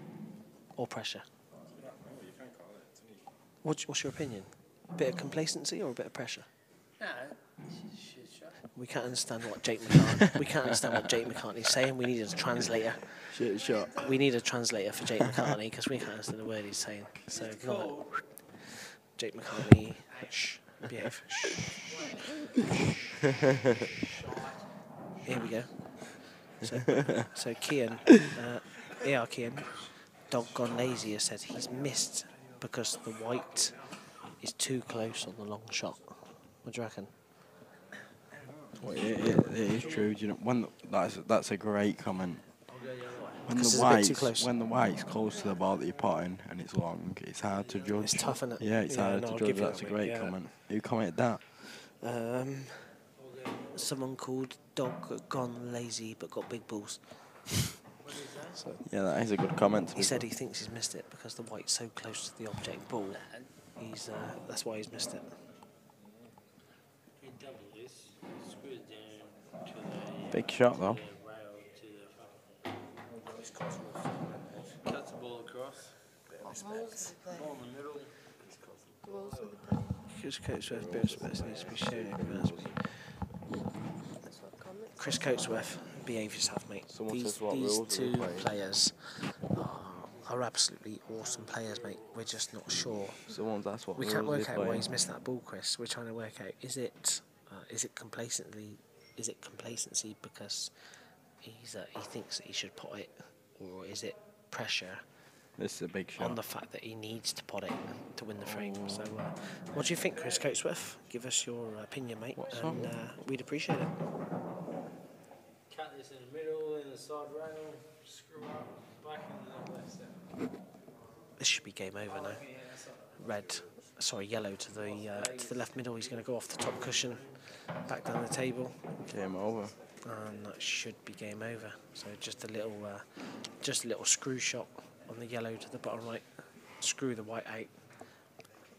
or pressure? What's your opinion? A bit of complacency or a bit of pressure? We can't understand what Jake McCartney's saying. We need a translator. Shit shot. We need a translator for Jake McCartney because we can't understand the word he's saying. So go on. Jake McCartney, shh, behave. Here we go. So Kian, Kian, Dog Gone Lazy has said he's missed because the white is too close on the long shot. What do you reckon? Well, it is true. Do you know, that's a great comment. When Because the it's a bit too close. when the white's close to the ball that you're potting and it's long, it's hard to judge. It's tough, isn't it? Yeah, it's hard no, to I'll judge. give you That's that, a mate, great yeah. comment. Who commented that? Someone called Dog Gone Lazy but got big balls. So Yeah, that is a good comment. he said he thinks he's missed it because the white's so close to the object ball. That's why he's missed it. Big shot though. Cuts the ball across. Ball in the middle. Chris Coatsworth, bit of space needs to be shown. Chris Coatsworth, behave yourself, mate. Someone These says what rules are we 2 playing? players are absolutely awesome players, mate. We're just not sure. Someone's asked what We rules can't they're work out why playing. he's missed that ball, Chris. We're trying to work out is it complacently? Is it complacency because he thinks that he should pot it, or is it pressure This is a big shot. on the fact that he needs to pot it to win the frame? So, what do you think, Chris Coatsworth? Give us your opinion, mate, What's and we'd appreciate it. Cut this in the middle, in the side rail, screw up, back in the left step. This should be game over now. Yellow to the left middle. He's going to go off the top cushion, back down the table, Game over. and that should be game over. So just a little screw shot on the yellow to the bottom right. Screw the white out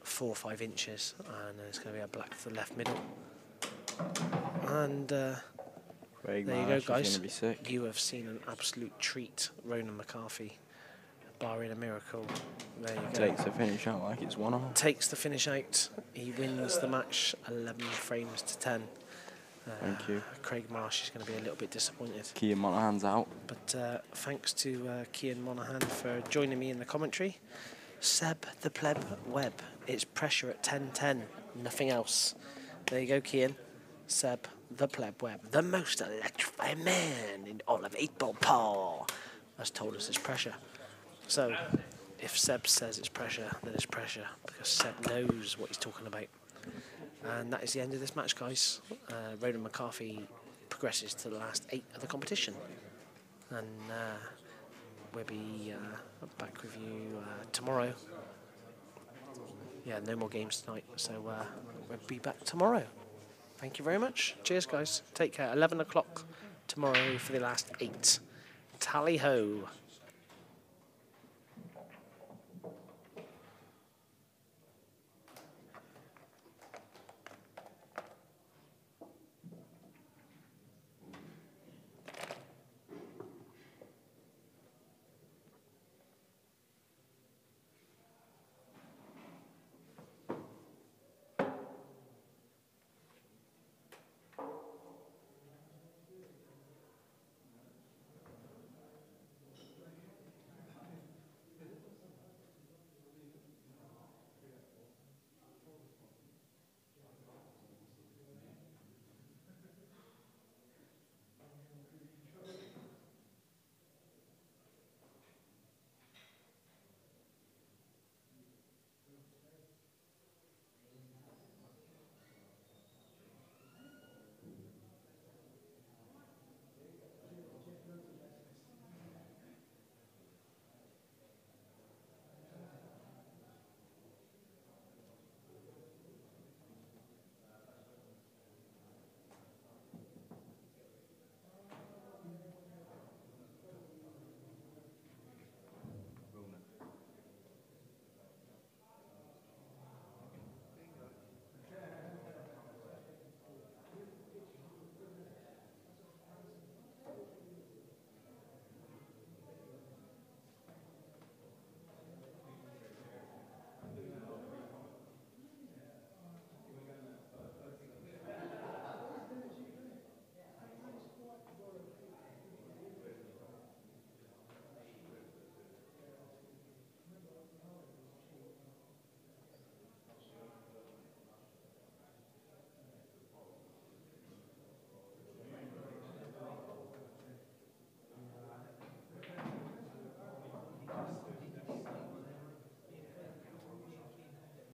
4 or 5 inches, and then it's going to be a black to the left middle. And Craig there you Marsh go, is guys. gonna be sick. You have seen an absolute treat. Ronan McCarthy, barring a miracle. There you go. Takes the finish out like it's 1-0. Takes the finish out. He wins the match 11 frames to 10. Thank you. Craig Marsh is going to be a little bit disappointed. Kian Monahan's out. But thanks to Kian Monahan for joining me in the commentary. Seb the Pleb Webb. It's pressure at 10-10. Nothing else. There you go, Kian. Seb the Pleb Webb. The most electrifying man in all of 8-ball Paul has told us it's pressure. So, if Seb says it's pressure, then it's pressure, because Seb knows what he's talking about. And that is the end of this match, guys. Ronan McCarthy progresses to the last 8 of the competition. And we'll be back with you tomorrow. Yeah, no more games tonight, so we'll be back tomorrow. Thank you very much. Cheers, guys. Take care. 11 o'clock tomorrow for the last 8. Tally ho.